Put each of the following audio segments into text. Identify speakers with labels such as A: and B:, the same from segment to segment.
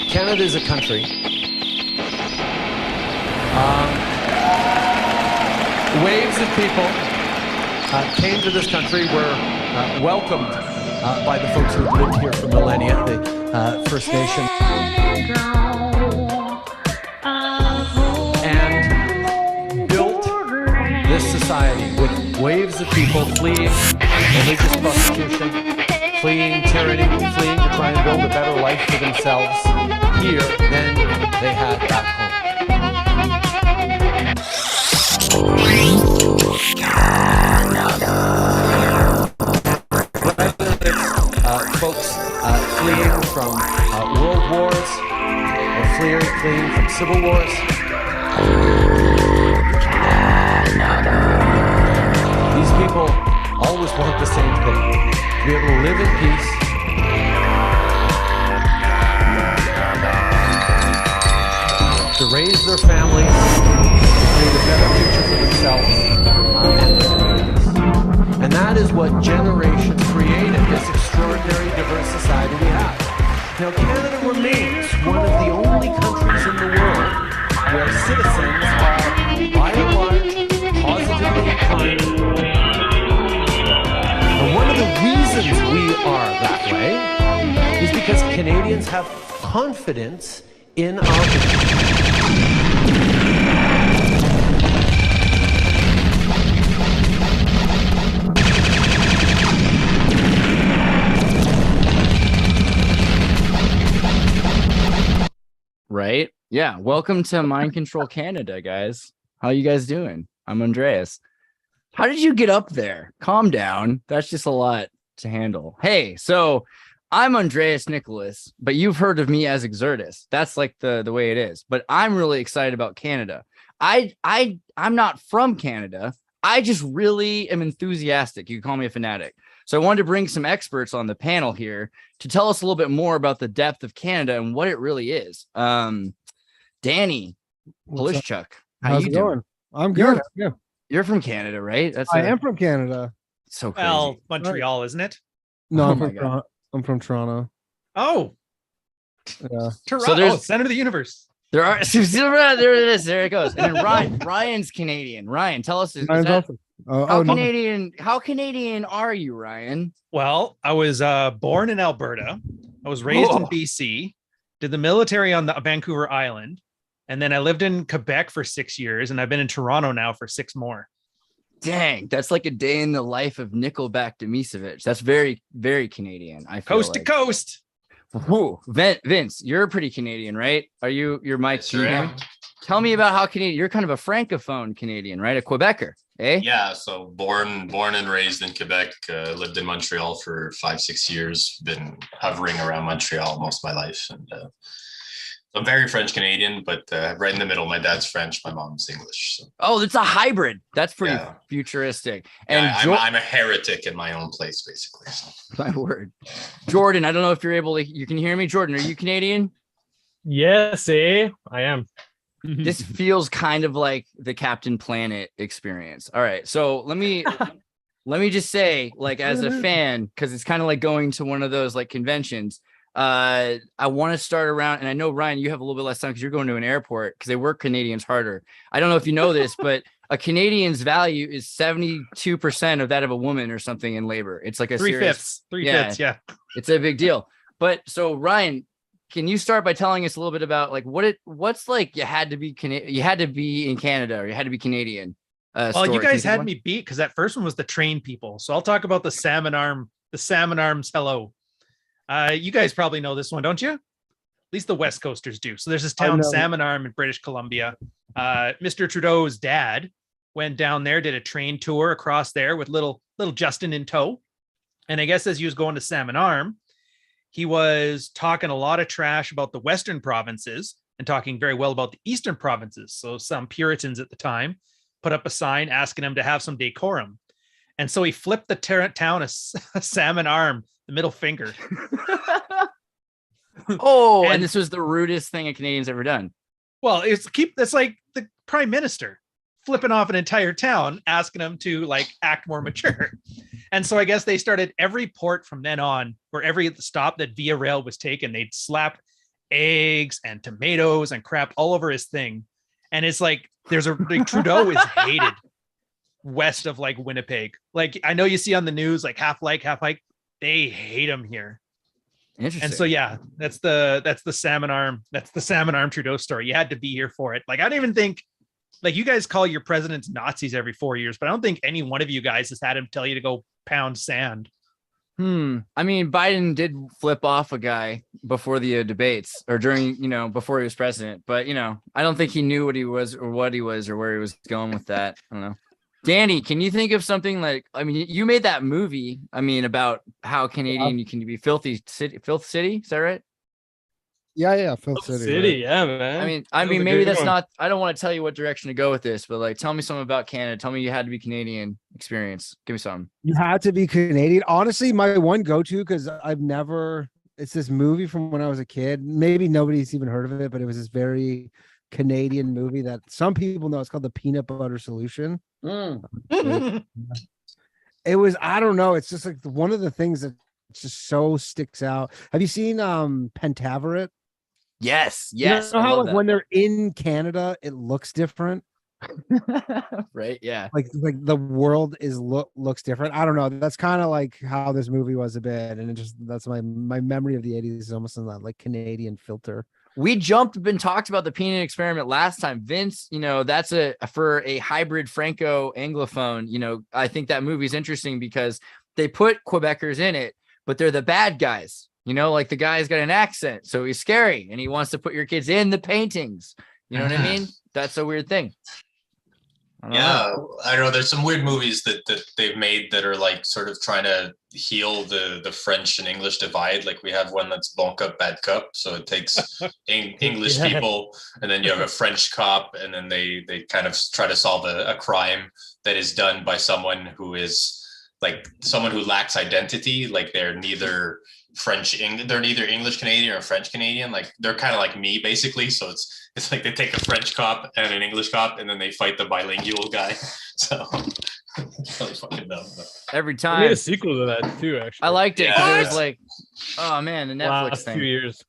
A: Canada is a country. Waves of people came to this country, were welcomed by the folks who have lived here for millennia, the First Nation. And built this society with waves of people fleeing religious persecution, fleeing tyranny, fleeing to try and build a better life for themselves here than they had back home. Folks fleeing from world wars or fleeing from civil wars. These people always want the same thing, to be able to live in peace, to raise their families, create a better future for themselves and their communities. And that is what generations created, this extraordinary diverse society we have. Now, Canada remains one of the only countries in the world where citizens are, by and large, positively inclined. And one of the reasons we are that way is because Canadians have confidence in our country.
B: Right? Yeah. Welcome to Mind Control Canada, guys. How you guys doing? I'm Andreas. How did you get up there? Calm down. That's just a lot to handle. Hey, so I'm Andreas Nicholas, but you've heard of me as Xirtus. That's like the way it is. But I'm really excited about Canada. I'm not from Canada. I just really am enthusiastic. You can call me a fanatic. So I wanted to bring some experts on the panel here to tell us a little bit more about the depth of Canada and what it really is. Danny Polishchuk, how you doing?
C: I'm good.
B: You're from Canada, right?
C: I am from Canada.
B: So crazy.
D: Well, Montreal, isn't it?
C: No,
B: Oh
C: I'm from Toronto.
D: Oh,
C: Yeah.
D: Toronto,
B: So there's-
D: center of the universe.
B: There are there it is. There it goes. And then Ryan's Canadian. Ryan, tell us how Canadian are you, Ryan?
D: Well, I was born in Alberta. I was raised in BC, did the military on the Vancouver Island, and then I lived in Quebec for 6 years, and I've been in Toronto now for 6 more.
B: Dang, that's like a day in the life of Nickelback Demisevic. That's very, very Canadian. I feel
D: Coast to coast.
B: Whoa. Vince, you're pretty Canadian, right? Are you? Your mic?
E: Sure am.
B: Tell me about how Canadian. You're kind of a francophone Canadian, right? A Quebecer, eh?
E: Yeah, so born and raised in Quebec, lived in Montreal for 5-6 years, been hovering around Montreal most of my life. And I'm very French Canadian, but right in the middle. My dad's French, my mom's English. So.
B: Oh, it's a hybrid. That's pretty futuristic. And
E: yeah, I'm a heretic in my own place, basically. So.
B: My word. Jordan, I don't know if you're able to, you can hear me. Jordan, are you Canadian?
F: Yes, I am.
B: This feels kind of like the Captain Planet experience. All right. So let me just say, like, as a fan, because it's kind of like going to one of those like conventions. I want to start around, and I know, Ryan, you have a little bit less time because you're going to an airport because they work Canadians harder. I don't know if you know this, but a Canadian's value is 72% of that of a woman or something in labor. It's like a
D: Three-fifths. Yeah.
B: It's a big deal. But so, Ryan, can you start by telling us a little bit about like what's like you had to be in Canada or you had to be Canadian?
D: Well, you guys had me beat because that first one was the train people. So I'll talk about the salmon arms. Hello. You guys probably know this one, don't you? At least the West Coasters do. So there's this town, Salmon Arm, in British Columbia. Mr. Trudeau's dad went down there, did a train tour across there with little Justin in tow. And I guess as he was going to Salmon Arm, he was talking a lot of trash about the Western provinces and talking very well about the Eastern provinces. So some Puritans at the time put up a sign asking him to have some decorum. And so he flipped the town a Salmon Arm, the middle finger.
B: And this was the rudest thing a Canadian's ever done.
D: Well, it's like the prime minister flipping off an entire town, asking them to like act more mature. And so I guess they started every port from then on, or every stop that Via Rail was taken, they'd slap eggs and tomatoes and crap all over his thing. And it's like Trudeau is hated west of like Winnipeg. Like I know you see on the news like half like, they hate him here.
B: Interesting.
D: And so yeah, that's the salmon arm. That's the salmon arm Trudeau story. You had to be here for it. Like I don't even think like you guys call your presidents Nazis every 4 years, but I don't think any one of you guys has had him tell you to go pound sand.
B: I mean, Biden did flip off a guy before the debates or during, before he was president, but I don't think he knew what he was or where he was going with that. I don't know. Danny, can you think of something like, I mean, you made that movie, about how Canadian you can be filth city. Is that right?
C: Yeah, Filth City.
F: Right? Yeah, man.
B: I mean, maybe that's not, I don't want to tell you what direction to go with this, but like, tell me something about Canada. Tell me you had to be Canadian experience. Give me something.
C: You had to be Canadian. Honestly, my one go-to, because it's this movie from when I was a kid. Maybe nobody's even heard of it, but it was this very Canadian movie that some people know. It's called The Peanut Butter Solution. It was, I don't know. It's just like one of the things that just so sticks out. Have you seen Pentaveret?
B: Yes.
C: You know how like when they're in Canada, it looks different.
B: Right. Yeah.
C: Like the world looks different. I don't know. That's kind of like how this movie was a bit, and that's my memory of the 80s is almost in that like Canadian filter.
B: We talked about the peanut experiment last time. Vince, that's for a hybrid Franco Anglophone. I think that movie's interesting because they put Quebecers in it, but they're the bad guys. Like the guy's got an accent, so he's scary, and he wants to put your kids in the paintings. You know what I mean? That's a weird thing. I
E: don't know. There's some weird movies that they've made that are like sort of trying to heal the French and English divide. Like we have one that's Bonk Bad Cup, so it takes English people, and then you have a French cop, and then they kind of try to solve a crime that is done by someone who is like someone who lacks identity. Like they're neither they're neither English Canadian or French Canadian. Like they're kind of like me basically. So it's like they take a French cop and an English cop, and then they fight the bilingual guy. So it's really fucking dumb. But.
B: Every time.
F: They made a sequel to that too, actually.
B: I liked it because it was like, oh man, the Netflix
F: last
B: thing.
F: 2 years.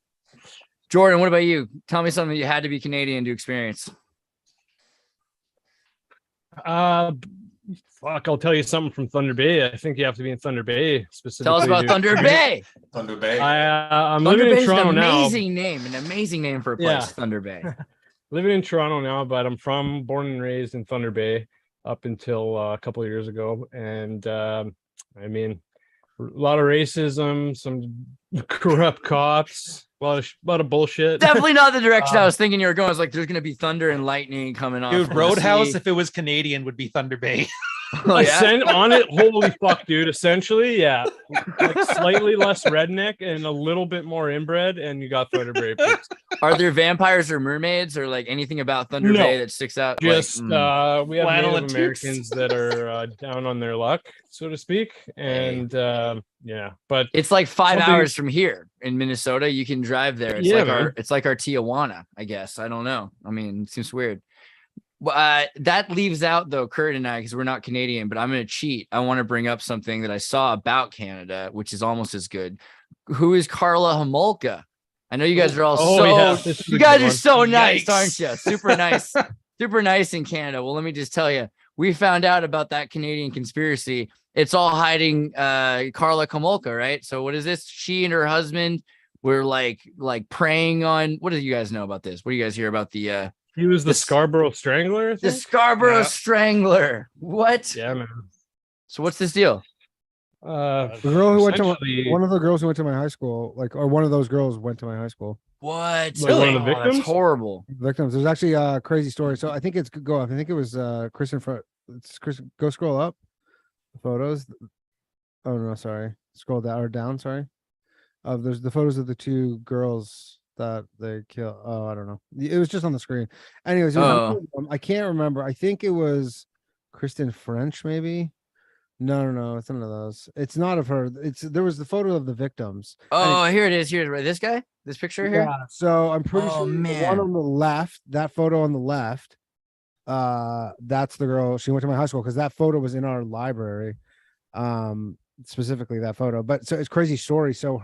B: Jordan, what about you? Tell me something you had to be Canadian to experience.
F: I'll tell you something from Thunder Bay. I think you have to be in Thunder Bay specifically.
B: Tell us about Thunder Bay.
E: Thunder Bay.
F: I'm
B: Thunder
F: living
B: Bay's
F: in Toronto now.
B: An amazing name for a place, Thunder Bay.
F: Living in Toronto now, but I'm born and raised in Thunder Bay up until a couple of years ago. And I mean, a lot of racism, some corrupt cops, a lot of bullshit.
B: Definitely not the direction I was thinking you were going. I was like, there's going to be thunder and lightning coming off.
D: Dude, Roadhouse, if it was Canadian, would be Thunder Bay.
B: Oh, yeah?
F: On it, holy fuck, dude. Essentially, yeah, like slightly less redneck and a little bit more inbred, and you got Thunder Bay.
B: Are there vampires or mermaids or like anything about Thunder Bay that sticks out?
F: Just we have
D: Flannel
F: Native
D: and
F: Americans that are down on their luck, so to speak, and yeah, but
B: it's like 5 hours from here in Minnesota. You can drive there. It's like our Tijuana, I guess. I don't know. I mean, it seems weird. That leaves out though Kurt and I, because we're not Canadian, but I'm going to cheat. I want to bring up something that I saw about Canada, which is almost as good. Who is Carla Homolka? I know you guys are all you guys are so nice, aren't you? Super nice, super nice in Canada. Well, let me just tell you, we found out about that Canadian conspiracy. It's all hiding Carla Homolka, right? So what is this? She and her husband were like preying on. What do you guys know about this? What do you guys hear about the?
F: He was the Scarborough Strangler.
B: The Scarborough Strangler. What?
F: Yeah, man.
B: So what's this deal?
C: The girl who went to one of the girls who went to my high school, or one of those girls went to my high school.
B: What?
F: Like one of the victims?
B: That's horrible.
C: Victims. There's actually a crazy story. So I think it's go up. I think it was Chris in front. Chris, go scroll up. The photos. Oh no, sorry. Scroll down or down. Sorry. There's the photos of the two girls that they kill. Oh, I don't know. It was just on the screen. Anyways, I can't remember. I think it was Kristen French, maybe. No. It's none of those. It's not of her. There was the photo of the victims.
B: Oh, here it is. Here's this guy. This picture here.
C: Yeah. So I'm pretty sure
B: man.
C: The one on the left. That photo on the left. That's the girl. She went to my high school because that photo was in our library. Specifically that photo. But so it's a crazy story. So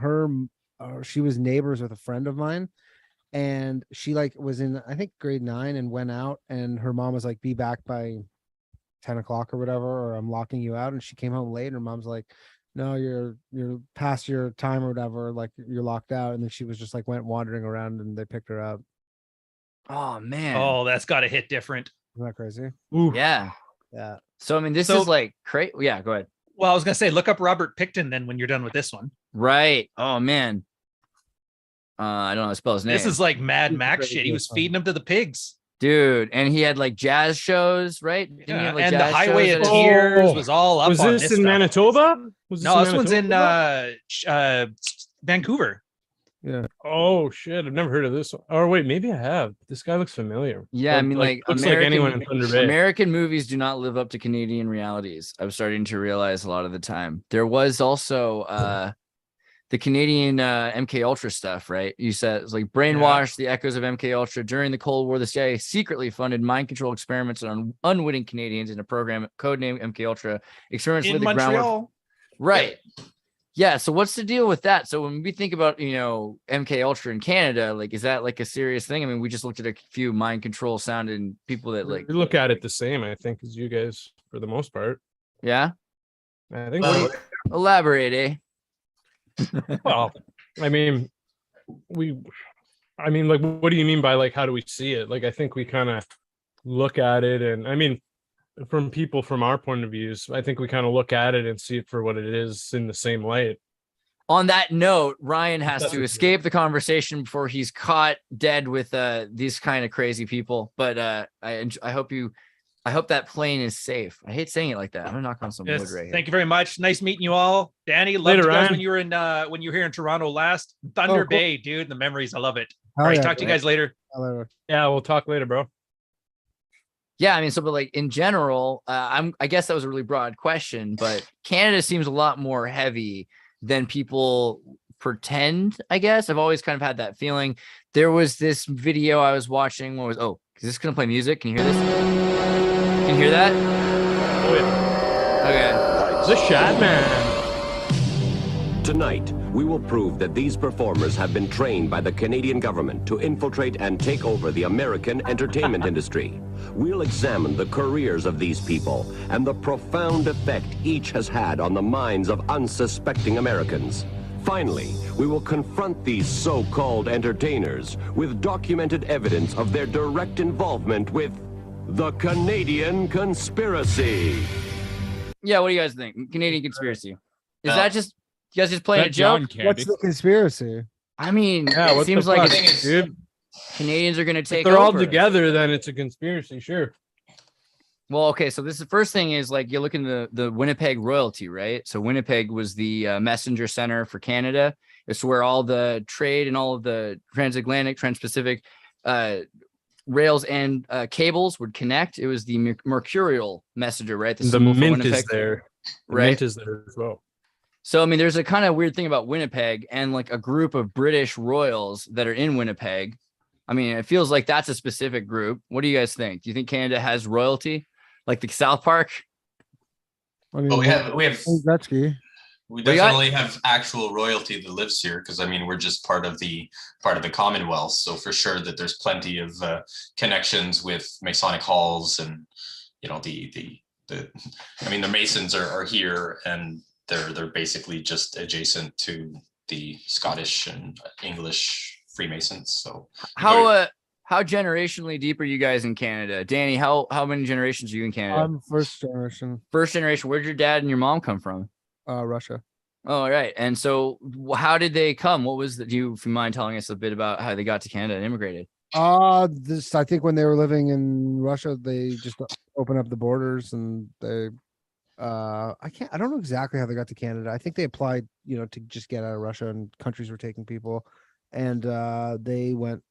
C: she was neighbors with a friend of mine, and she like was in I think grade 9 and went out, and her mom was like, be back by 10 o'clock or whatever, or I'm locking you out. And she came home late, and her mom's like, no, you're past your time or whatever, like you're locked out. And then she was just like went wandering around, and they picked her up.
B: Oh man.
D: Oh, that's got to hit different.
C: Isn't that crazy?
B: Yeah.
C: Yeah.
B: So I mean, this
D: So-
B: is like crazy. Yeah, go ahead.
D: Well, I was gonna say, look up Robert Picton then when you're done with this one.
B: Right. Oh man. I don't know how to spell his name.
D: This is like Mad
C: He's
D: Max
C: crazy
D: shit. He was
C: fun.
D: feeding them to the pigs.
B: dude, and he had like jazz shows, right? Didn't he
D: Yeah,
B: have, like,
D: and the
B: jazz
D: Highway
B: shows
D: of
B: at his-
D: Tears
F: Oh,
D: was all up
F: Was
D: on
F: this in
D: stuff.
F: Manitoba? Was
D: No, this one's in
F: Manitoba?
D: Vancouver.
C: Yeah.
F: Oh shit! I've never heard of this one. Or wait, maybe I have. This guy looks familiar.
B: Yeah, I mean, like
F: looks
B: American,
F: like anyone in Thunder Bay.
B: American movies do not live up to Canadian realities. I'm starting to realize a lot of the time. There was also the Canadian MK Ultra stuff, right? You said it's like brainwash the echoes of MK Ultra during the Cold War. The CIA secretly funded mind control experiments on unwitting Canadians in a program codenamed MK Ultra. Experiments
D: In
B: laid the groundwork.
D: Montreal.
B: Right. Yeah. So what's the deal with that? So when we think about, MK Ultra in Canada, like, is that like a serious thing? I mean, we just looked at a few mind control sounding people that like,
F: We look at it the same, I think, as you guys for the most part.
B: yeah.
F: I think.
B: Elaborate, eh?
F: Well, I mean, like, what do you mean by like, how do we see it? Like, I think we kind of look at it, and I mean, from people from our point of views, I think we kind of look at it and see it for what it is in the same light.
B: On that note, Ryan has
F: That's
B: to
F: what-
B: escape the conversation before he's caught dead with these kind of crazy people. But I hope that plane is safe. I hate saying it like that. I'm gonna knock on some
D: Yes,
B: wood right here.
D: thank you very much. Nice meeting you all. Danny, loved
F: Later,
D: you guys
F: Ryan.
D: when you were here in Toronto last. Thunder
C: cool.
D: Bay, dude. The memories, I love it.
C: Hell
D: All right,
C: yeah,
D: talk to you
C: bro.
D: guys later.
F: Yeah, we'll talk later, bro.
B: Yeah, I mean, but like in general, I guess that was a really broad question, but Canada seems a lot more heavy than people pretend. I guess I've always kind of had that feeling. There was this video I was watching. Is this gonna play music? Can you hear this? Can you hear that?
F: Oh yeah,
B: Okay.
F: the Shad Man.
G: Tonight, we will prove that these performers have been trained by the Canadian government to infiltrate and take over the American entertainment industry. We'll examine the careers of these people and the profound effect each has had on the minds of unsuspecting Americans. Finally, we will confront these so-called entertainers with documented evidence of their direct involvement with the Canadian conspiracy.
B: Yeah, what do you guys think? Canadian conspiracy. Is
E: No.
B: that just you guys just playing a
H: That
B: joke?
H: John Candy.
C: What's the conspiracy?
B: I mean,
F: Yeah,
B: it
F: what
B: seems
F: the
B: like
F: fuck,
B: it's,
F: dude?
B: Canadians are going to
F: If
B: take
F: they're all
B: over.
F: together, then it's a conspiracy, sure.
B: Well, okay, so this the first thing is like you look in the Winnipeg royalty, right? So Winnipeg was the messenger center for Canada. It's where all the trade and all of the transatlantic, transpacific rails and cables would connect. It was the mercurial messenger, right?
F: The
B: symbol for
F: mint is
B: Winnipeg,
F: there. The
B: right?
F: mint is there as well.
B: So, I mean, there's a kind of weird thing about Winnipeg and like a group of British royals that are in Winnipeg. I mean, it feels like that's a specific group. What do you guys think? Do you think Canada has royalty like the South Park?
C: I mean,
E: But we have
C: Gretzky.
E: we
B: But you got-
E: definitely have actual royalty that lives here, because I mean we're just part of the Commonwealth, so for sure that there's plenty of connections with Masonic halls, and the Masons are here, and they're basically just adjacent to the Scottish and English Freemasons. So
B: How generationally deep are you guys in Canada? Danny, how many generations are you in Canada?
C: I'm first generation,
B: First generation. Where'd your dad and your mom come from?
C: Russia.
B: Oh, right. And so how did they come? What was do you mind telling us a bit about how they got to Canada and immigrated?
C: I think when they were living in Russia, they just opened up the borders, and they I don't know exactly how they got to Canada. I think they applied, to just get out of Russia, and countries were taking people, and they went,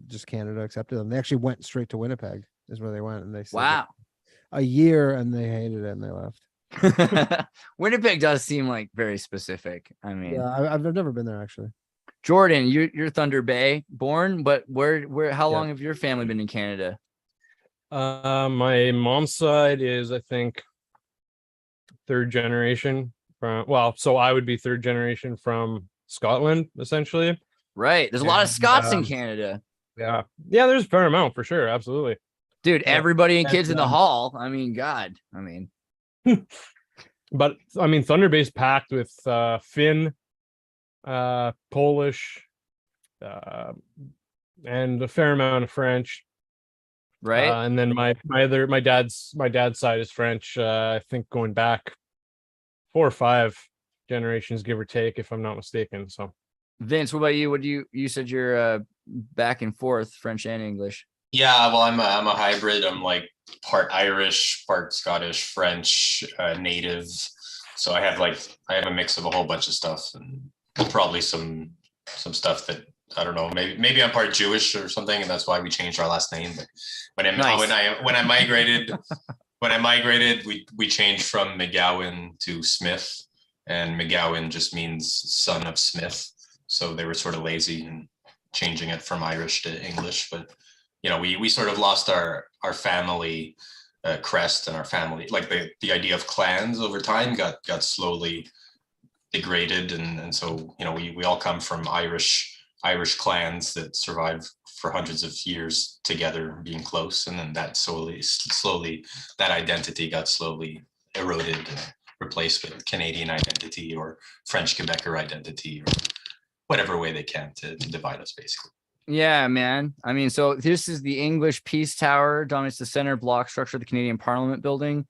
C: just Canada accepted them. They actually went straight to Winnipeg is where they went, and they stayed there
B: Wow.
C: a year, and they hated it and they left.
B: Winnipeg does seem like very specific. I mean,
C: Yeah, I've never been there actually.
B: Jordan, you're Thunder Bay born, but how
F: Yeah.
B: long have your family been in Canada?
F: My mom's side is, I think, third generation so I would be third generation from Scotland, essentially.
B: Right. There's a lot of
F: And,
B: Scots in Canada.
F: Yeah. Yeah, there's a fair amount for sure. Absolutely.
B: Dude,
F: Yeah.
B: everybody and
F: And,
B: kids in the hall. I mean, God. I mean,
F: but I mean, Thunder Bay's packed with Finn, Polish, and a fair amount of French.
B: right?
F: And then my dad's side is French. I think going back 4 or 5 generations, give or take, if I'm not mistaken. So
B: Vince, what about you? What do you said you're back and forth, French and English.
E: Yeah, well, I'm a hybrid. I'm like part Irish, part Scottish, French, native. So I have a mix of a whole bunch of stuff, and probably some stuff that I don't know. Maybe I'm part Jewish or something, and that's why we changed our last name. But when I migrated, we changed from McGowan to Smith, and McGowan just means son of Smith. So they were sort of lazy and changing it from Irish to English, but we sort of lost our family crest and our family, like the idea of clans over time got slowly degraded, and so we all come from Irish clans that survived for hundreds of years together, being close, and then that slowly that identity got slowly eroded and replaced with Canadian identity or French Quebecer identity or whatever way they can to divide us, basically.
B: Yeah, man. I mean, so this is the English Peace Tower, dominates the center block structure of the Canadian Parliament building.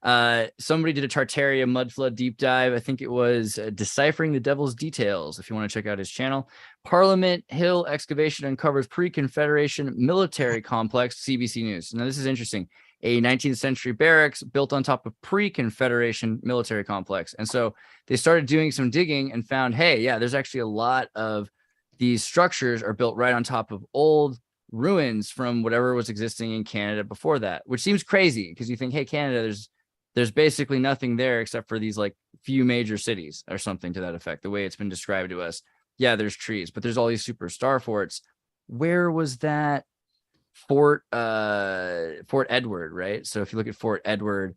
B: Somebody did a Tartaria mud flood deep dive. I think it was Deciphering the Devil's Details, if you want to check out his channel. Parliament Hill excavation uncovers pre-Confederation military complex, CBC News. Now, this is interesting. A 19th century barracks built on top of pre-Confederation military complex. And so they started doing some digging and found, hey, yeah, there's actually a lot of these structures are built right on top of old ruins from whatever was existing in Canada before that, which seems crazy because you think, hey, Canada, there's basically nothing there except for these like few major cities or something to that effect, the way it's been described to us. Yeah, there's trees, but there's all these super star forts. Where was that Fort Edward, right? So if you look at Fort Edward,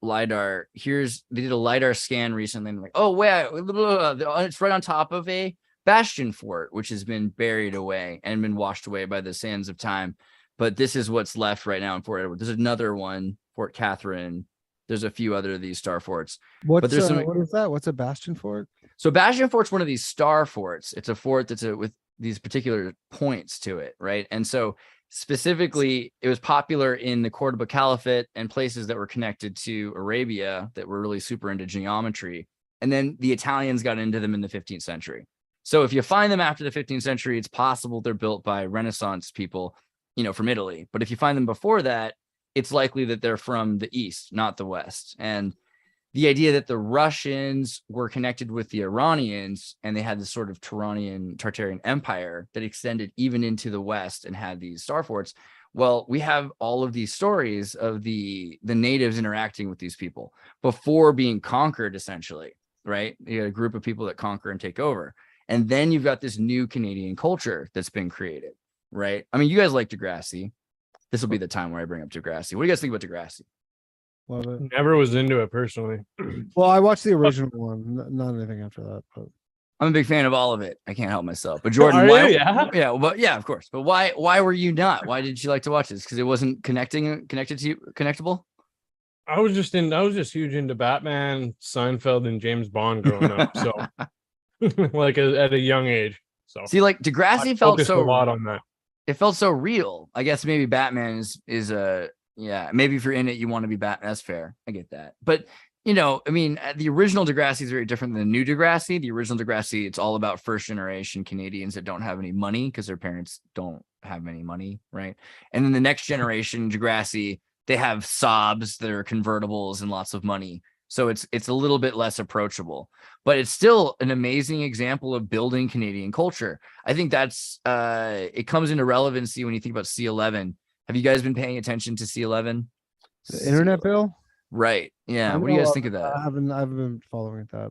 B: LiDAR, they did a LiDAR scan recently and like, oh, wait, it's right on top of a bastion fort, which has been buried away and been washed away by the sands of time. But this is what's left right now in Fort Edward. There's another one, Fort Catherine. There's a few other of these star forts.
C: What is that? What's a bastion fort?
B: So bastion fort's one of these star forts. It's a fort that's with these particular points to it, right? And so specifically, it was popular in the Cordoba Caliphate and places that were connected to Arabia that were really super into geometry. And then the Italians got into them in the 15th century. So if you find them after the 15th century, it's possible they're built by Renaissance people, from Italy. But if you find them before that, it's likely that they're from the East, not the West. And the idea that the Russians were connected with the Iranians and they had this sort of Tartarian empire that extended even into the West and had these star forts. Well, we have all of these stories of the natives interacting with these people before being conquered, essentially, right? You got a group of people that conquer and take over. And then you've got this new Canadian culture that's been created, right? I mean, you guys like Degrassi. This will be the time where I bring up Degrassi. What do you guys think about Degrassi?
C: Love it.
F: Never was into it personally.
C: Well, I watched the original one, not anything after that. But
B: I'm a big fan of all of it. I can't help myself. But Jordan, why?
F: Yeah,
B: of course. But why were you not? Why did you like to watch this? Because it wasn't connected to you, connectable?
F: I was just huge into Batman, Seinfeld, and James Bond growing up. So like at a young age. So
B: see, like Degrassi felt so
F: a lot on that.
B: It felt so real. I guess maybe Batman is a maybe if you're in it, you want to be Batman. That's fair. I get that. But I mean, the original Degrassi is very different than the new Degrassi. The original Degrassi, it's all about first generation Canadians that don't have any money because their parents don't have any money, right? And then the next generation Degrassi, they have Saabs that are convertibles and lots of money. So it's a little bit less approachable, but it's still an amazing example of building Canadian culture. I think that's it comes into relevancy when you think about C11. Have you guys been paying attention to C11?
C: The internet bill?
B: Right. Yeah. What do you guys think of that?
C: I haven't been following that.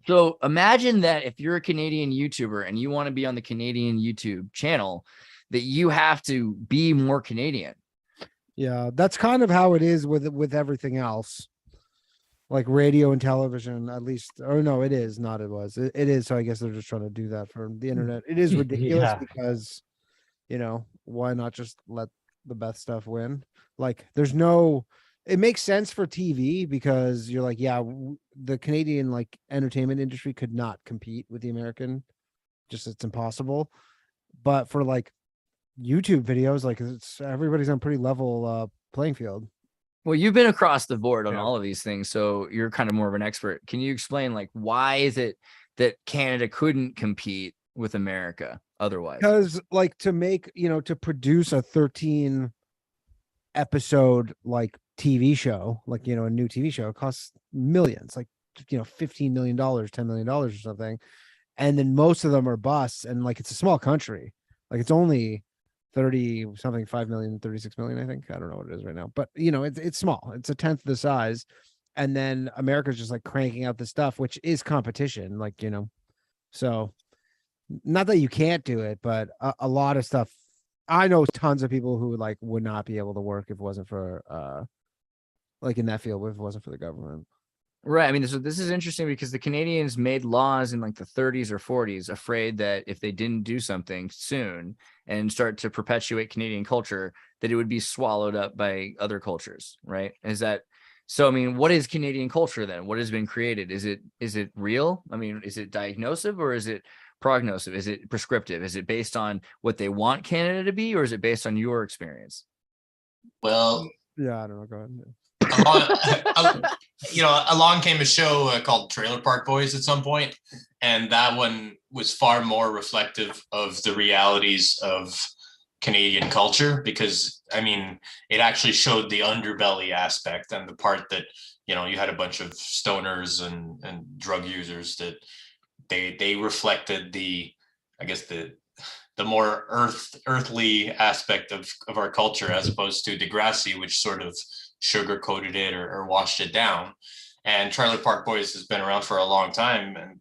B: So imagine that if you're a Canadian YouTuber and you want to be on the Canadian YouTube channel, that you have to be more Canadian.
C: Yeah, that's kind of how it is with everything else. Like radio and television, at least. Or no, it is not. It was. It is. So I guess they're just trying to do that for the internet. It is ridiculous because why not just let the best stuff win? Like, there's no, it makes sense for TV because you're like, yeah, the Canadian like entertainment industry could not compete with the American. Just, it's impossible. But for like YouTube videos, like, it's everybody's on pretty level playing field.
B: Well, you've been across the board on
F: Yeah.
B: all of these things, so you're kind of more of an expert. Can you explain, like, why is it that Canada couldn't compete with America otherwise?
C: Because like to make, to produce a 13 episode like TV show, like, a new TV show costs millions, like, $15 million, $10 million or something. And then most of them are busts, and like, it's a small country. Like, it's only 30 something, 5 million, 36 million, I think. I don't know what it is right now, but it's small. It's a tenth the size. And then America's just like cranking out the stuff, which is competition, like, so not that you can't do it, but a lot of stuff. I know tons of people who like would not be able to work if it wasn't for like in that field, if it wasn't for the government.
B: Right. I mean, this is interesting because the Canadians made laws in like the 30s or 40s, afraid that if they didn't do something soon and start to perpetuate Canadian culture, that it would be swallowed up by other cultures. Right. Is that so? I mean, what is Canadian culture then? What has been created? Is it real? I mean, is it diagnosive or is it prognostic? Is it prescriptive? Is it based on what they want Canada to be, or is it based on your experience?
E: Well,
C: Yeah, I don't know. Go ahead.
E: along came a show called Trailer Park Boys at some point, and that one was far more reflective of the realities of Canadian culture, because I mean, it actually showed the underbelly aspect and the part that, you had a bunch of stoners and drug users that they reflected the more earthly aspect of our culture, as opposed to Degrassi, which sort of sugar-coated it or washed it down. And Trailer Park Boys has been around for a long time, and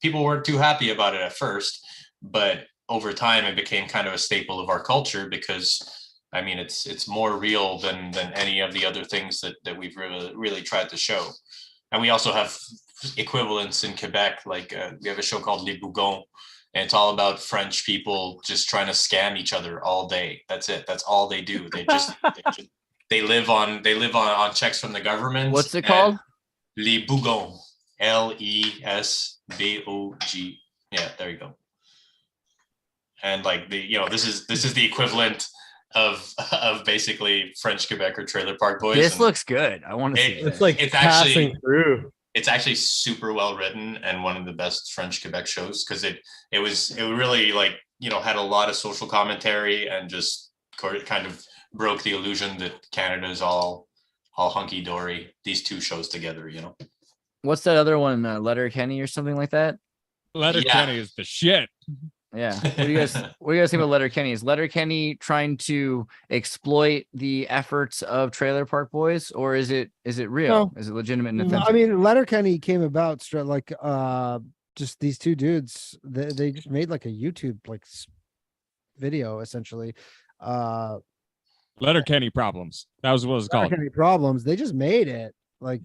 E: people weren't too happy about it at first, but over time it became kind of a staple of our culture, because I mean, it's more real than any of the other things that we've really tried to show. And we also have equivalents in Quebec, like we have a show called Les Bougons, and it's all about French people just trying to scam each other all day. That's it. That's all they do. They live on checks from the government.
B: What's it called?
E: Les Bougons. LESBOG. Yeah, there you go. And like this is the equivalent of basically French Quebec or Trailer Park Boys.
B: This looks good. I want to see it.
F: It's like
E: it's
F: passing through.
E: It's actually super well written and one of the best French Quebec shows, because it really like had a lot of social commentary and just kind of broke the illusion that Canada is all hunky dory. These two shows together,
B: What's that other one? Letterkenny or something like that?
F: Letterkenny is the shit.
B: Yeah. What do you guys think about Letterkenny? Is Letterkenny trying to exploit the efforts of Trailer Park Boys, or is it real?
C: No.
B: Is it legitimate and authentic?
C: I mean, Letterkenny came about straight like just these two dudes. They just made like a YouTube like video essentially.
F: Letterkenny problems. That was what it was called.
C: Letterkenny problems. They just made it like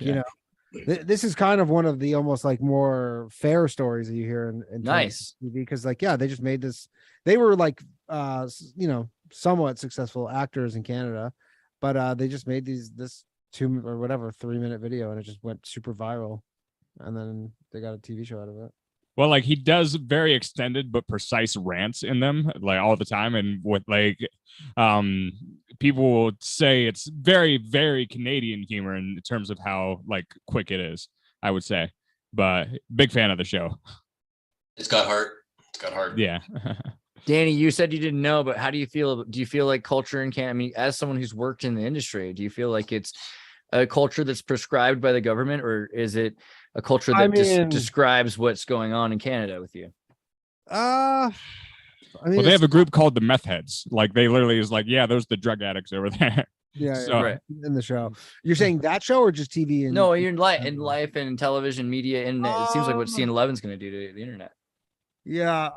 C: this is kind of one of the almost like more fair stories that you hear in
B: Nice
C: TV, because like they just made this. They were like somewhat successful actors in Canada, but they just made this 2 or whatever 3-minute video, and it just went super viral, and then they got a TV show out of it.
F: Well, like he does very extended but precise rants in them, like all the time, and with like people will say it's very, very Canadian humor in terms of how like quick it is, I would say. But big fan of the show.
E: It's got heart.
F: Yeah.
B: Danny, you said you didn't know, but how do you feel? Do you feel like culture in Canada? I mean, as someone who's worked in the industry, do you feel like it's a culture that's prescribed by the government, or is it a culture that describes what's going on in Canada with you?
C: I mean,
F: well, they have a group called the Meth Heads. Like they literally is like, yeah, those are the drug addicts over there.
C: Yeah,
F: So-
B: Right.
C: in the show. You're saying that show or just TV? And
B: No, you're in life and television, media, internet. It seems like what CN11 is going to do to the internet.
C: Yeah.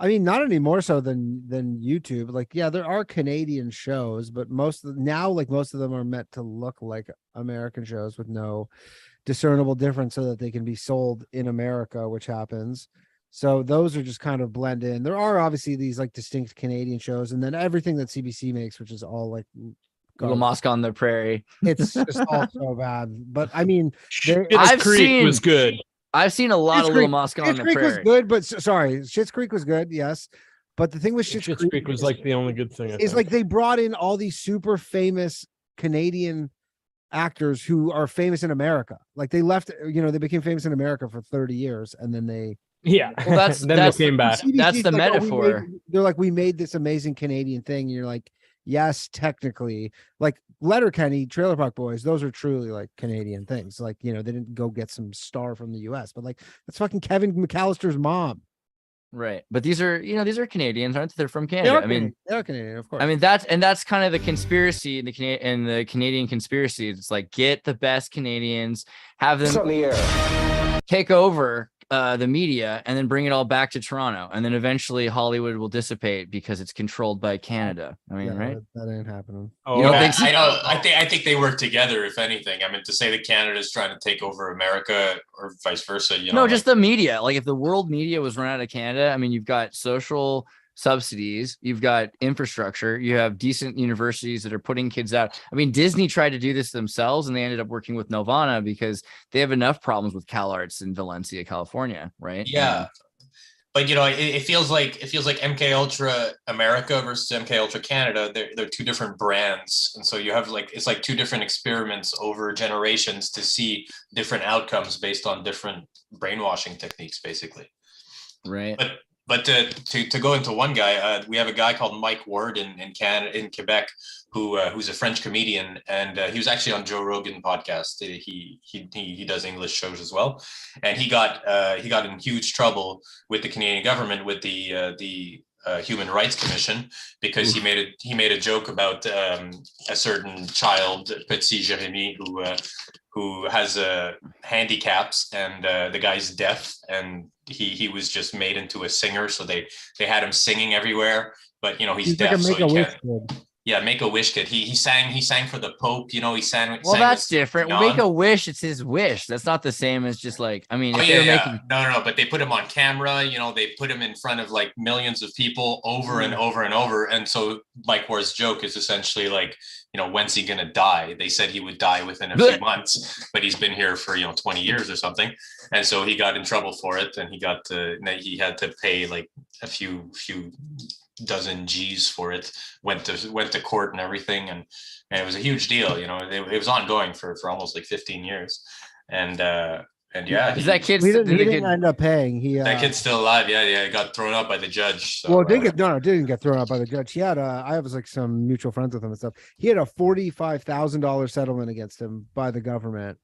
C: I mean, not any more so than YouTube. Like, yeah, there are Canadian shows, but most of them are meant to look like American shows with no discernible difference, so that they can be sold in America, which happens. So those are just kind of blend in. There are obviously these like distinct Canadian shows, and then everything that CBC makes, which is all like
B: Little Mosque on the Prairie.
C: it's just all so bad. But I mean,
F: Schitt's Creek was good.
B: I've seen a lot of Little Mosque on the
C: Creek
B: Prairie.
C: was good, but sorry, Schitt's Creek was good, yes. But the thing with
F: Schitt's Creek was like the only good thing.
C: Is like they brought in all these super famous Canadian actors who are famous in America. Like they left, they became famous in America for 30 years, and then they
F: well,
B: that's
F: then
B: that's
F: they came back.
B: That's the metaphor.
C: They're like, we made this amazing Canadian thing. And you're like, yes, technically, like Letterkenny, Trailer Park Boys, those are truly like Canadian things. Like, they didn't go get some star from the US, but like that's fucking Kevin McAllister's mom.
B: Right. But these are Canadians, aren't they? They're from Canada.
C: They're Canadian, of course.
B: I mean, that's kind of the conspiracy in the Canadian conspiracy. It's like, get the best Canadians, have them take over the media, and then bring it all back to Toronto, and then eventually Hollywood will dissipate because it's controlled by Canada. I mean, right?
C: That ain't happening.
F: Oh,
B: You don't think so?
E: I think they work together. If anything, I mean, to say that Canada is trying to take over America or vice versa,
B: No, just the media. Like if the world media was run out of Canada, I mean, you've got social subsidies, you've got infrastructure, you have decent universities that are putting kids out. I mean, Disney tried to do this themselves, and they ended up working with Nelvana because they have enough problems with CalArts in Valencia, California, right?
E: Yeah. But it feels like MK Ultra America versus MK Ultra Canada. They're two different brands, and so you have it's like two different experiments over generations to see different outcomes based on different brainwashing techniques, basically.
B: Right.
E: But to go into one guy, we have a guy called Mike Ward in Canada, in Quebec, who's a French comedian, and he was actually on Joe Rogan podcast. He does English shows as well, and he got in huge trouble with the Canadian government, with the Human Rights Commission, because he made a joke about a certain child, Petit Jérémy, who has handicaps, and the guy's deaf, and he was just made into a singer, so they had him singing everywhere, but he's deaf,
C: like
E: so he can't.
C: Kid.
E: Yeah, Make-A-Wish kid. He sang for the Pope. He sang.
B: Well, that's different. Make-A-Wish, it's his wish. That's not the same as just like, I mean,
E: No. But they put him on camera. They put him in front of like millions of people over and over and over. And so Mike Ward's joke is essentially like, when's he gonna die? They said he would die within a few months, but he's been here for 20 years or something. And so he got in trouble for it, and he had to pay like a few dozen G's for it. Went to court and everything, and it was a huge deal. It was ongoing for almost like 15 years, and yeah.
B: Is that kid?
C: He didn't end up paying.
E: That kid's still alive. Yeah, he got thrown up by the judge. So,
C: well, didn't get thrown up by the judge. He had I was like some mutual friends with him and stuff. He had a $45,000 settlement against him by the government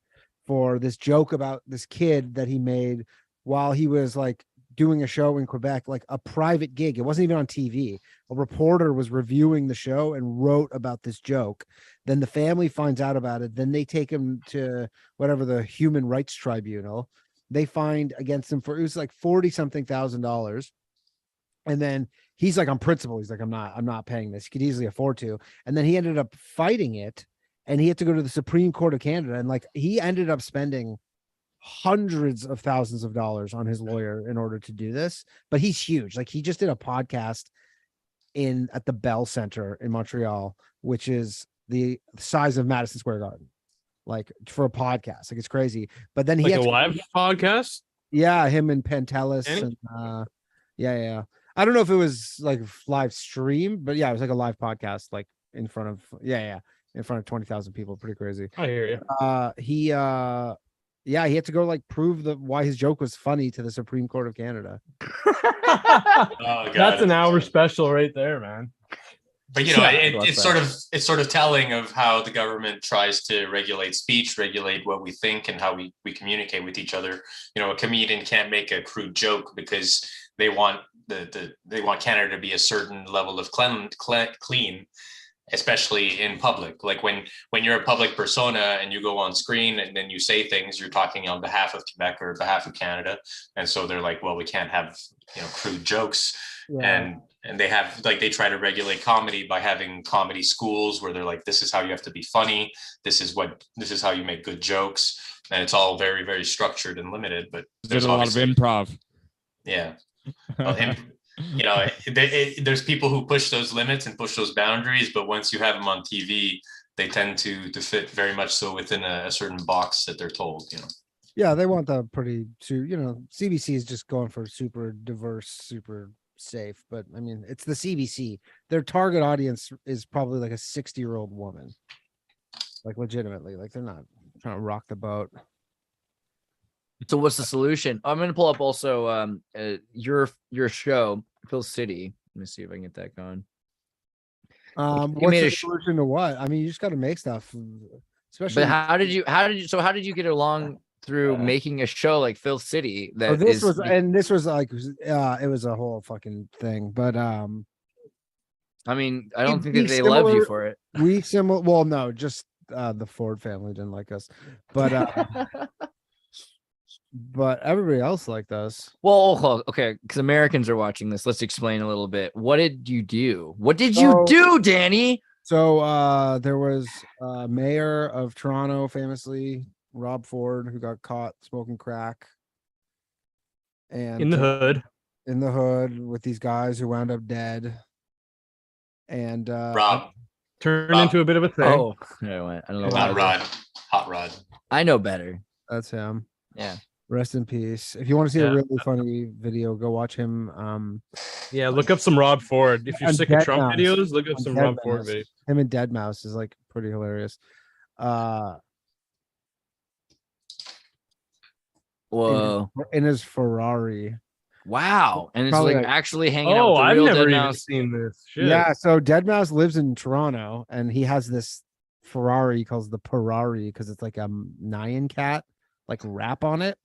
C: for this joke about this kid that he made while he was like doing a show in Quebec, like a private gig. It wasn't even on TV. A reporter was reviewing the show and wrote about this joke. Then the family finds out about it. Then they take him to whatever, the Human Rights Tribunal. They find against him for, it was like $40-something thousand. And then he's like, on principle, he's like, I'm not paying this. He could easily afford to. And then he ended up fighting it, and he had to go to the Supreme Court of Canada. And like, he ended up spending hundreds of thousands of dollars on his lawyer in order to do this. But he's huge. Like, he just did a podcast at the Bell Center in Montreal, which is the size of Madison Square Garden, like for a podcast. Like, it's crazy. But then he had
F: a live podcast.
C: Yeah, him and Pantelis, and yeah. I don't know if it was like live stream, but yeah, it was like a live podcast, like in front of in front of 20,000 people. Pretty crazy.
F: I hear you.
C: He had to go like prove why his joke was funny to the Supreme Court of Canada.
E: Oh, God.
F: That's an hour special right there, man.
E: But it's sort of telling of how the government tries to regulate speech, regulate what we think, and how we communicate with each other. A comedian can't make a crude joke because they want they want Canada to be a certain level of clean, especially in public. Like when you're a public persona and you go on screen and then you say things, you're talking on behalf of Quebec or behalf of Canada. And so they're like, well, we can't have, crude jokes. Yeah. And they have, like, they try to regulate comedy by having comedy schools where they're like, this is how you have to be funny. This is how you make good jokes. And it's all very, very structured and limited, but
H: there's a lot of improv.
E: Yeah. Well, and, you know, there's people who push those limits and push those boundaries, but once you have them on TV, they tend to fit very much so within a certain box that they're told, you know.
C: Yeah, they want the pretty CBC is just going for super diverse, super safe. But I mean, it's the CBC. Their target audience is probably like a 60-year-old woman. Like legitimately, like they're not trying to rock the boat.
B: So what's the solution? I'm gonna pull up also your show, Phil City. Let me see if I can get that going.
C: What's the solution to what? I mean, you just got to make stuff. Especially.
B: But how did you get along through making a show like Phil City?
C: This was like it was a whole fucking thing. But
B: I mean, I don't think that they loved you for it.
C: Well, no, just the Ford family didn't like us, but but everybody else liked us.
B: Well, okay, because Americans are watching this. Let's explain a little bit. What did you do? What did you do, Danny?
C: So there was mayor of Toronto, famously Rob Ford, who got caught smoking crack, and
F: in the hood
C: with these guys who wound up dead. And
E: Rob
F: turned into a bit of a thing.
B: Oh, I don't know.
E: Not Rod. Hot Rod.
B: I know better.
C: That's him.
B: Yeah.
C: Rest in peace. If you want to see a really funny video, go watch him.
F: Yeah, look up some Rob Ford. If you're sick of Trump videos, look up some Rob Ford videos.
C: Him and Deadmau5 is like pretty hilarious.
B: Whoa.
C: In his Ferrari.
B: Wow. And it's like actually hanging out
F: Oh,
B: with the
F: I've
B: real
F: never even
B: Deadmau5.
F: seen this. Shit.
C: Yeah, so Deadmau5 lives in Toronto and he has this Ferrari he calls the Ferrari because it's like a Nyan cat, like wrap on it.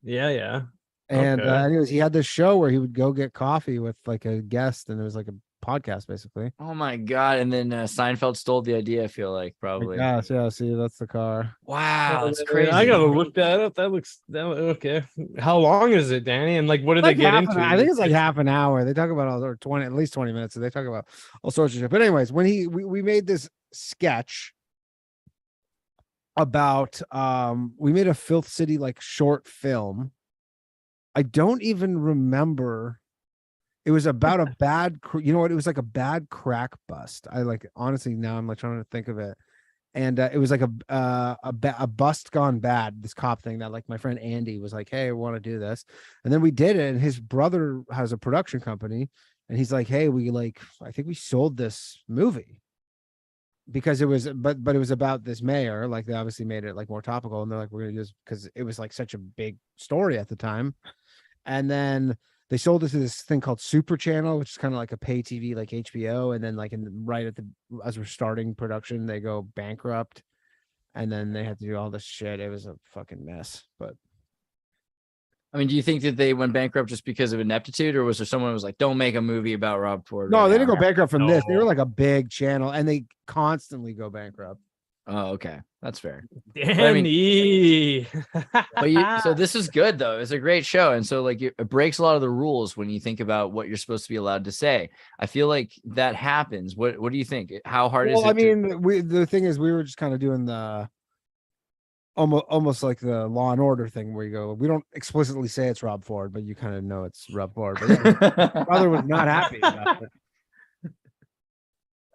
F: Yeah.
C: And anyways, he had this show where he would go get coffee with like a guest, and it was like a podcast basically.
B: Oh my god! And then Seinfeld stole the idea. I feel like probably.
C: Yeah. See, that's the car.
B: Wow, that's crazy.
F: I gotta look that up. That looks okay. How long is it, Danny? And like, what do they get into?
C: I think it's like half an hour. They talk about at least 20 minutes. So they talk about all sorts of shit. But anyways, when we made this sketch about we made a Filth City like short film. I don't even remember. It was about a bad, it was like a bad crack bust. I like, honestly, now I'm like trying to think of it. And it was like a bust gone bad, this cop thing that like my friend Andy was like, hey, I want to do this. And then we did it. And his brother has a production company. And he's like, hey, I think we sold this movie. Because it was, but it was about this mayor. Like they obviously made it like more topical. And they're like, we're going to use, because it was like such a big story at the time. And then they sold it to this thing called Super Channel, which is kind of like a pay TV, like HBO. And then like as we're starting production, they go bankrupt. And then they had to do all this shit. It was a fucking mess. But
B: I mean, do you think that they went bankrupt just because of ineptitude, or was there someone who was like, don't make a movie about Rob Ford?
C: No, they didn't go bankrupt from this. They were like a big channel and they constantly go bankrupt.
B: Oh, okay. That's fair.
F: Danny.
B: So this is good though. It's a great show. And so like it breaks a lot of the rules when you think about what you're supposed to be allowed to say. I feel like that happens. What do you think? How hard is it?
C: I mean, the thing is we were just kind of doing the almost like the Law and Order thing where you go, we don't explicitly say it's Rob Ford, but you kind of know it's Rob Ford. But brother was not happy about it.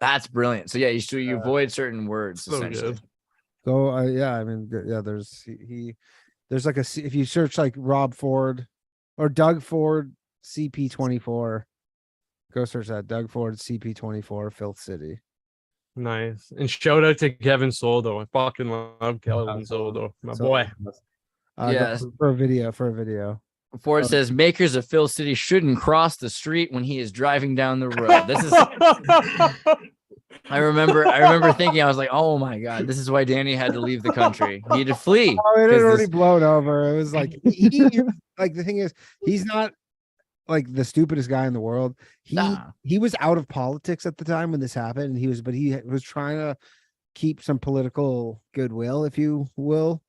B: That's brilliant. So yeah, you avoid certain words essentially.
C: So I mean, there's like if you search like Rob Ford or Doug Ford CP24, go search that Doug Ford CP24 Filth City.
F: Nice. And shout out to Kevin Soldo. I fucking love Kevin Soldo, my boy.
B: Yes.
C: For a video.
B: Ford says makers of Filth City shouldn't cross the street when he is driving down the road. This is I remember thinking, I was like, oh my god, this is why Danny had to leave the country. He had to flee.
C: Oh, it had already blown over. It was like like the thing is, he's not like the stupidest guy in the world. He was out of politics at the time when this happened, and he was trying to keep some political goodwill, if you will.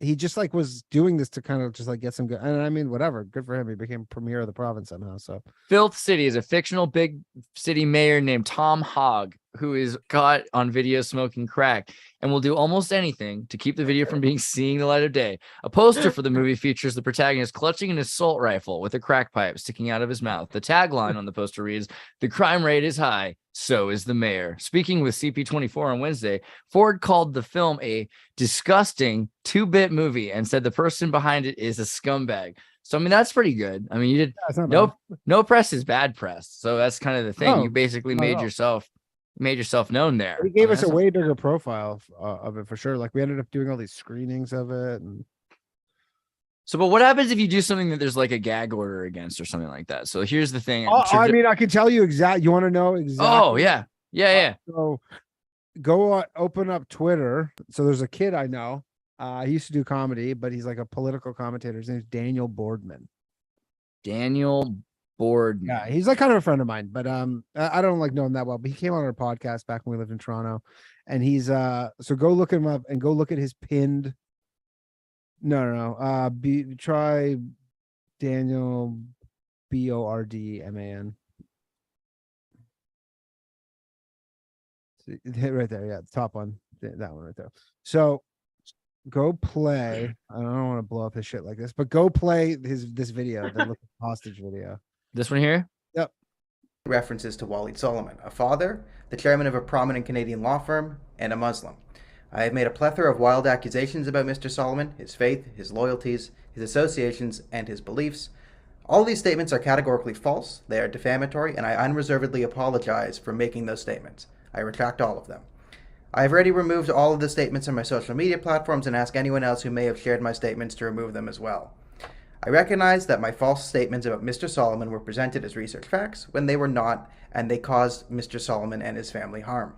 C: He just like was doing this to kind of just like get some good, and I mean, whatever, good for him. He became premier of the province somehow. So
B: Filth City is a fictional big city mayor named Tom Hogg who is caught on video smoking crack and will do almost anything to keep the video from being seeing the light of day. A poster for the movie features the protagonist clutching an assault rifle with a crack pipe sticking out of his mouth. The tagline on the poster reads, "The crime rate is high, so is the mayor." Speaking with CP24 on Wednesday, Ford called the film a disgusting 2-bit movie and said the person behind it is a scumbag. So, I mean, that's pretty good. I mean, you did no press is bad press. So that's kind of the thing.
C: No,
B: You basically made yourself known there.
C: He gave us a
B: that's-
C: way bigger profile of it for sure. Like we ended up doing all these screenings of it. And
B: So, but what happens if you do something that there's like a gag order against or something like that? So here's the thing.
C: I mean, I can tell you exactly. You want to know exactly?
B: Oh, yeah.
C: So go open up Twitter. So there's a kid I know. He used to do comedy, but he's like a political commentator. His name's Daniel Boardman.
B: Daniel Boardman.
C: Yeah, he's like kind of a friend of mine, but I don't like know him that well. But he came on our podcast back when we lived in Toronto, and he's so go look him up and go look at his pinned. No. Try Daniel Bordman. Right there, yeah, the top one, that one right there. So go play. I don't want to blow up his shit like this, but go play this video, the hostage video.
B: This one here?
C: Yep.
H: References to Walid Solomon, a father, the chairman of a prominent Canadian law firm, and a Muslim. I have made a plethora of wild accusations about Mr. Solomon, his faith, his loyalties, his associations, and his beliefs. All these statements are categorically false, they are defamatory, and I unreservedly apologize for making those statements. I retract all of them. I have already removed all of the statements on my social media platforms and ask anyone else who may have shared my statements to remove them as well. I recognize that my false statements about Mr. Solomon were presented as research facts when they were not, and they caused Mr. Solomon and his family harm.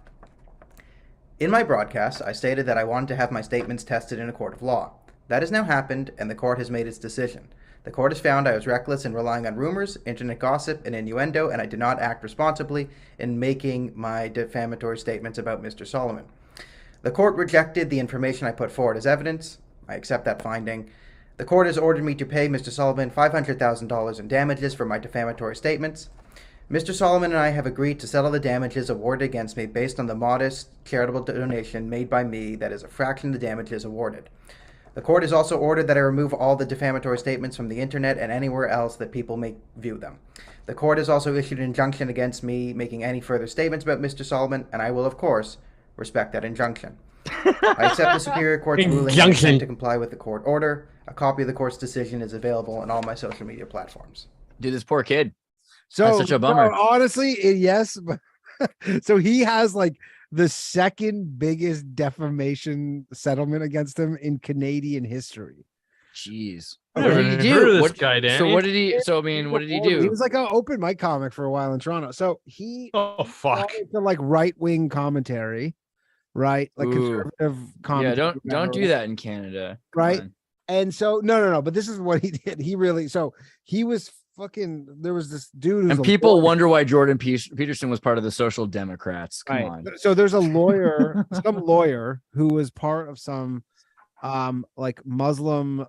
H: In my broadcast, I stated that I wanted to have my statements tested in a court of law. That has now happened, and the court has made its decision. The court has found I was reckless in relying on rumors, internet gossip, and innuendo, and I did not act responsibly in making my defamatory statements about Mr. Solomon. The court rejected the information I put forward as evidence. I accept that finding. The court has ordered me to pay Mr. Solomon $500,000 in damages for my defamatory statements. Mr. Solomon and I have agreed to settle the damages awarded against me based on the modest charitable donation made by me that is a fraction of the damages awarded. The court has also ordered that I remove all the defamatory statements from the internet and anywhere else that people may view them. The court has also issued an injunction against me making any further statements about Mr. Solomon, and I will, of course, respect that injunction. I accept the Superior Court's ruling and intend to comply with the court order. A copy of the court's decision is available on all my social media platforms.
B: Dude, this poor kid.
C: So
B: that's such a bummer.
C: Honestly, yes, but so he has like the second biggest defamation settlement against him in Canadian history.
B: Jeez.
F: I've
B: What
F: never
B: did he
F: even heard of
B: do?
F: this guy, Danny.
B: So what did he? So I mean, what did he do?
C: He was like an open mic comic for a while in Toronto. So he
F: Oh fuck.
C: to like right wing commentary, right? Like
B: Ooh.
C: conservative commentary.
B: Yeah, don't do that in Canada. Come
C: Right?
B: on.
C: And so no. But this is what he did. He really he was fucking. There was this dude who's
B: And
C: a
B: people
C: lawyer.
B: wonder why Jordan Peterson was part of the Social Democrats. Come on.
C: So there's a lawyer, some lawyer who was part of some like Muslim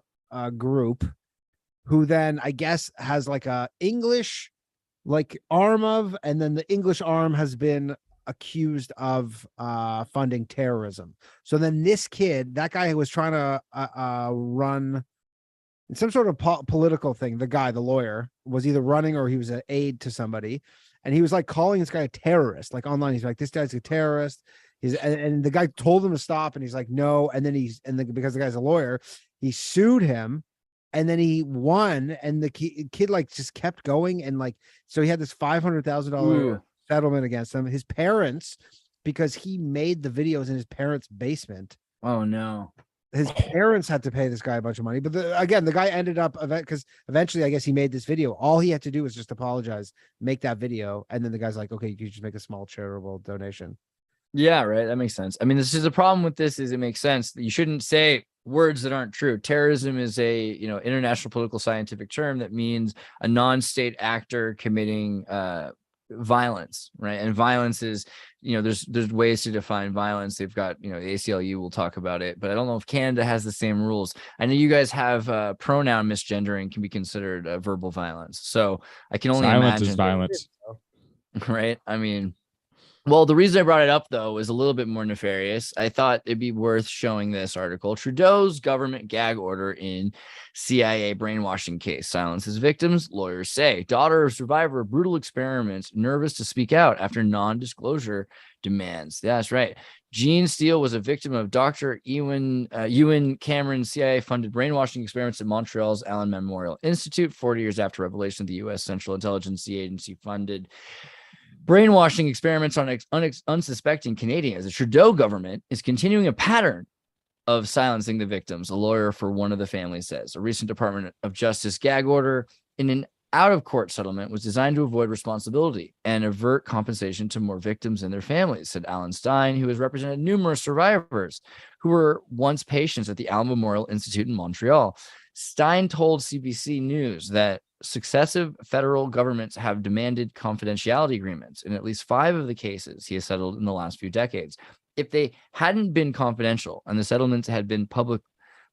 C: group who then I guess has like a English like arm of, and then the English arm has been accused of funding terrorism. So then this kid, that guy who was trying to run some sort of political thing, the lawyer was either running or he was an aide to somebody, and he was like calling this guy a terrorist, like online. He's like, this guy's a terrorist. And the guy told him to stop, and he's like, no. And then because the guy's a lawyer, he sued him, and then he won, and the kid like just kept going, and like so he had this $500,000 settlement against him. His parents, because he made the videos in his parents' basement.
B: Oh no.
C: His parents had to pay this guy a bunch of money, but the guy ended up because eventually I guess he made this video. All he had to do was just apologize, make that video, and then the guy's like, okay, you can just make a small charitable donation.
B: Yeah, right. That makes sense. I mean, this is the problem with this is it makes sense that you shouldn't say words that aren't true. Terrorism is a international political scientific term that means a non-state actor committing violence, right? And violence is, there's ways to define violence. They've got, the ACLU will talk about it, but I don't know if Canada has the same rules. I know you guys have pronoun misgendering can be considered verbal violence. So I can only
I: Silence
B: imagine
I: is violence.
B: right? I mean, Well, the reason I brought it up, though, is a little bit more nefarious. I thought it'd be worth showing this article. Trudeau's government gag order in CIA brainwashing case silences victims, lawyers say. Daughter of survivor of brutal experiments, nervous to speak out after non-disclosure demands. Yeah, that's right. Jean Steele was a victim of Dr. Ewan Cameron's CIA-funded brainwashing experiments at Montreal's Allen Memorial Institute 40 years after revelation of the U.S. Central Intelligence Agency funded brainwashing experiments on unsuspecting Canadians. The Trudeau government is continuing a pattern of silencing the victims, a lawyer for one of the families says. A recent Department of Justice gag order in an out-of-court settlement was designed to avoid responsibility and avert compensation to more victims and their families, said Alan Stein, who has represented numerous survivors who were once patients at the Allen Memorial Institute in Montreal. Stein told CBC News that successive federal governments have demanded confidentiality agreements in at least 5 of the cases he has settled in the last few decades. If they hadn't been confidential and the settlements had been public,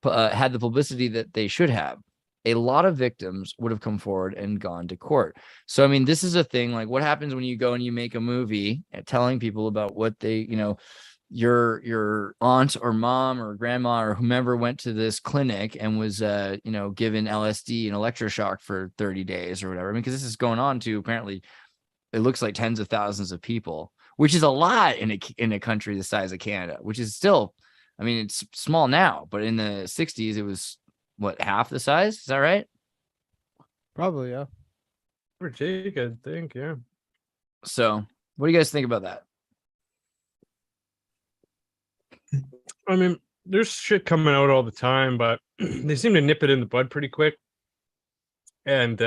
B: had the publicity that they should have, a lot of victims would have come forward and gone to court. So, I mean, this is a thing. Like, what happens when you go and you make a movie telling people about what they, your aunt or mom or grandma or whomever went to this clinic and was given LSD and electroshock for 30 days or whatever. I mean, because this is going on to, apparently it looks like tens of thousands of people, which is a lot in a country the size of Canada, which is still, I mean, it's small now, but in the 60s it was what, half the size? Is that right?
C: Probably, yeah.
F: Or take, I think, yeah.
B: So what do you guys think about that?
F: I mean, there's shit coming out all the time, but they seem to nip it in the bud pretty quick. And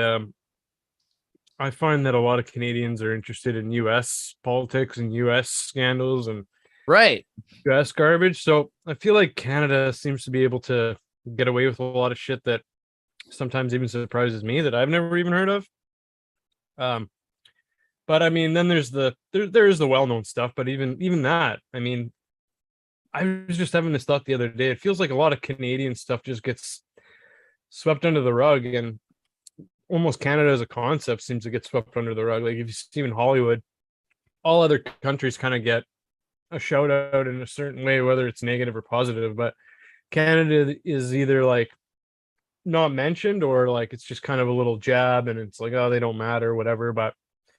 F: I find that a lot of Canadians are interested in U.S. politics and U.S. scandals and
B: right
F: U.S. garbage. So I feel like Canada seems to be able to get away with a lot of shit that sometimes even surprises me that I've never even heard of. But I mean, then there is the well-known stuff, but even that, I mean, I was just having this thought the other day. It feels like a lot of Canadian stuff just gets swept under the rug, and almost Canada as a concept seems to get swept under the rug. Like if you see in Hollywood, all other countries kind of get a shout out in a certain way, whether it's negative or positive, but Canada is either like not mentioned or like it's just kind of a little jab and it's like, oh, they don't matter, whatever. But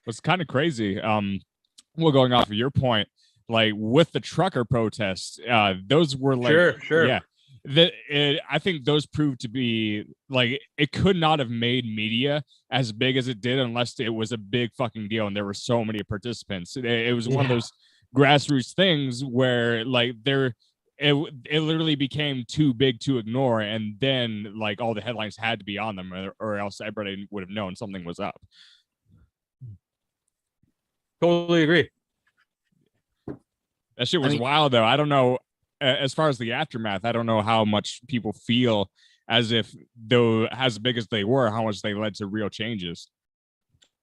I: it's kind of crazy. Well, going off of your point, like with the trucker protests, those were like,
F: sure.
I: Yeah. I think those proved to be like, it could not have made media as big as it did unless it was a big fucking deal and there were so many participants. It was one of those grassroots things where like it literally became too big to ignore, and then like all the headlines had to be on them, or else everybody would have known something was up.
F: Totally agree.
I: That shit was wild, though. I don't know, as far as the aftermath, I don't know how much people feel as if, though as big as they were, how much they led to real changes.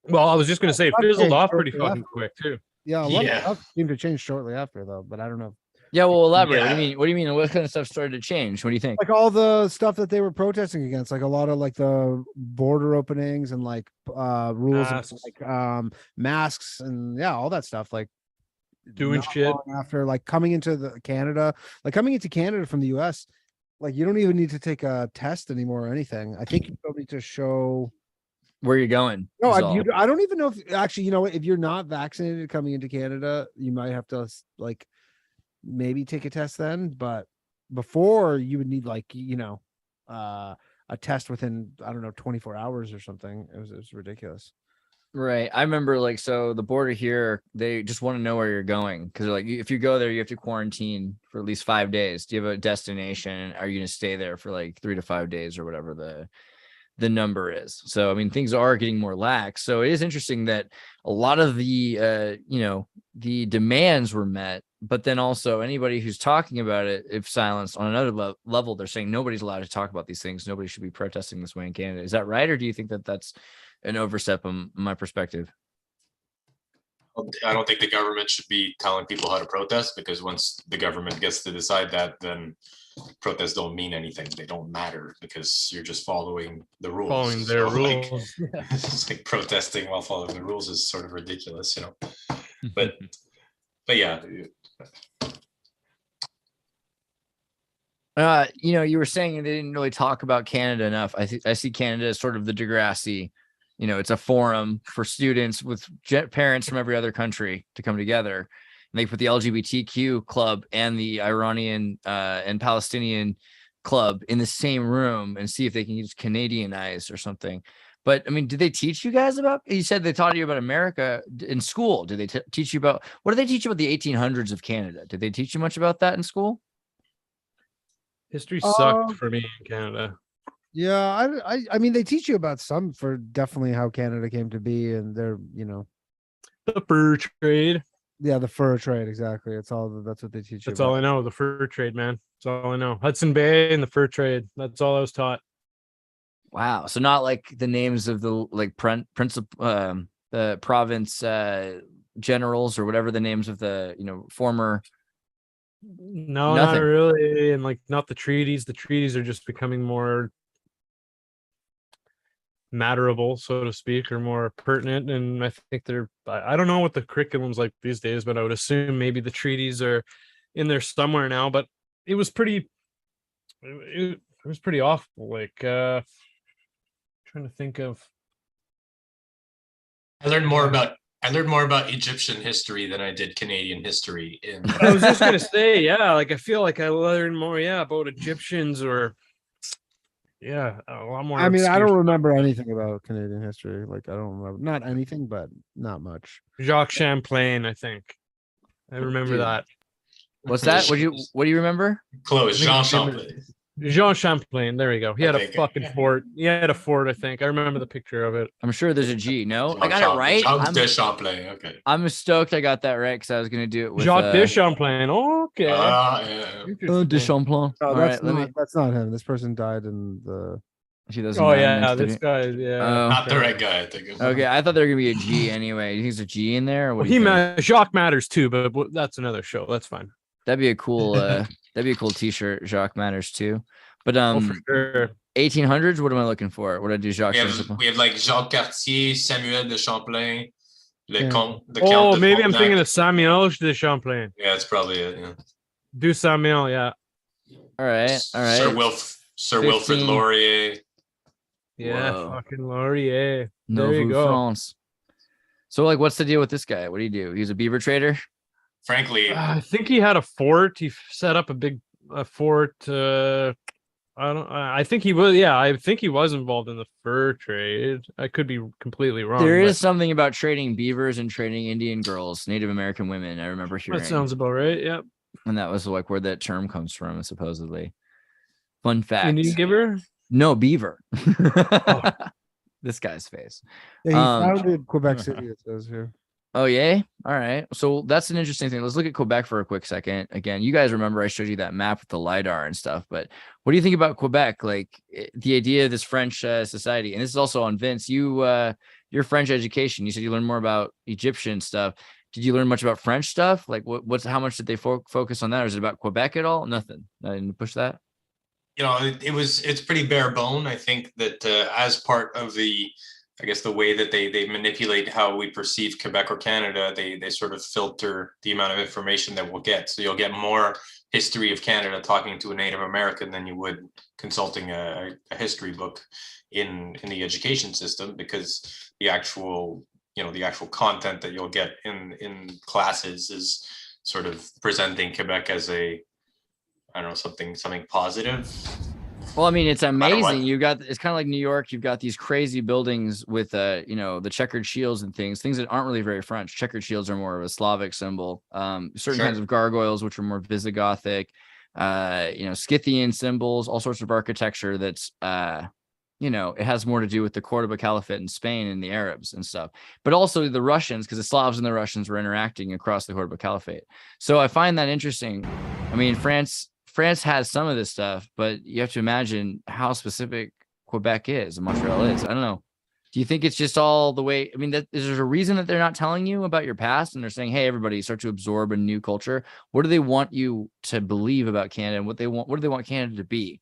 F: Well, I was just going to say, it fizzled off pretty fucking quick, too.
C: Yeah, a lot of stuff seemed to change shortly after, though, but I don't know.
B: Yeah, well, elaborate. Yeah. What do you mean? What kind of stuff started to change? What do you think?
C: Like all the stuff that they were protesting against, like a lot of like the border openings and like rules of, like masks and all that stuff. Like
F: doing shit
C: after like coming into Canada from the US, like you don't even need to take a test anymore or anything. I think you don't need to show
B: where you're going.
C: No, I don't even know if actually, you know what, if you're not vaccinated coming into Canada, you might have to like maybe take a test then, but before you would need like, a test within, I don't know, 24 hours or something. It was ridiculous.
B: Right. I remember like, so the border here, they just want to know where you're going. Cause like, if you go there, you have to quarantine for at least 5 days. Do you have a destination? Are you going to stay there for like 3 to 5 days or whatever the number is? So, I mean, things are getting more lax. So it is interesting that a lot of the, the demands were met, but then also anybody who's talking about it, if silenced on another level, they're saying nobody's allowed to talk about these things. Nobody should be protesting this way in Canada. Is that right? Or do you think that that's an overstep on my perspective?
E: I don't think the government should be telling people how to protest, because once the government gets to decide that, then protests don't mean anything. They don't matter because you're just following the rules.
F: Following their rules.
E: Like, it's like protesting while following the rules is sort of ridiculous, But but yeah.
B: You were saying they didn't really talk about Canada enough. I see Canada as sort of the Degrassi. It's a forum for students with parents from every other country to come together. And they put the LGBTQ club and the Iranian and Palestinian club in the same room and see if they can use Canadianize or something. But I mean, did they teach you guys about? You said they taught you about America in school. Did they teach you about? What did they teach you about the 1800s of Canada? Did they teach you much about that in school?
F: History sucked for me in Canada.
C: Yeah, I mean, they teach you about some for definitely how Canada came to be, and they're
F: The fur trade.
C: Yeah, the fur trade, exactly. That's what they teach you.
F: That's all I know. The fur trade, man. That's all I know. Hudson Bay and the fur trade. That's all I was taught.
B: Wow. So not like the names of the principal the province generals or whatever the names of the former.
F: No,
B: Nothing.
F: not really. And not the treaties. The treaties are just becoming more matterable, so to speak, or more pertinent. And I think I don't know what the curriculum's like these days, but I would assume maybe the treaties are in there somewhere now. But it was pretty awful. Trying to think of.
E: I learned more about Egyptian history than I did Canadian history.
F: I was just gonna say, yeah, I feel like I learned more, about Egyptians or, a lot more.
C: I mean, I
F: obscure
C: don't remember anything about Canadian history. I don't remember, not anything, but not much.
F: Jacques Champlain, I think. I remember that.
B: What's that? What do you remember?
E: Close. Jean Champlain.
F: Jean Champlain. There we go. He had a fucking fort. He had a fort, I think. I remember the picture of it.
B: I'm sure there's a G. No,
E: Jean
B: I got it right.
E: Jacques de Champlain. Okay.
B: I'm stoked I got that right because I was gonna do it with
F: Jacques de Champlain. Okay.
E: Yeah.
B: de Champlain.
C: No,
B: All
C: that's
B: right,
C: not. That's not him. This person died in the.
B: 2009
F: Oh yeah,
B: incident.
F: this guy. Yeah.
E: Not the right guy, I think.
B: Okay, I thought there were gonna be a G anyway. You think there's a G in there? Or what do you think?
F: Jacques matters too, but that's another show. That's fine.
B: That'd be a cool. That'd be a cool T-shirt. Jacques matters too. But
F: for sure.
B: 1800s. What am I looking for? What did I do? Jacques.
E: We have like Jacques Cartier, Samuel de Champlain, the Count.
F: Maybe I'm thinking of Samuel de Champlain.
E: Yeah, that's probably it. Yeah.
F: Do Samuel, yeah.
B: All right.
E: Sir Wilfrid Laurier.
F: Yeah,
B: Whoa.
F: fucking Laurier.
B: No
F: There you go.
B: France. So what's the deal with this guy? What do you do? He's a beaver trader.
E: Frankly,
F: I think he had a fort. He set up a fort. I think he was. Yeah, I think he was involved in the fur trade. I could be completely wrong.
B: There is something about trading beavers and trading Indian girls, Native American women. I remember hearing.
F: That sounds about right. Yep.
B: And that was where that term comes from, supposedly. Fun fact.
F: Indian giver?
B: No, beaver. This guy's face.
C: Yeah, he founded Quebec City. It says here.
B: Oh, yay. All right. So that's an interesting thing. Let's look at Quebec for a quick second. Again, you guys remember I showed you that map with the LiDAR and stuff, but what do you think about Quebec? The idea of this French society, and this is also on Vince, your French education, you said you learned more about Egyptian stuff. Did you learn much about French stuff? How much did they focus on that? Or is it about Quebec at all? Nothing. I didn't push that.
E: It's pretty bare bone. I think that as part of the way that they manipulate how we perceive Quebec or Canada, they sort of filter the amount of information that we'll get. So you'll get more history of Canada talking to a Native American than you would consulting a history book in the education system, because the actual content that you'll get in classes is sort of presenting Quebec as something positive.
B: Well, I mean, it's amazing. It's kind of like New York. You've got these crazy buildings with, the checkered shields and things that aren't really very French. Checkered shields are more of a Slavic symbol. Certain kinds of gargoyles, which are more Visigothic, Scythian symbols, all sorts of architecture that's, it has more to do with the Cordoba Caliphate in Spain and the Arabs and stuff, but also the Russians, because the Slavs and the Russians were interacting across the Cordoba Caliphate. So I find that interesting. I mean, France has some of this stuff, but you have to imagine how specific Quebec is and Montreal is. I don't know. Do you think it's just all the way? I mean, is there a reason that they're not telling you about your past and they're saying, hey, everybody, start to absorb a new culture? What do they want you to believe about Canada and what do they want Canada to be?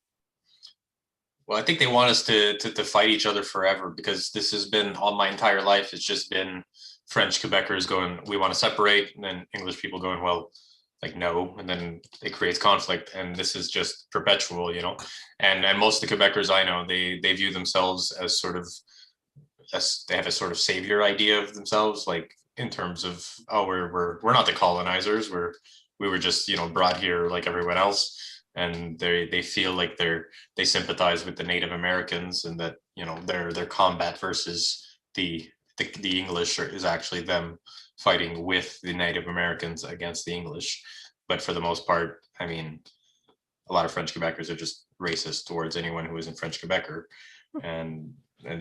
E: Well, I think they want us to fight each other forever, because this has been all my entire life. It's just been French Quebecers going, we want to separate, and then English people going, well, like no, and then it creates conflict, and this is just perpetual, you know. And most of the Quebecers I know, they view themselves as sort of, as they have a sort of savior idea of themselves, like in terms of, oh, we're not the colonizers, we were just, you know, brought here like everyone else. And they feel like they sympathize with the Native Americans, and that, you know, their combat versus the English is actually them fighting with the Native Americans against the English. But for the most part, I mean, a lot of French Quebecers are just racist towards anyone who isn't French Quebecer, and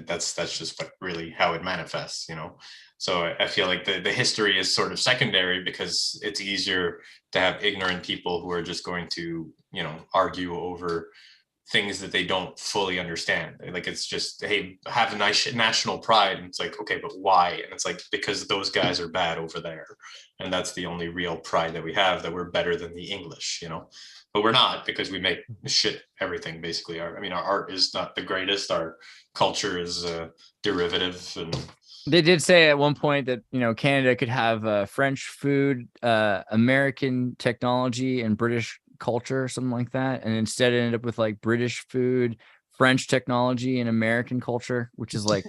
E: that's just really how it manifests, you know. So I feel like the history is sort of secondary, because it's easier to have ignorant people who are just going to, you know, argue over things that they don't fully understand. Like, it's just, hey, have a nice national pride, and it's like, okay, but why? And it's like, because those guys are bad over there, and that's the only real pride that we have, that we're better than the English, you know. But we're not, because we make shit everything basically. Our art is not the greatest. Our culture is derivative. And
B: they did say at one point that, you know, Canada could have French food, American technology, and British culture, something like that, and instead it ended up with like British food, French technology, and American culture, which is like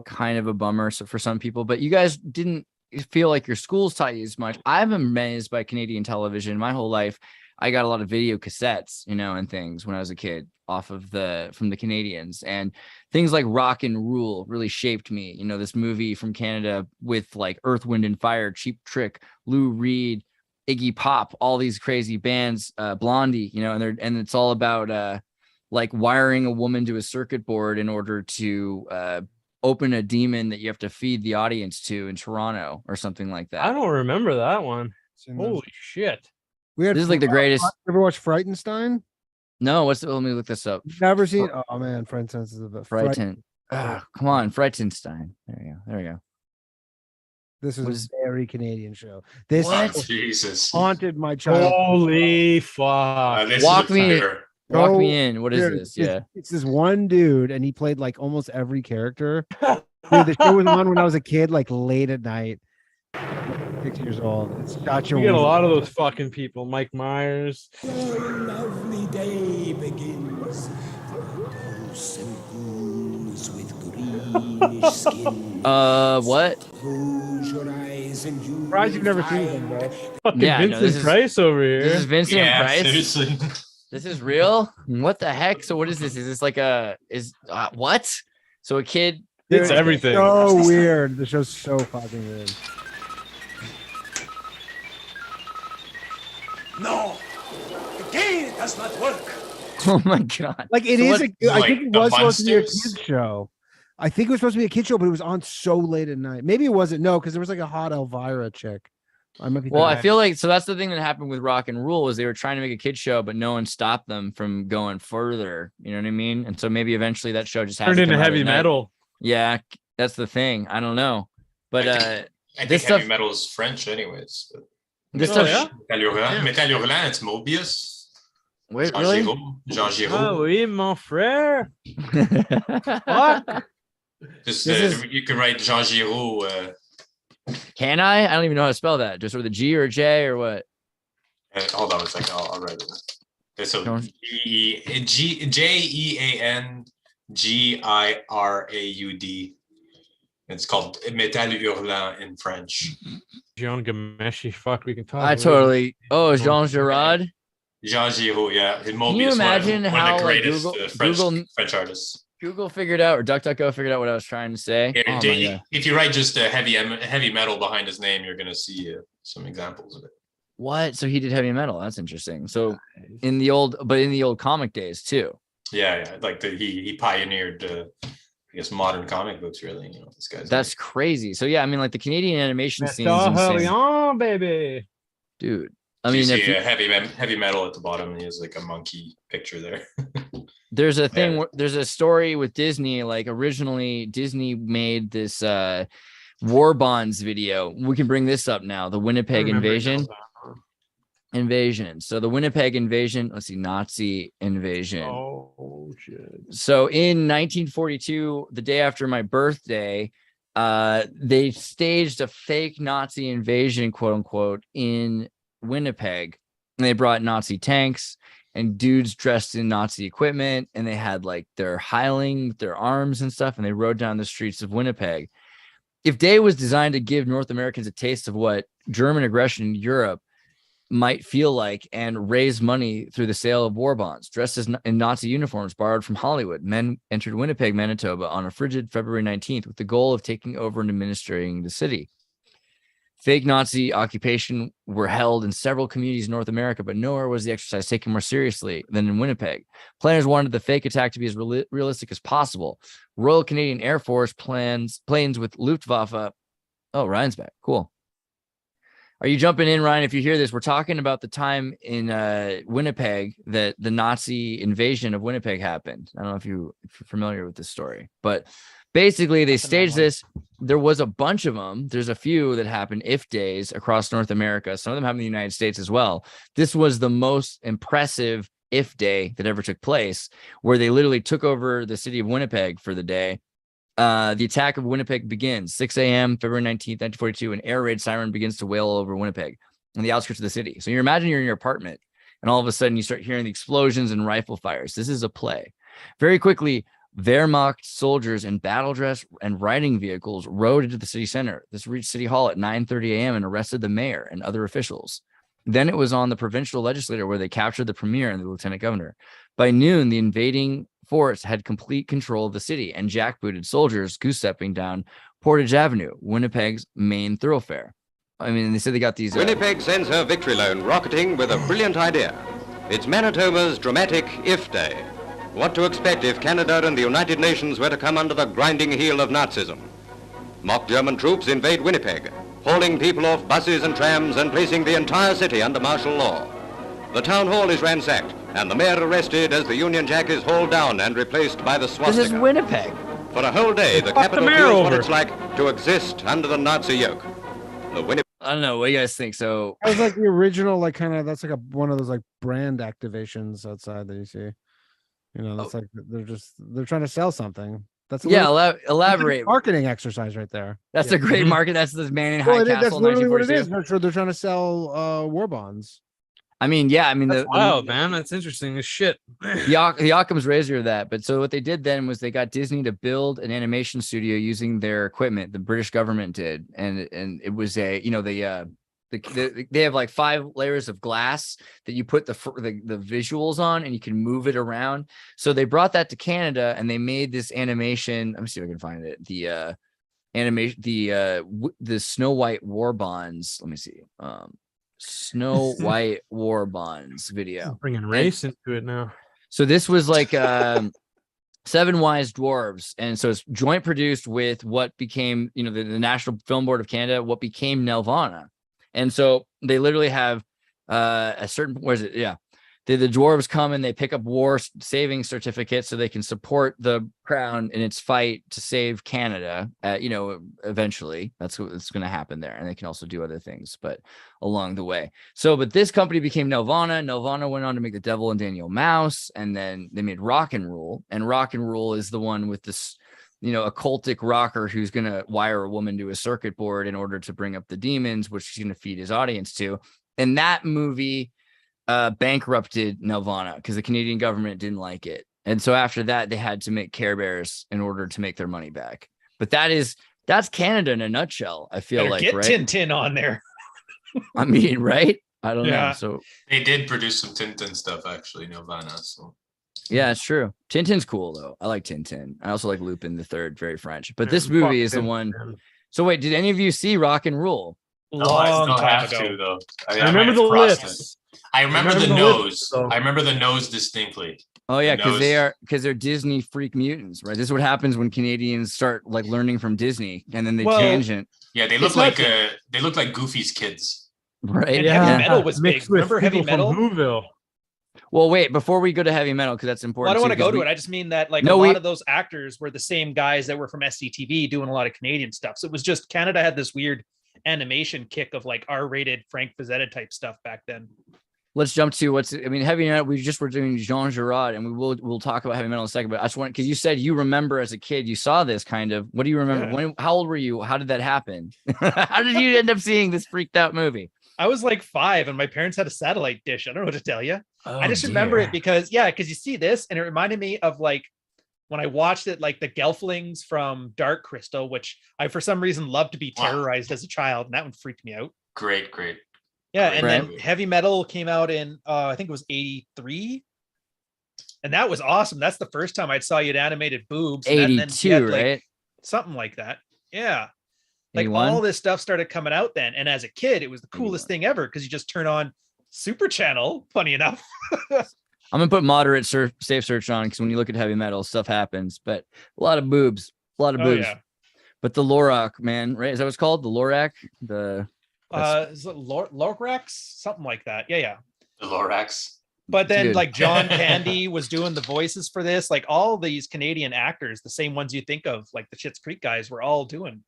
B: kind of a bummer for some people. But you guys didn't feel like your schools taught you as much. I'm amazed by Canadian television. My whole life I got a lot of video cassettes, you know, and things when I was a kid from the Canadians, and things like Rock and Rule really shaped me. You know, this movie from Canada with like Earth, Wind and Fire, Cheap Trick, Lou Reed, Iggy Pop, all these crazy bands, Blondie, you know, and it's all about like wiring a woman to a circuit board in order to open a demon that you have to feed the audience to in Toronto or something like that.
F: I don't remember that one. Holy shit.
B: This is like the greatest.
C: Ever watch Frightenstein?
B: No, let me look this up.
C: Never seen. Oh man, Frightenstein is a bit.
B: Come on, Frightenstein. There we go.
C: This is a very Canadian show. This
E: Jesus
C: haunted my childhood.
F: Holy fuck!
B: Walk me in. What is this? Yeah,
C: it's this one dude, and he played like almost every character. Dude, the show was on when I was a kid, like late at night. 6 years old. It's such
F: You get a lot of those fucking people. Mike Myers.
J: A lovely day begins. Ghosts and ghouls with greenish skin.
B: What?
J: Close your eyes and you.
F: Surprised you've never seen them, bro. Fucking
B: Yeah,
F: Vincent Price over here.
B: This is Vincent Price.
E: Seriously.
B: This is real. What the heck? So what is this? Is this like what? So a kid.
F: It's everything.
C: So weird. The show's so fucking weird.
J: No, again, it does not work.
B: Oh my god!
C: Like it
B: So
C: is.
B: what-
C: I think it was supposed to be a
E: Munsters?
C: kids show. I think it was supposed to be a kids show, but it was on so late at night. Maybe it wasn't. No, because there was like a hot Elvira chick. I might be.
B: Well, I
C: thinking-
B: feel like so that's the thing that happened with Rock and Rule is they were trying to make a kid show, but no one stopped them from going further. You know what I mean? And so maybe eventually that show just
F: Turned
B: to
F: into
B: come out
F: heavy
B: at night.
F: metal.
B: Yeah, that's the thing. I don't know, but
E: I think
B: this
E: heavy
B: stuff-
E: metal is French, anyways. But
B: this
F: Oh,
B: stuff.
F: yeah?
E: Metal Hurlant, it's Mobius.
B: Wait,
E: Jean
B: really?
E: Giraud.
F: Oh, oui, mon frère. Fuck.
E: Just
B: This is-
E: you can write Jean Giraud.
B: Can I? I don't even know how to spell that. Just with a G or a J or what?
E: Hold on a second, I'll write it. Okay, so
B: Don't-
E: Jean-Giraud. It's called Metal Hurlant in French.
F: Jean Gameshi. Fuck, we can talk.
B: I totally. Oh, Jean Girard.
E: Jean Giraud, yeah. Mobius,
B: you imagine
E: one
B: how,
E: of the
B: like,
E: greatest French artists.
B: Google figured out, or DuckDuckGo figured out what I was trying to say.
E: Yeah,
B: Oh my God.
E: if you write just a heavy metal behind his name, you're gonna see some examples of it.
B: What? So he did heavy metal. That's interesting. So in the old comic days too.
E: Yeah. Like he pioneered, I guess, modern comic books. Really, you know, this guy's.
B: That's crazy. So yeah, I mean, like the Canadian animation scene is
F: Metal
B: insane.
F: Hurlant, baby.
B: Dude. I
E: I
B: mean,
E: mean,
B: if you,
E: heavy metal at the bottom, and he has like a monkey picture there.
B: there's a thing,
E: Yeah.
B: there's a story with Disney. Like originally, Disney made this War Bonds video. We can bring this up now. The Winnipeg Invasion. So the Winnipeg Invasion. Let's see, Nazi invasion.
F: Oh shit.
B: So in 1942, the day after my birthday, they staged a fake Nazi invasion, quote unquote, in Winnipeg. And they brought Nazi tanks and dudes dressed in Nazi equipment, and they had like their hiling, their arms and stuff, and they rode down the streets of Winnipeg. If Day was designed to give North Americans a taste of what German aggression in Europe might feel like and raise money through the sale of war bonds, dressed in Nazi uniforms borrowed from Hollywood, men entered Winnipeg, Manitoba on a frigid February 19th with the goal of taking over and administering the city. Fake Nazi occupation were held in several communities in North America, but nowhere was the exercise taken more seriously than in Winnipeg. Planners wanted the fake attack to be as realistic as possible. Royal Canadian Air Force planes with Luftwaffe. Oh, Ryan's back. Cool. Are you jumping in, Ryan? If you hear this, we're talking about the time in Winnipeg that the Nazi invasion of Winnipeg happened. I don't know if you're familiar with this story, but basically they staged this. There was a bunch of them. There's a few that happened if days across North America. Some of them happen in the United States as well. This was the most impressive if day that ever took place, where they literally took over the city of Winnipeg for the day. The attack of Winnipeg begins 6 a.m. February 19th, 1942. An air raid siren begins to wail over Winnipeg on the outskirts of the city. So you imagine you're in your apartment and all of a sudden you start hearing the explosions and rifle fires. This is a play. Very quickly, Wehrmacht soldiers in battle dress and riding vehicles rode into the city center. This reached City Hall at 9:30 a.m. and arrested the mayor and other officials. Then it was on the provincial legislature where they captured the premier and the lieutenant governor. By noon, the invading force had complete control of the city and jackbooted soldiers goose-stepping down Portage Avenue, Winnipeg's main thoroughfare. I mean, they said they got these...
K: Winnipeg sends her victory loan rocketing with a brilliant idea. It's Manitoba's dramatic If Day. What to expect if Canada and the United Nations were to come under the grinding heel of Nazism. Mock German troops invade Winnipeg, hauling people off buses and trams and placing the entire city under martial law. The town hall is ransacked, and the mayor arrested as the Union Jack is hauled down and replaced by the swastika.
B: This is Winnipeg.
K: For a whole day, the capital feels what it's like to exist under the Nazi yoke.
B: I don't know. What do you guys think? So
C: that was like the original, like kind of, that's like one of those like brand activations outside that you see. You know, that's like they're trying to sell something. That's
B: elaborate
C: marketing exercise right there.
B: That's a great market. That's this man in High Castle.
C: That's literally what it is. They're trying to sell war bonds.
B: I mean, yeah, I mean,
F: wow, man, that's interesting as shit.
B: The Occam's razor of that. But so what they did then was they got Disney to build an animation studio using their equipment. The British government did, and it was they have like 5 layers of glass that you put the visuals on, and you can move it around. So they brought that to Canada, and they made this animation. Let me see if I can find it. The animation, the Snow White war bonds. Let me see. Snow White war bonds video.
F: Bringing race into it now.
B: So this was like 7 Wise Dwarves, and so it's joint produced with what became, the National Film Board of Canada, what became Nelvana. And so they literally have a certain, where is it? Yeah. The dwarves come and they pick up war saving certificates so they can support the crown in its fight to save Canada. Eventually that's what's going to happen there. And they can also do other things, but along the way. But this company became Nelvana. Nelvana went on to make The Devil and Daniel Mouse. And then they made Rock and Rule. And Rock and Rule is the one with this, a cultic rocker who's going to wire a woman to a circuit board in order to bring up the demons, which he's going to feed his audience to. And that movie bankrupted Nelvana because the Canadian government didn't like it. And so after that, they had to make Care Bears in order to make their money back. But that's Canada in a nutshell, I feel like,
D: get
B: right?
D: Tintin on there.
B: I mean, right? I don't know. So
E: they did produce some Tintin stuff, actually, Nelvana. So
B: yeah, it's true. Tintin's cool though. I like Tintin. I also like Lupin the Third, very French. But this movie is the one. So wait, did any of you see Rock and Rule?
E: I still have to though.
F: I remember the lips.
E: I remember the nose. I remember the nose distinctly.
B: Oh yeah, because they're Disney freak mutants, right? This is what happens when Canadians start like learning from Disney, and then they tangent.
E: Yeah, they look like Goofy's kids,
B: right?
D: And Heavy Metal was big. Remember Heavy Metal?
F: Whoville.
B: Well, wait, before we go to Heavy Metal, because that's important.
D: Well, I don't want to go to it. I just mean that a lot of those actors were the same guys that were from SCTV doing a lot of Canadian stuff. So it was just Canada had this weird animation kick of like R-rated Frank Frazetta type stuff back then.
B: let's jump to heavy metal. We just were doing Jean Girard, and we'll talk about heavy metal in a second. But I just want, because you said you remember as a kid you saw this kind of. What do you remember?
D: Yeah.
B: How old were you? How did that happen? How did you end up seeing this freaked out movie?
D: I was like 5, and my parents had a satellite dish. I don't know what to tell you.
B: Oh,
D: I just remember it because you see this, and it reminded me of like when I watched it, like the Gelflings from Dark Crystal, which I for some reason loved to be terrorized as a child, and that one freaked me out.
E: Great.
D: Yeah, and then Heavy Metal came out in I think it was 83. And that was awesome. That's the first time I saw you had animated boobs.
B: 82,
D: and then
B: right?
D: Something like that. Yeah. Like
B: 81?
D: all this stuff started coming out then. And as a kid, it was the coolest thing ever because you just turn on Super Channel, funny enough.
B: I'm gonna put moderate safe search on because when you look at heavy metal, stuff happens, but a lot of boobs.
D: Yeah.
B: But the Lorac, man, right? Is that what it's called? The Lorac?
D: Is it Lorax? Something like that. Yeah.
E: The Lorax.
D: But then like John Candy was doing the voices for this. Like all these Canadian actors, the same ones you think of, like the Schitt's Creek guys, were all doing.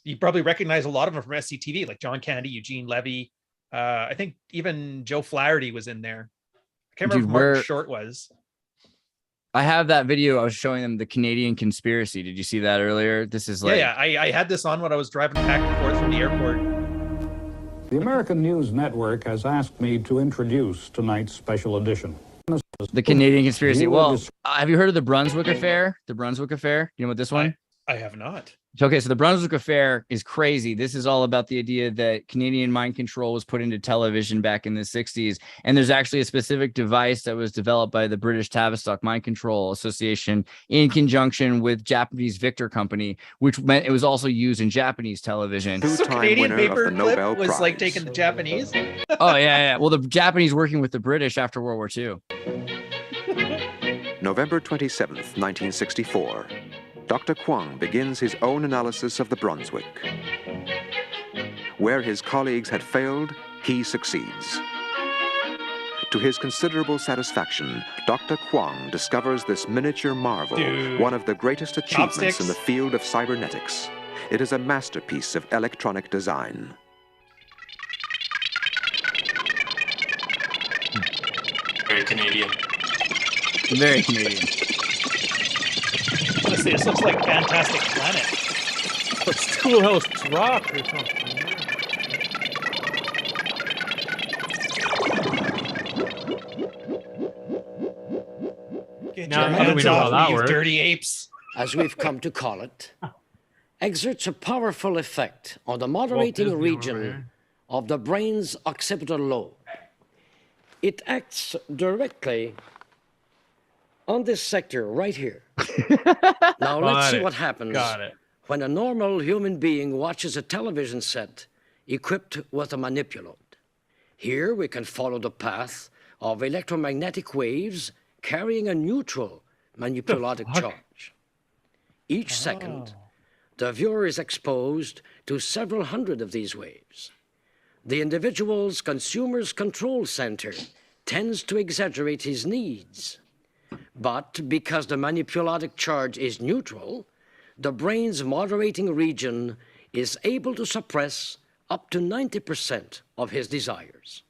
D: You probably recognize a lot of them from SCTV, like John Candy, Eugene Levy. I think even Joe Flaherty was in there. I can't remember who Martin Short was.
B: I have that video. I was showing them the Canadian Conspiracy. Did you see that earlier? This is like...
D: Yeah. I had this on when I was driving back and forth from the airport.
L: The American News Network has asked me to introduce tonight's special edition.
B: The Canadian Conspiracy. Well, have you heard of the Brunswick Affair? The Brunswick Affair? You know what this one?
D: I have not.
B: Okay, so the Brunswick Affair is crazy. This is all about the idea that Canadian mind control was put into television back in the 60s. And there's actually a specific device that was developed by the British Tavistock Mind Control Association in conjunction with Japanese Victor Company, which meant it was also used in Japanese television.
D: So Canadian paperclip was like taking the Japanese?
B: Oh, yeah. Well, the Japanese working with the British after World War II.
M: November 27th, 1964. Dr. Kwong begins his own analysis of the Brunswick. Where his colleagues had failed, he succeeds. To his considerable satisfaction, Dr. Kwong discovers this miniature marvel, one of the greatest achievements in the field of cybernetics. It is a masterpiece of electronic design.
E: Very Canadian.
B: Very Canadian.
D: Honestly, this looks like Fantastic Planet.
F: But Schoolhouse Rock or something.
D: Get
F: Now,
D: your
F: how do we
D: hands
F: know how
D: off
F: that
D: me, you
F: works?
D: dirty apes.
N: As we've come to call it, exerts a powerful effect on the moderating
F: Disney over
N: region
F: here.
N: of the brain's occipital lobe. It acts directly on this sector right here. Now let's see what happens when a normal human being watches a television set equipped with a manipulode. Here we can follow the path of electromagnetic waves carrying a neutral manipulatic charge. Each second, the viewer is exposed to several hundred of these waves. The individual's consumer's control center tends to exaggerate his needs. But because the manipulatic charge is neutral, the brain's moderating region is able to suppress up to 90% of his desires.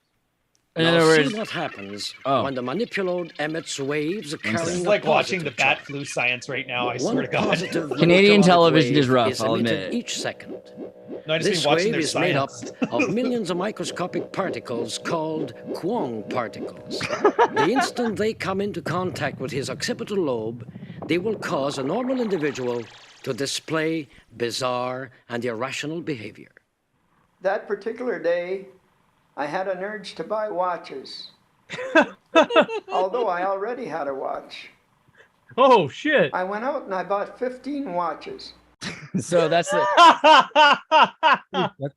B: In
N: Now
B: other words,
N: see what happens when the manipulode emits waves carrying
D: This is
N: a
D: like watching
N: positive
D: the bat
N: charge.
D: flu science right now, I
N: One
D: swear to God.
N: positive
B: Canadian
N: manipulatic
B: television
N: wave
B: is rough,
N: is
B: I'll
N: emitted
B: admit.
N: each second.
D: No, I just
N: This
D: been watching
N: wave
D: their
N: is made up
D: science.
N: of millions of microscopic particles called Kwong particles. The instant they come into contact with his occipital lobe, they will cause a normal individual to display bizarre and irrational behavior.
O: That particular day, I had an urge to buy watches. Although I already had a watch.
F: Oh, shit.
O: I went out and I bought 15 watches.
B: So that's the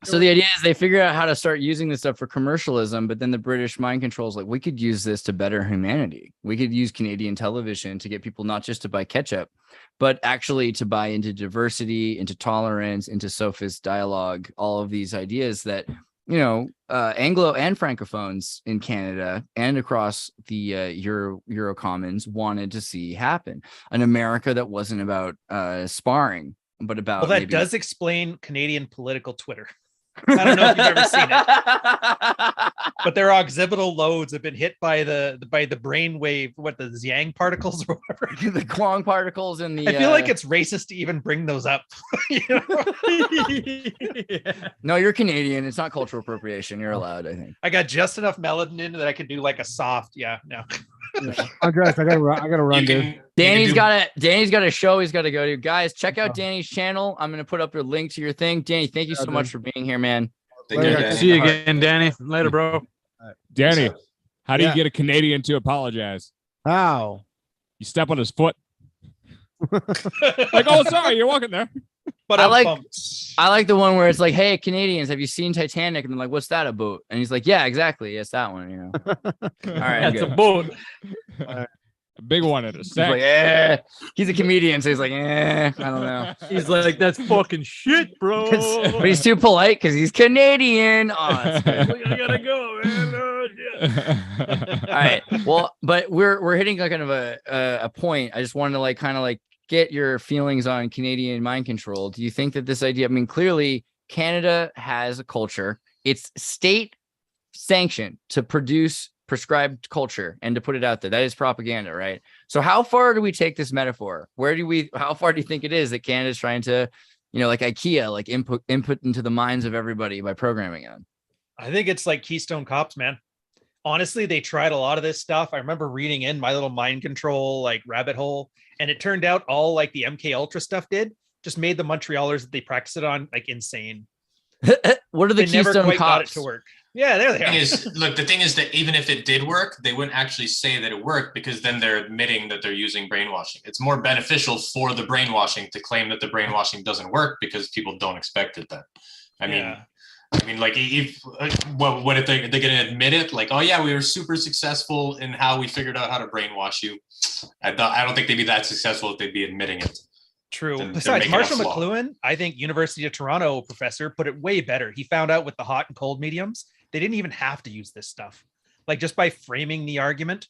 B: so the idea is they figure out how to start using this stuff for commercialism, but then the British mind control is like, we could use this to better humanity. We could use Canadian television to get people not just to buy ketchup, but actually to buy into diversity, into tolerance, into sophist dialogue, all of these ideas that, you know, Anglo and Francophones in Canada and across the Eurocommons wanted to see happen. An America that wasn't about sparring, but about
D: Well, that does explain Canadian political Twitter. I don't know if you've ever seen it, but their occipital loads have been hit by the brainwave, the Yang particles or whatever.
B: The Kwong particles and the.
D: I feel like it's racist to even bring those up. You know?
B: No, you're Canadian. It's not cultural appropriation. You're allowed, I think.
D: I got just enough melanin in that I could do like a soft. Yeah, no.
C: Andreas, I gotta run, dude.
B: Danny's got a show he's got to go to. Guys, check out Danny's channel. I'm gonna put up your link to your thing. Danny, thank you so much for being here, man.
P: See you again, Danny. Later, bro.
I: Danny, how do you get a Canadian to apologize?
C: How?
I: You step on his foot. Like, oh, sorry, you're walking there.
D: But
B: I like the one where it's like, hey, Canadians, have you seen Titanic? And they're like, what's that, a boat? And he's like, yeah, exactly. It's that one, you know. All right,
P: that's a boat.
I: A big one at a
B: He's
I: sec.
B: like, he's a comedian, so he's like, I don't know.
P: He's like, that's fucking shit, bro.
B: But he's too polite because he's Canadian. Oh, that's good.
P: I gotta go, man. Oh, yeah.
B: All right. Well, but we're hitting like kind of a point. I just wanted to like kind of like get your feelings on Canadian mind control. Do you think that this idea, I mean, clearly Canada has a culture. It's state sanctioned to produce prescribed culture and to put it out there. That is propaganda, right? So how far do we take this metaphor? How far do you think it is that Canada is trying to, you know, like IKEA, like input into the minds of everybody by programming it?
D: I think it's like Keystone Cops, man. Honestly, they tried a lot of this stuff. I remember reading in my little mind control, like rabbit hole, and it turned out all like the MK Ultra stuff just made the Montrealers that they practice it on like insane.
B: What are the Keystone Cops?
D: Got it to work. Yeah, there they are.
E: The thing is that even if it did work, they wouldn't actually say that it worked because then they're admitting that they're using brainwashing. It's more beneficial for the brainwashing to claim that the brainwashing doesn't work because people don't expect it then. I mean, like, what if they're going to admit it? Like, oh yeah, we were super successful in how we figured out how to brainwash you. I don't think they'd be that successful if they'd be admitting it.
D: True. Besides, Marshall McLuhan, I think University of Toronto professor put it way better. He found out with the hot and cold mediums, they didn't even have to use this stuff. Like just by framing the argument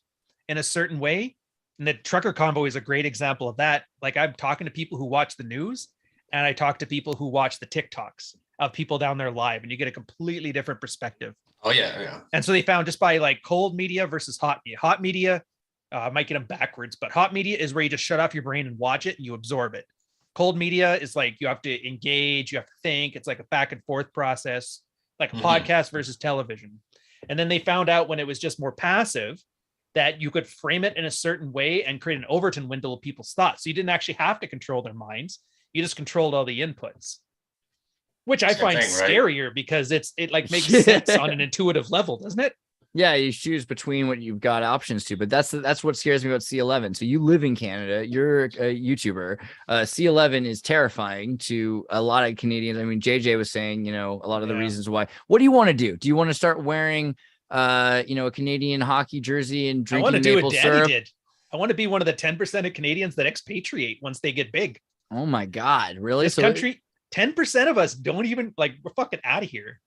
D: in a certain way. And the trucker convoy is a great example of that. Like I'm talking to people who watch the news and I talk to people who watch the TikToks of people down there live and you get a completely different perspective.
E: Oh yeah.
D: And so they found just by like cold media versus hot media. Hot media, I might get them backwards, but hot media is where you just shut off your brain and watch it and you absorb it. Cold media is like you have to engage, you have to think. It's like a back and forth process, like a podcast versus television. And then they found out when it was just more passive that you could frame it in a certain way and create an Overton window of people's thoughts. So you didn't actually have to control their minds. You just controlled all the inputs, which I find scarier because it like makes sense on an intuitive level, doesn't it?
B: Yeah, you choose between what you've got options to, but that's what scares me about C11. So you live in Canada, you're a YouTuber. C11 is terrifying to a lot of Canadians. I mean, JJ was saying, you know, a lot of the reasons why. What do you want to do? Do you want to start wearing, you know, a Canadian hocky jersey and drinking maple syrup?
D: I want to be one of the 10% of Canadians that expatriate once they get big.
B: Oh my God, really?
D: This country, 10% of us don't even like. We're fucking out of here.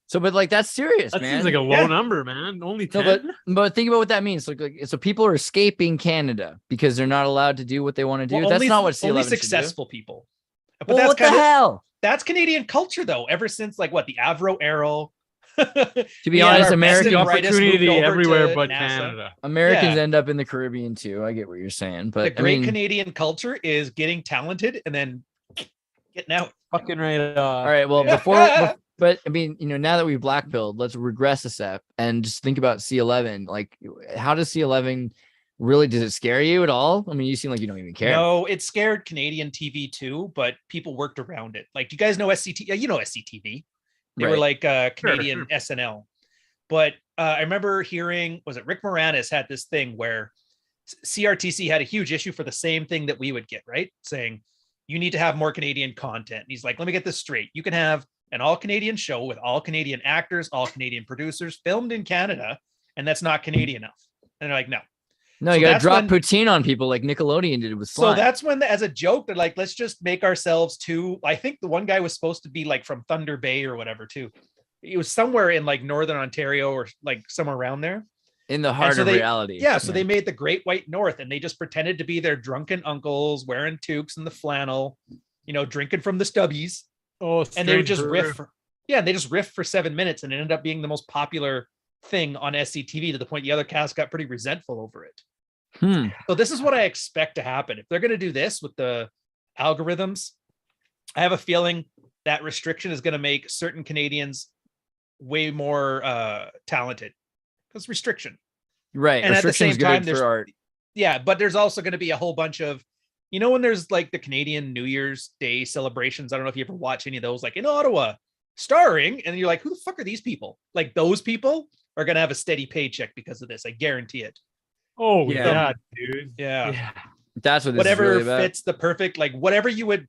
B: So, but like that's serious,
P: that
B: man.
P: Seems like a low number, man. Only 10.
B: No, but think about what that means. So people are escaping Canada because they're not allowed to do what they want to do.
D: Well,
B: that's not what C11
D: only successful people. But
B: well,
D: that's
B: what the hell?
D: That's Canadian culture, though. Ever since like what the Avro Arrow.
B: To be honest, American
P: opportunity everywhere but NASA. Canada.
B: Americans end up in the Caribbean too. I get what you're saying, but
D: the great Canadian culture is getting talented and then getting out.
P: Fucking right off.
B: All right. Well, but I mean, you know, now that we've blackpilled, let's regress a step and just think about C11. Like, how does C11 really, does it scare you at all? I mean, you seem like you don't even care.
D: No, it scared Canadian TV too, but people worked around it. Like, do you guys know SCTV? You know SCTV. They were like Canadian SNL. But I remember hearing, was it Rick Moranis had this thing where CRTC had a huge issue for the same thing that we would get, right? Saying, you need to have more Canadian content. And he's like, let me get this straight. You can have an all-Canadian show with all Canadian actors, all Canadian producers filmed in Canada, and that's not Canadian enough. And they're like, no.
B: No, you got to drop poutine on people like Nickelodeon did with Slime.
D: So that's when, as a joke, they're like, let's just make ourselves too. I think the one guy was supposed to be like from Thunder Bay or whatever too. He was somewhere in like Northern Ontario or like somewhere around there.
B: In the heart of reality.
D: Yeah, so they made the Great White North and they just pretended to be their drunken uncles wearing toques and the flannel, you know, drinking from the stubbies.
P: Oh,
D: and they would just riff. Yeah, they just riffed for 7 minutes and it ended up being the most popular thing on SCTV to the point the other cast got pretty resentful over it. So this is what I expect to happen. If they're going to do this with the algorithms, I have a feeling that restriction is going to make certain Canadians way more talented because restriction.
B: Right.
D: And at the same time,
B: for art.
D: Yeah, but there's also going to be a whole bunch of, you know, when there's like the Canadian New Year's Day celebrations. I don't know if you ever watch any of those, like in Ottawa, starring, and you're like, who the fuck are these people? Like those people are going to have a steady paycheck because of this. I guarantee it.
P: Oh yeah, dude.
D: Yeah.
B: That's what this
D: whatever
B: is really about.
D: fits the perfect, like whatever you would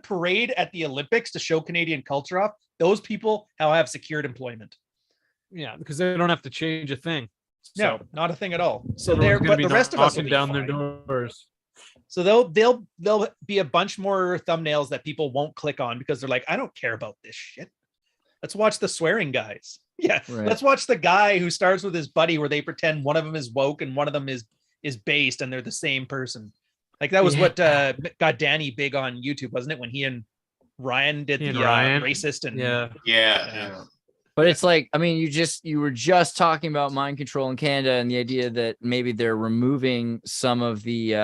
D: parade at the Olympics to show Canadian culture off, those people now have secured employment.
P: Yeah, because they don't have to change a thing.
D: No, not a thing at all. So
P: Everyone's
D: they're,
P: gonna
D: but
P: be
D: the rest of us will
P: knocking
D: be
P: down
D: fine.
P: their doors.
D: So they'll be a bunch more thumbnails that people won't click on because they're like, I don't care about this shit. Let's watch the swearing guys. Yeah,
B: Right.
D: Let's watch the guy who starts with his buddy where they pretend one of them is woke and one of them is based and they're the same person. Like that was what got Danny big on YouTube, wasn't it? When he and Ryan did the racist and
E: Yeah.
B: But it's like, I mean, you were just talking about mind control in Canada and the idea that maybe they're removing some of the,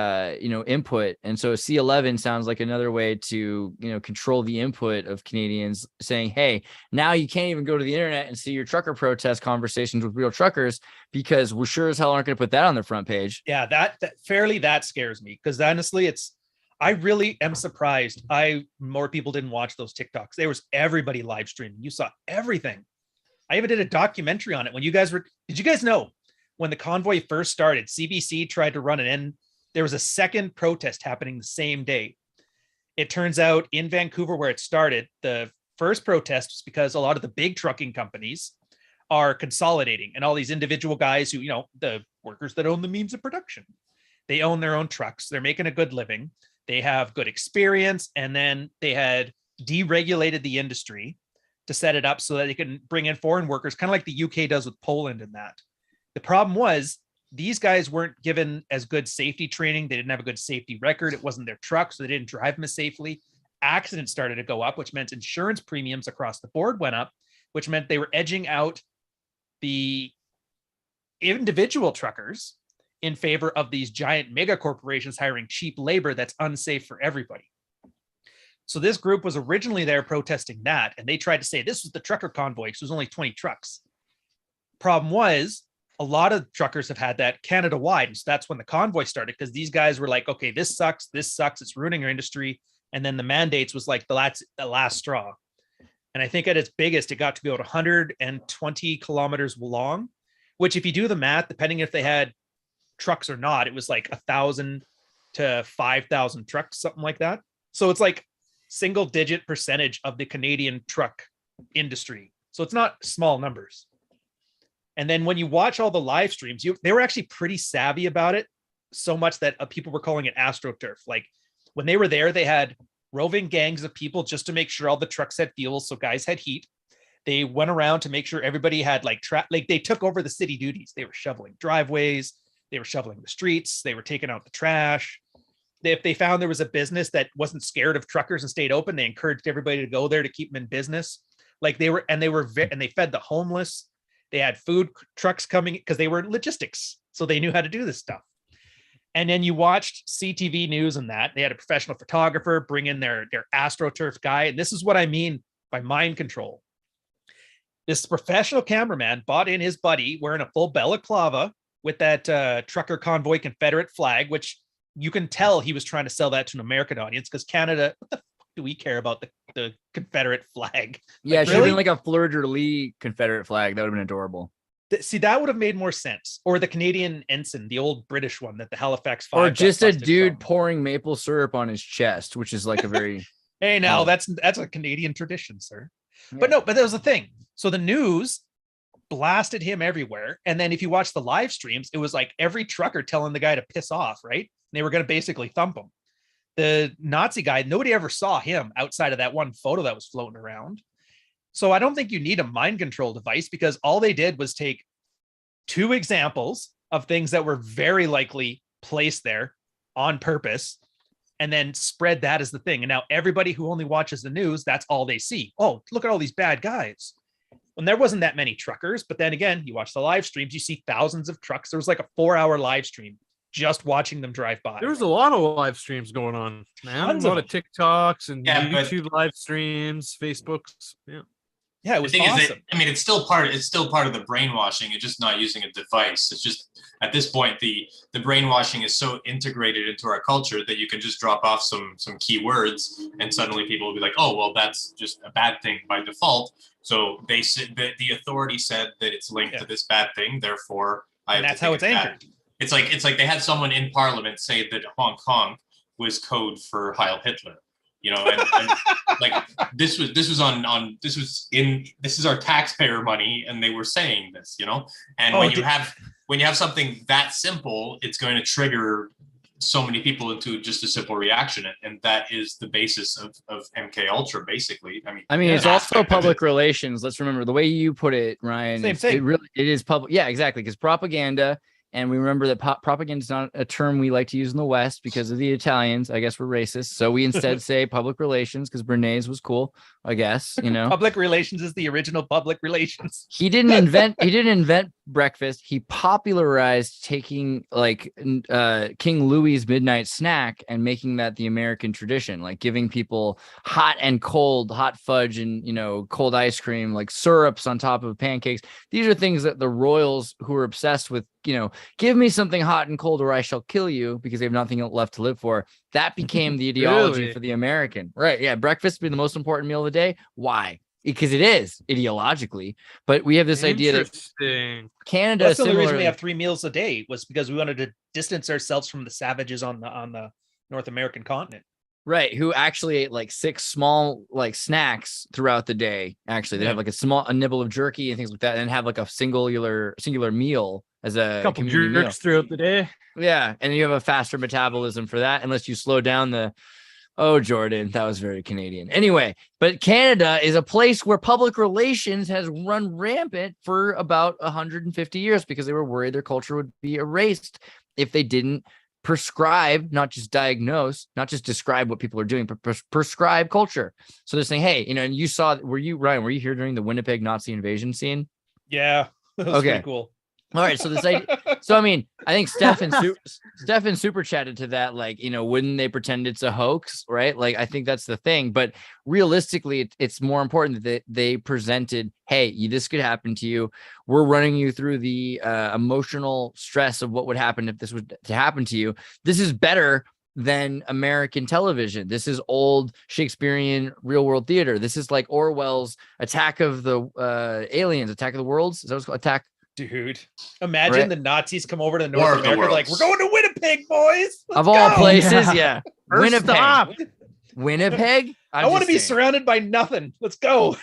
B: input. And so C11 sounds like another way to, control the input of Canadians, saying, hey, now you can't even go to the internet and see your trucker protest conversations with real truckers because we sure as hell aren't going to put that on the front page.
D: Yeah, that scares me because honestly, I really am surprised. More people didn't watch those TikToks. There was everybody live streaming. You saw everything. I even did a documentary on it when did you guys know when the convoy first started, CBC tried to run it in. There was a second protest happening the same day. It turns out in Vancouver where it started, the first protest was because a lot of the big trucking companies are consolidating and all these individual guys who, the workers that own the means of production, they own their own trucks. They're making a good living. They have good experience. And then they had deregulated the industry to set it up so that they can bring in foreign workers, kind of like the UK does with Poland and that. The problem was these guys weren't given as good safety training. They didn't have a good safety record. It wasn't their truck, so they didn't drive them as safely. Accidents started to go up, which meant insurance premiums across the board went up, which meant they were edging out the individual truckers in favor of these giant mega corporations hiring cheap labor that's unsafe for everybody. So this group was originally there protesting that, and they tried to say this was the trucker convoy because it was only 20 trucks. Problem was, a lot of truckers have had that Canada-wide, and so that's when the convoy started because these guys were like, okay, this sucks, it's ruining our industry, and then the mandates was like the last straw. And I think at its biggest, it got to be about 120 kilometers long, which if you do the math, depending if they had trucks or not, it was like 1,000 to 5,000 trucks, something like that. So it's like single digit percentage of the Canadian truck industry. So it's not small numbers. And then when you watch all the live streams, they were actually pretty savvy about it, so much that people were calling it AstroTurf. Like when they were there, they had roving gangs of people just to make sure all the trucks had fuel, so guys had heat. They went around to make sure everybody had like they took over the city duties. They were shoveling driveways, they were shoveling the streets, they were taking out the trash. If they found there was a business that wasn't scared of truckers and stayed open, they encouraged everybody to go there to keep them in business. Like they fed the homeless. They had food trucks coming because they were logistics. So they knew how to do this stuff. And then you watched CTV News and that they had a professional photographer bring in their AstroTurf guy. And this is what I mean by mind control. This professional cameraman bought in his buddy wearing a full balaclava with that trucker convoy Confederate flag, which you can tell he was trying to sell that to an American audience because Canada, what the fuck do we care about the Confederate flag?
B: Yeah,
D: Like,
B: it should have been like a fleur-de-lis Confederate flag. That would have been adorable.
D: See, that would have made more sense. Or the Canadian ensign, the old British one that the Halifax Five.
B: Or just a
D: got
B: dude pouring maple syrup on his chest, which is like a very...
D: Hey, now that's a Canadian tradition, sir. Yeah. But that was the thing. So the news blasted him everywhere. And then if you watch the live streams, it was like every trucker telling the guy to piss off, right? And they were going to basically thump him. The Nazi guy, nobody ever saw him outside of that one photo that was floating around. So I don't think you need a mind control device because all they did was take two examples of things that were very likely placed there on purpose and then spread that as the thing. And now everybody who only watches the news, that's all they see. Oh, look at all these bad guys. And there wasn't that many truckers, but then again, you watch the live streams, you see thousands of trucks. There was like a 4-hour live stream just watching them drive by.
P: There was a lot of live streams going on, man.
D: Tons
P: A lot
D: of
P: of TikToks and
E: Yeah, but-
P: YouTube live streams, Facebooks. Yeah.
D: Yeah, it
E: The
D: was
E: thing is
D: awesome.
E: that, I mean, it's still part of the brainwashing. It's just not using a device. It's just at this point the brainwashing is so integrated into our culture that you can just drop off some key words and suddenly people will be like, oh, well, that's just a bad thing by default. So they said that the authority said that it's linked to this bad thing, therefore
D: And that's how it's anchored.
E: It's like they had someone in Parliament say that Hong Kong was code for Heil Hitler. You know, and like this is our taxpayer money, and they were saying this, you know. And when you have something that simple, it's going to trigger so many people into just a simple reaction, and that is the basis of MK Ultra, basically. I mean,
B: it's also public relations. Let's remember the way you put it, Ryan.
D: Same thing.
B: It is public. Yeah, exactly. Because propaganda. And we remember that propaganda is not a term we like to use in the West because of the Italians. I guess we're racist. So we instead say public relations because Bernays was cool, I guess, you know.
D: Public relations is the original public relations.
B: He didn't invent breakfast. He popularized taking like King Louis's midnight snack and making that the American tradition, like giving people hot and cold, hot fudge and, you know, cold ice cream, like syrups on top of pancakes. These are things that the royals who are obsessed with, you know, give me something hot and cold or I shall kill you because they have nothing left to live for. That became the ideology
P: Really?
B: for the American. Right. Yeah. Breakfast being the most important meal of the day. Why? Because it is ideologically, but we have this idea that
P: Interesting.
B: Canada
D: That's the only reason we
B: similarly-
D: have 3 meals a day was because we wanted to distance ourselves from the savages on the North American continent.
B: right, who actually ate like 6 small like snacks throughout the day. Actually, they have like a nibble of jerky and things like that, and have like a singular meal as a
P: Couple
B: community
P: jerks
B: meal.
P: throughout the day.
B: Yeah, and you have a faster metabolism for that unless you slow down the. Oh, Jordan, that was very Canadian. Anyway, but Canada is a place where public relations has run rampant for about 150 years because they were worried their culture would be erased if they didn't prescribe, not just diagnose, not just describe what people are doing, but prescribe culture. So they're saying, hey, you know, and you saw, were you here during the Winnipeg Nazi invasion scene?
D: Yeah, that was pretty cool.
B: All right, so this idea, so I mean, I think Stefan super chatted to that, like, you know, wouldn't they pretend it's a hoax, right? Like, I think that's the thing, but realistically, it's more important that they presented, hey, this could happen to you. We're running you through the emotional stress of what would happen if this was to happen to you. This is better than American television. This is old Shakespearean real world theater. This is like Orwell's Attack of the Aliens, Attack of the Worlds. Is that what's called? Attack.
D: Dude, imagine
B: Right.
D: the Nazis come over to
E: War
D: North
E: of the
D: America like, we're going to Winnipeg, boys. Let's
B: Of all
D: go."
B: places, yeah.
D: First
B: Winnipeg.
D: stop.
B: Winnipeg?
D: I want to be surrounded by nothing. Let's go.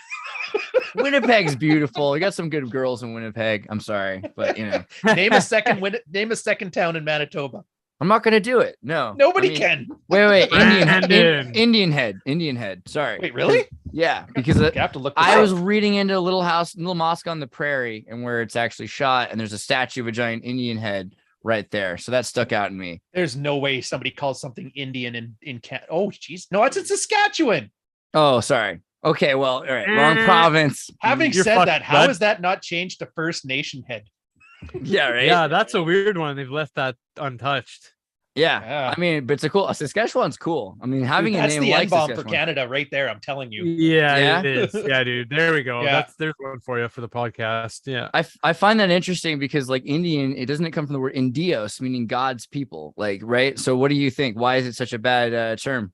B: Winnipeg's beautiful. You got some good girls in Winnipeg. I'm sorry, but you know.
D: Name a second town in Manitoba.
B: I'm not gonna do it. No.
D: Nobody
B: I mean-
D: can.
B: Wait.
P: Brandon.
B: Indian Head. Sorry.
D: Wait, really?
B: Yeah, because
D: I have to look. This
B: I
D: up.
B: was reading into a little mosque on the prairie, and where it's actually shot, and there's a statue of a giant Indian head right there. So that stuck out in me.
D: There's no way somebody calls something Indian in Canada. Oh, jeez. No, it's in Saskatchewan.
B: Oh, sorry. Okay, well, all right, wrong province.
D: Having
P: You're
D: said
P: fucked,
D: that, how
P: bud.
D: is that not changed to First Nation head?
B: Yeah, right.
P: Yeah, that's a weird one. They've left that untouched.
B: Yeah. I mean, but it's a cool. Saskatchewan's cool. I mean, having
D: Dude,
B: a
D: that's
B: name
D: the
B: like
D: N-bomb for
B: Saskatchewan.
D: Canada right there. I'm telling you.
P: Yeah,
B: Yeah?
P: it is. Yeah, dude. There we go.
D: Yeah.
P: There's one for you for the podcast. Yeah.
B: I find that interesting because like Indian, it doesn't come from the word Indios, meaning God's people. Like, right. So what do you think? Why is it such a bad term?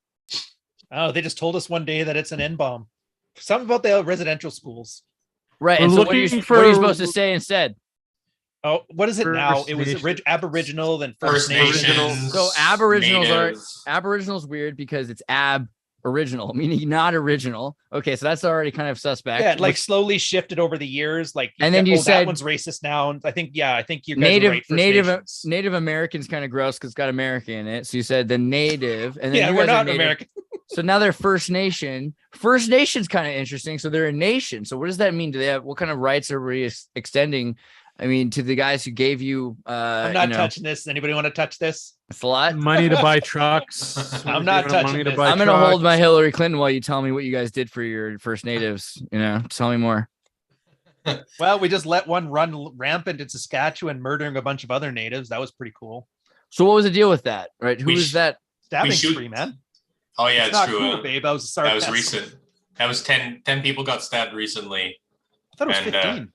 D: Oh, they just told us one day that it's an N-bomb. Something about the residential schools.
B: Right.
P: We're
B: And so what are you
P: looking
B: supposed
P: for-
B: to say instead?
D: Oh, what is it now?
P: First
D: It was
P: Nation.
D: Aboriginal, then
E: First
D: First Nation.
E: Nations.
B: So Aboriginals
E: Natives.
B: Aboriginal's weird because it's original, meaning not original. Okay, so that's already kind of suspect.
D: Yeah, it, like slowly shifted over the years. Like,
B: And then you
D: that
B: said-
D: one's racist now. And I think you guys are right, First Nations.
B: Native American's kind of gross because it's got American in it. So you said the native, and then
D: Yeah,
B: you
D: we're
B: guys are
D: not
B: native.
D: American.
B: So now they're First Nation. First Nation's kind of interesting. So they're a nation. So what does that mean? Do they have what kind of rights are we extending I mean, to the guys who gave you,
D: I'm not touching this. Anybody want to touch this?
B: It's a lot.
P: Money to buy trucks.
D: I'm not touching this.
B: I'm going to hold my Hillary Clinton while you tell me what you guys did for your First Natives. Tell me more.
D: Well, we just let one run rampant in Saskatchewan, murdering a bunch of other natives. That was pretty cool.
B: So what was the deal with that? Right? Who was that?
D: Stabbing spree, man.
E: Oh yeah, it's true.
D: Cool, babe. I was
E: that was recent. That was 10 people got stabbed recently.
D: I thought it was 15.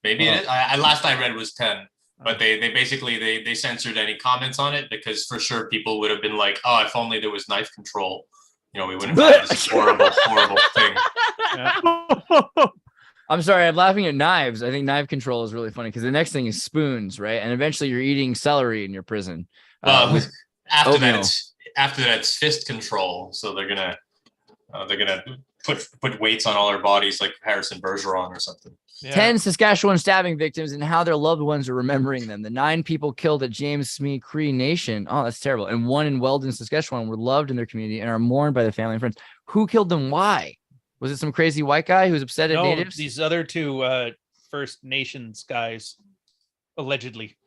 E: Maybe it is. Last I read was 10. But they basically they censored any comments on it because for sure people would have been like, oh, if only there was knife control, we wouldn't have this horrible thing.
B: Yeah. I'm sorry, I'm laughing at knives. I think knife control is really funny because the next thing is spoons, right? And eventually you're eating celery in your prison.
E: After that, it's fist control. So they're gonna put weights on all our bodies like Harrison Bergeron or something.
B: Yeah. 10 Saskatchewan stabbing victims and how their loved ones are remembering them. The 9 people killed at James Smee Cree Nation. Oh, that's terrible. And 1 in Weldon, Saskatchewan were loved in their community and are mourned by the family and friends. Who killed them? Why? Was it some crazy white guy who was upset at natives?
D: These other 2 First Nations guys, allegedly.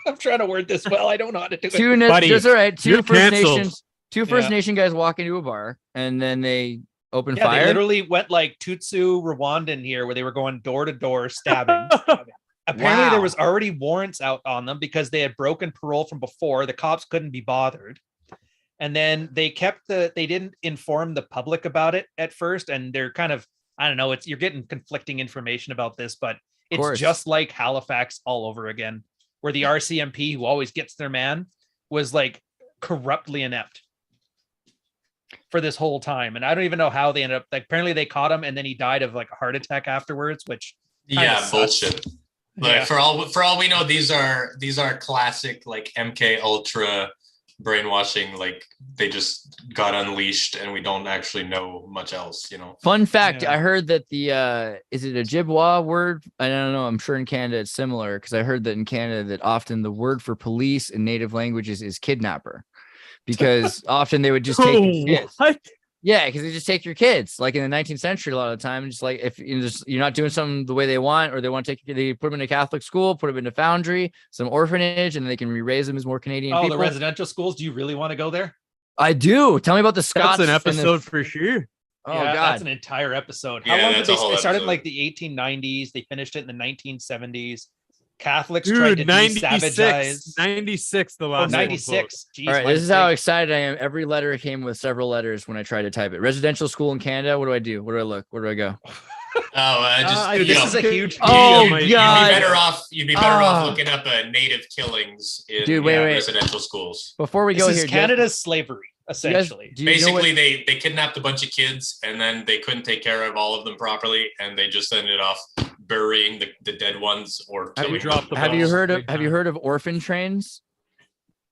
D: I'm trying to word this well. I don't know how to do it.
B: That's all right. 2 First Nations. 2 First Nation guys walk into a bar and then they open fire.
D: They literally went like Tutsu Rwandan here, where they were going door to door stabbing. Apparently, there was already warrants out on them because they had broken parole from before. The cops couldn't be bothered. And then they didn't inform the public about it at first. And they're kind of, I don't know, you're getting conflicting information about this, but it's just like Halifax all over again, where the RCMP, who always gets their man, was like corruptly inept for this whole time. And I don't even know how they ended up, like, apparently they caught him and then he died of like a heart attack afterwards, which
E: bullshit. Like for all we know, these are classic like MK Ultra brainwashing, like they just got unleashed and we don't actually know much else,
B: Fun fact, I heard that the is it a Ojibwa word? I don't know, I'm sure in Canada it's similar, because I heard that in Canada that often the word for police in native languages is kidnapper, because often they would just take your kids.
P: What?
B: Yeah, because they just take your kids. Like in the 19th century, a lot of the time, just like if you're not doing something the way they want, or they want to they put them in a Catholic school, put them in a foundry, some orphanage, and they can re-raise them as more Canadian people.
D: The residential schools. Do you really want to go there?
B: I do. Tell me about the Scots.
P: That's an episode for sure.
B: Oh, God.
D: That's an entire episode. How long did they started in like the 1890s? They finished it in the 1970s. Catholics tried to de-savagize.
P: 96, the last
D: 96.
B: All right, this is how excited I am. Every letter came with several letters when I tried to type it. Residential school in Canada. What do I do? Where do I look? Where do I go?
D: This is a huge.
E: You'd be better off looking up native killings in residential schools.
B: Before we go
D: here,
B: Jeff,
D: Canada's slavery, essentially.
E: Basically, they kidnapped a bunch of kids and then they couldn't take care of all of them properly, and they just ended off burying the dead ones or killing them.
B: Have you heard of orphan trains?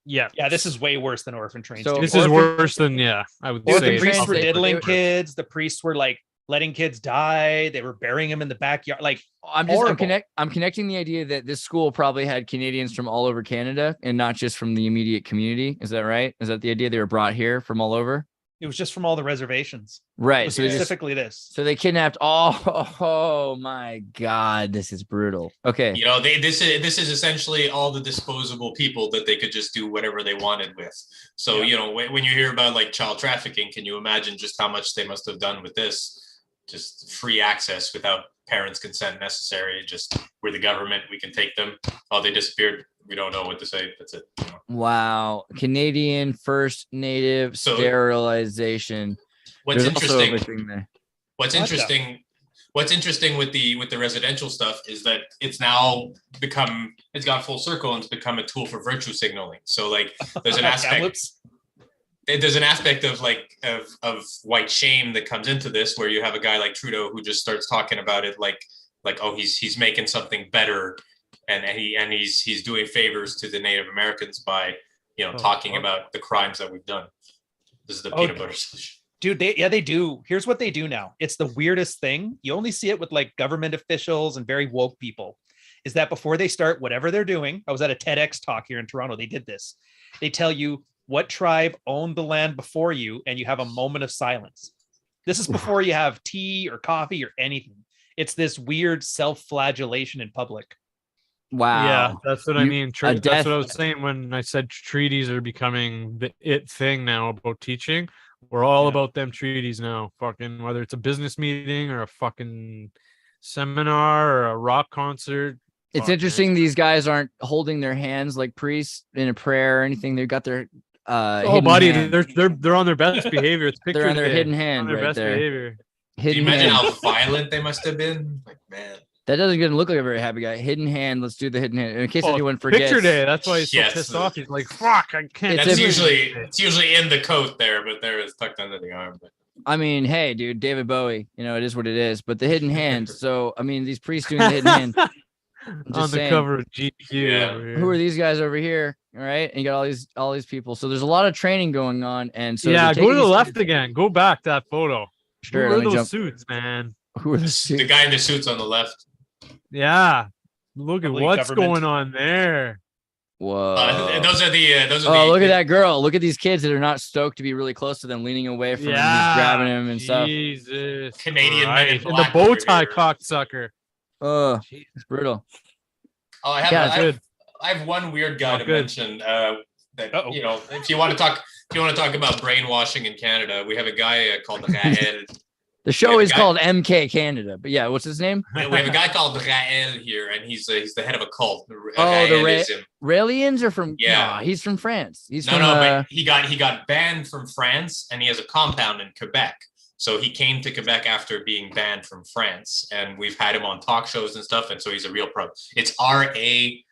D: Yeah, this is way worse than orphan trains.
P: So this is worse than I would say.
D: The priests were diddling kids. The priests were like letting kids die. They were burying them in the backyard. Like,
B: I'm connecting the idea that this school probably had Canadians from all over Canada and not just from the immediate community. Is that right? Is that the idea? They were brought here from all over?
D: It was just from all the reservations.
B: Right.
D: So specifically this.
B: So they kidnapped oh my God, this is brutal. Okay.
E: This is essentially all the disposable people that they could just do whatever they wanted with. So, when you hear about like child trafficking, can you imagine just how much they must have done with this? Just free access without parents' consent necessary. Just we're the government, we can take them. Oh, they disappeared. We don't know what to say. That's it.
B: Wow. Canadian First Native sterilization.
E: What's interesting with the residential stuff is that it's now it's gone full circle and it's become a tool for virtue signaling. So like there's an aspect of white shame that comes into this, where you have a guy like Trudeau who just starts talking about it like oh, he's making something better. And he's doing favors to the Native Americans by talking about the crimes that we've done. This is the peanut butter solution.
D: Dude, they do. Here's what they do now. It's the weirdest thing. You only see it with like government officials and very woke people. Is that before they start whatever they're doing? I was at a TEDx talk here in Toronto. They did this. They tell you what tribe owned the land before you, and you have a moment of silence. This is before you have tea or coffee or anything. It's this weird self-flagellation in public.
B: Wow.
P: Yeah, that's what I
B: You-
P: mean.
B: a
P: That's
B: death-
P: what I was saying when I said treaties are becoming the it thing now about teaching. We're all about them treaties now. Fucking whether it's a business meeting or a fucking seminar or a rock concert.
B: It's
P: Fuck, man.
B: interesting these guys aren't holding their hands like priests in a prayer or anything. They've got their
P: Oh,
B: hidden
P: buddy,
B: hand.
P: they're on their best behavior. It's picture
B: They're on their
P: day.
B: hidden
P: On
B: hand
P: their
B: right
P: best
B: there.
P: behavior.
E: Can you
B: Hidden
E: imagine
B: hand.
E: how violent they must have been? Like, man.
B: That doesn't even look like a very happy guy. Hidden hand. Let's do the hidden hand. In case
P: Oh,
B: anyone forgets.
P: Picture day. That's why he's so
E: Yes.
P: pissed off. He's like, "Fuck, I can't."
B: It's
E: That's
B: a-
E: usually in the coat there, but there it's tucked under the arm. But
B: I mean, hey, dude, David Bowie. You know, it is what it is. But the hidden hand. So I mean, these priests doing the hidden hand. I'm
P: On
B: just
P: the
B: saying,
P: cover of GQ.
E: Yeah.
P: over here.
B: who are these guys over here? All right, and you got all these people. So there's a lot of training going on, and so
P: yeah,
B: they're
P: go
B: taking
P: to the
B: these-
P: left again. Go back that photo.
B: Sure,
P: Who
B: let
P: are
B: me
P: those
B: jump.
P: suits, man?
B: Who are the
E: the
B: suits?
E: guy in the suits on the left.
P: Yeah. Look at
D: Probably
P: what's
D: government.
P: going on there.
B: Whoa.
E: Those are the.
B: Oh, look at that girl. Look at these kids that are not stoked to be really close to them, leaning away from him. He's grabbing him and stuff.
P: Jesus.
E: Canadian men in
P: Christ. And the
E: black
P: bow
E: over
P: tie
E: here.
P: cocksucker.
B: Oh, it's brutal.
E: Oh, I have.
B: Yeah,
E: I
B: it's
E: have,
P: good.
E: I have one weird guy
P: Oh,
E: to
P: good.
E: mention. That you know, if you want to talk about brainwashing in Canada, we have a guy called Raël.
B: The show
E: Yeah, the
B: is
E: guy-
B: called MK Canada, but yeah, what's his name?
E: We have a guy called Raël here, and he's the head of a cult.
B: Oh,
E: Raëlism.
B: Raelians are from
E: Yeah.
B: no, he's from France. He's
E: No,
B: from
E: but he got banned from France, and he has a compound in Quebec. So he came to Quebec after being banned from France, and we've had him on talk shows and stuff, and so he's a real pro. It's RAE.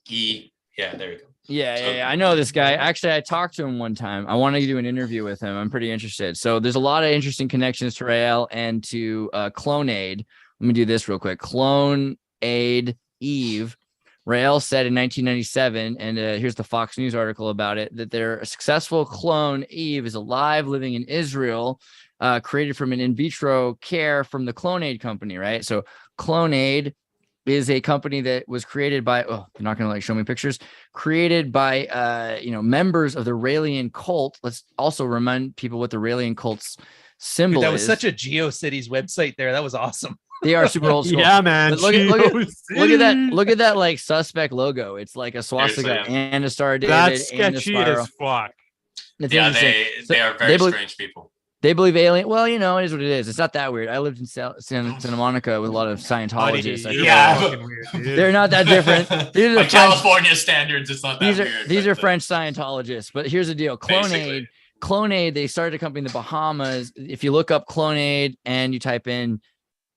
E: Yeah, there you go.
B: yeah, I know this guy. Actually, I talked to him one time. I want to do an interview with him. I'm pretty interested. So there's a lot of interesting connections to Rael and to Clonaid. Let me do this real quick. Clonaid Eve. Rael said in 1997, and here's the Fox News article about it, that their successful clone Eve is alive, living in Israel, created from an in vitro care from the Clonaid company, right? So Clonaid is a company that was created by, oh, you're not going to show me pictures, created by, members of the Raelian cult. Let's also remind people what the Raelian cult's symbol
D: Dude, that
B: is.
D: was such a GeoCities website there. That was awesome.
B: They are super old school.
P: Yeah, man.
B: But look at that. Look at that like suspect logo. It's like a swastika
E: Seriously.
B: and a Star of David
P: That's
B: and a
P: sketchy
B: spiral.
P: as fuck.
B: It's
E: Yeah,
B: interesting.
E: they are very strange people.
B: They believe alien. Well, it is what it is. It's not that weird. I lived in Santa Monica with a lot of Scientologists. I
E: Yeah,
P: fucking weird, dude.
B: They're not that different. These are
E: By
B: French,
E: California standards, it's not that
B: these are
E: weird.
B: these
E: but,
B: are French Scientologists. But here's the deal:
E: Basically.
B: Clonaid. They started a company in the Bahamas. If you look up Clonaid and you type in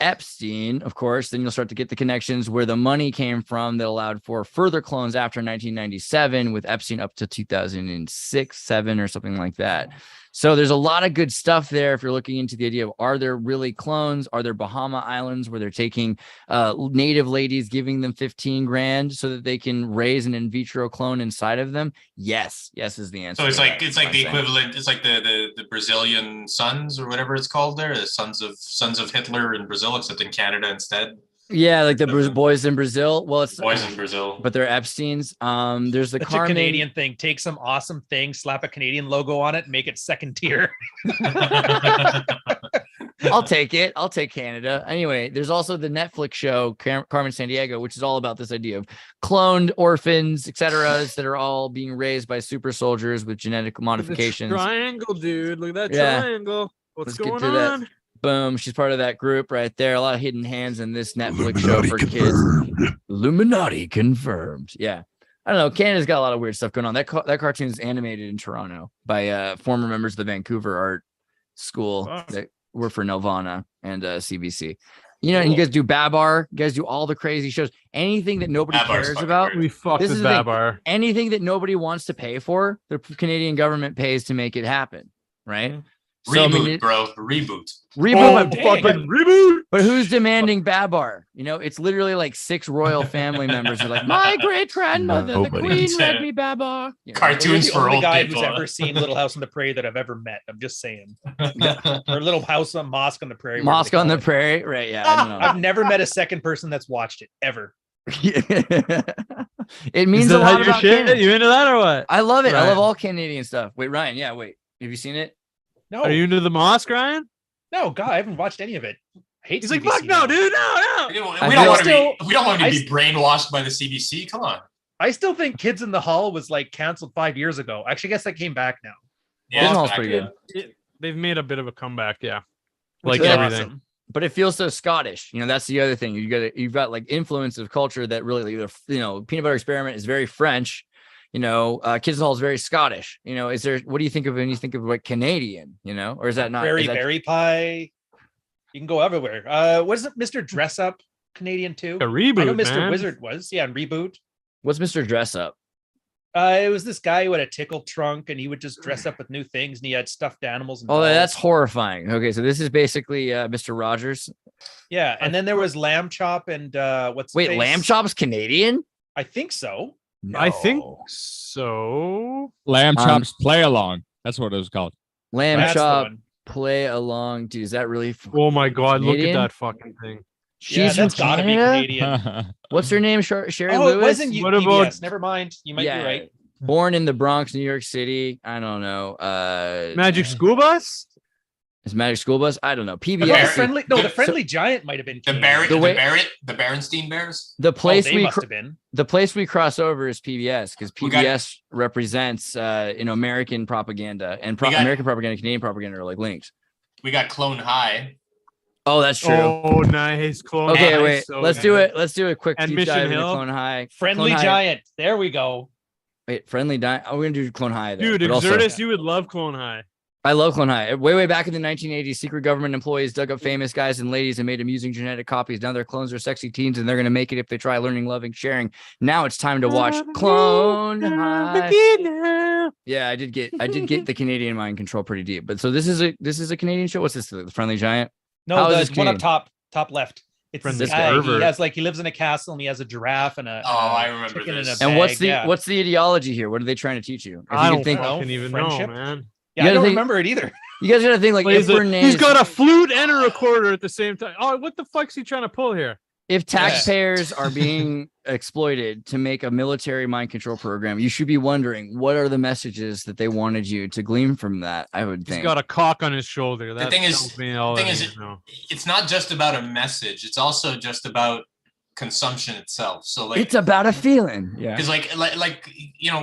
B: Epstein, of course, then you'll start to get the connections where the money came from that allowed for further clones after 1997 with Epstein up to 2006, 7 or something like that. So there's a lot of good stuff there. If you're looking into the idea of, are there really clones? Are there Bahama Islands where they're taking native ladies, giving them 15 grand so that they can raise an in vitro clone inside of them? Yes is the answer.
E: So it's
B: to
E: like
B: that,
E: it's like
B: I'm
E: the
B: saying.
E: equivalent. It's like the Brazilian Sons or whatever it's called there. The Sons of Hitler in Brazil, except in Canada instead.
B: Yeah, like the boys in Brazil. Well, it's
E: Boys in Brazil.
B: but they're Epstein's. There's the
D: Such
B: Carmen.
D: a Canadian thing. Take some awesome thing, slap a Canadian logo on it, make it second tier.
B: I'll take it. I'll take Canada. Anyway, there's also the Netflix show Carmen Sandiego, which is all about this idea of cloned orphans, etc., that are all being raised by super soldiers with genetic modifications.
P: Triangle, dude. Look at that
B: Yeah.
P: triangle. What's
B: Let's get
P: going
B: to that.
P: on?
B: Boom. She's part of that group right there. A lot of hidden hands in this Netflix show for kids. Illuminati confirmed. Yeah. I don't know. Canada's got a lot of weird stuff going on. That cartoon is animated in Toronto by former members of the Vancouver Art School that work for Nelvana and CBC. And you guys do Babar. You guys do all the crazy shows. Anything that nobody
E: Babar's
B: cares
E: fucking
B: about.
E: weird.
P: We fucked
B: This
P: with
B: is the thing.
P: Babar.
B: Anything that nobody wants to pay for, the Canadian government pays to make it happen. Right?
E: Reboot, bro. Reboot.
B: Reboot.
P: Reboot.
B: But who's demanding Babar? It's literally like 6 royal family members who are like, my great grandmother, the
I: Nobody.
B: queen, read me Babar.
E: Cartoons
D: You're
E: for
D: the only
E: old
D: guy
E: people.
D: who's ever seen Little House on the Prairie that I've ever met. I'm just saying. Or Little House on Mosque on the Prairie. whatever
B: Mosque
D: they
B: on
D: call
B: the
D: it.
B: Prairie, right? Yeah, I don't know.
D: I've never met a second person that's watched it ever.
B: It means
P: Is
B: a
P: that how
B: lot
P: your
B: about
P: shit?
B: Canada.
P: You into that or what?
B: I love it. I
P: Ryan.
B: love all Canadian stuff. Wait, Ryan. Yeah, wait. Have you seen it?
D: No,
P: Are you into the mosque, Ryan?
D: no, God, I haven't watched any of it. hate
P: He's like,
D: CBC
P: fuck no,
D: now.
P: dude, no.
E: We don't want to be brainwashed by the CBC. Come on.
D: I still think Kids in the Hall was like canceled 5 years ago. Actually, I guess that came back now.
E: Yeah,
B: Hall's pretty good.
P: They've made a bit of a comeback, yeah.
D: Which
P: Like
D: is
P: everything.
D: awesome.
B: But it feels so Scottish. You know, that's the other thing. You've got like influence of culture that really, Peanut Butter Experiment is very French. Kids in the Hall is very Scottish. What do you think of when you think of like Canadian? Or is that not
D: Berry Pie? You can go everywhere. Was it Mr. Dress Up Canadian too?
P: A reboot,
D: I know Mr.
P: man.
D: Wizard was. Yeah, and Reboot.
B: What's Mr. Dress Up?
D: It was this guy who had a tickle trunk and he would just dress up with new things and he had stuffed animals. And
B: Oh,
D: dolls.
B: that's horrifying. Okay, so this is basically Mr. Rogers.
D: Yeah, and then there was Lamb Chop and
B: Wait, Lamb Chop's Canadian?
D: I think so.
B: No.
P: I think so.
I: Lamb Chops Play Along. That's what it was called.
B: Lamb
D: That's the
B: Chop
D: one.
B: Play Along. Dude, is that really?
P: Oh my God,
B: Canadian?
P: look at that fucking thing.
B: She's
D: that's
B: from
D: gotta be
B: Canada?
D: Canadian.
B: What's her name? Sherry
D: Oh,
B: Lewis?
D: it wasn't
P: What
D: PBS.
P: about-
D: Never mind. You might be right.
B: Born in the Bronx, New York City. I don't know.
P: Magic School Bus?
B: Is Magic School Bus? I don't know.
D: The
B: PBS.
D: Friendly Giant might have been
E: The
D: Canadian.
E: the Berenstein Bears.
B: The place
D: they
B: we
D: must have been.
B: the place we cross over is PBS because
E: We got-
B: PBS represents American propaganda and
E: We got-
B: American propaganda and Canadian propaganda are like linked.
E: We got Clone High.
B: Oh, that's true.
P: Oh, nice. Clone
B: Okay,
P: High,
B: wait.
P: so
B: Let's
P: good.
B: do it. Let's do a quick
P: And
B: deep
P: Mission
B: dive into
P: Hill?
B: Clone High.
D: Friendly
B: Clone High.
D: Giant. There we go.
B: Wait, Friendly Giant. Oh, we're gonna do Clone High. Though,
P: Dude,
B: but also-
P: Xirtus, you would love Clone High.
B: I love Clone High. Way back in the 1980s, secret government employees dug up famous guys and ladies and made amusing genetic copies. Now their clones are sexy teens, and they're gonna make it if they try learning, loving, sharing. Now it's time to watch Clone High. Yeah, I did get the Canadian mind control pretty deep. But so this is a Canadian show. What's this? The Friendly Giant?
D: No,
B: How is
D: the
B: this
D: one up
B: Canadian?
D: top left. It's
P: Friendly
D: this guy.
P: Pervert.
D: He lives in a castle and he has a giraffe and a
E: I remember
D: chicken
E: this.
D: in a
B: And what's
D: bag,
B: what's the ideology here? What are they trying to teach you? If
P: I
B: you
P: don't
B: could
P: fucking even
D: friendship?
P: know, man.
D: Yeah,
B: You
D: I
B: gotta
D: don't
B: think-
D: remember it either.
B: you guys gotta think like if
P: He's got a flute and a recorder at the same time. Oh, what the fuck's he trying to pull here?
B: if taxpayers are being exploited to make a military mind control program, you should be wondering what are the messages that they wanted you to glean from that. I would think
P: He's got a cock on his shoulder. That
E: thing is-
P: tells me all
E: thing
P: I
E: is,
P: need to know.
E: It's not just about a message. It's also just about consumption itself. So like
B: it's about a feeling. Yeah.
E: because like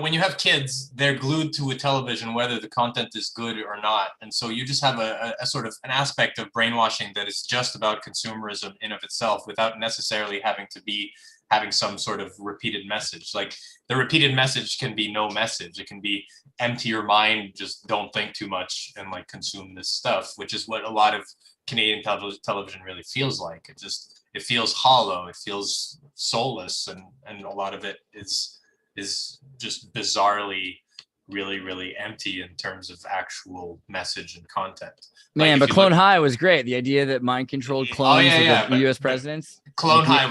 E: when you have kids, they're glued to a television whether the content is good or not, and so you just have a sort of an aspect of brainwashing that is just about consumerism in of itself without necessarily having some sort of repeated message. Like the repeated message can be no message. It can be empty your mind, just don't think too much and like consume this stuff, which is what a lot of Canadian television really feels like. It feels hollow, it feels soulless, and a lot of it is just bizarrely really, really empty in terms of actual message and content.
B: Man,
E: Like,
B: but
E: if you
B: Clone
E: look-
B: High was great. The idea that mind controlled clones of the
E: but-
B: US presidents.
E: Clone High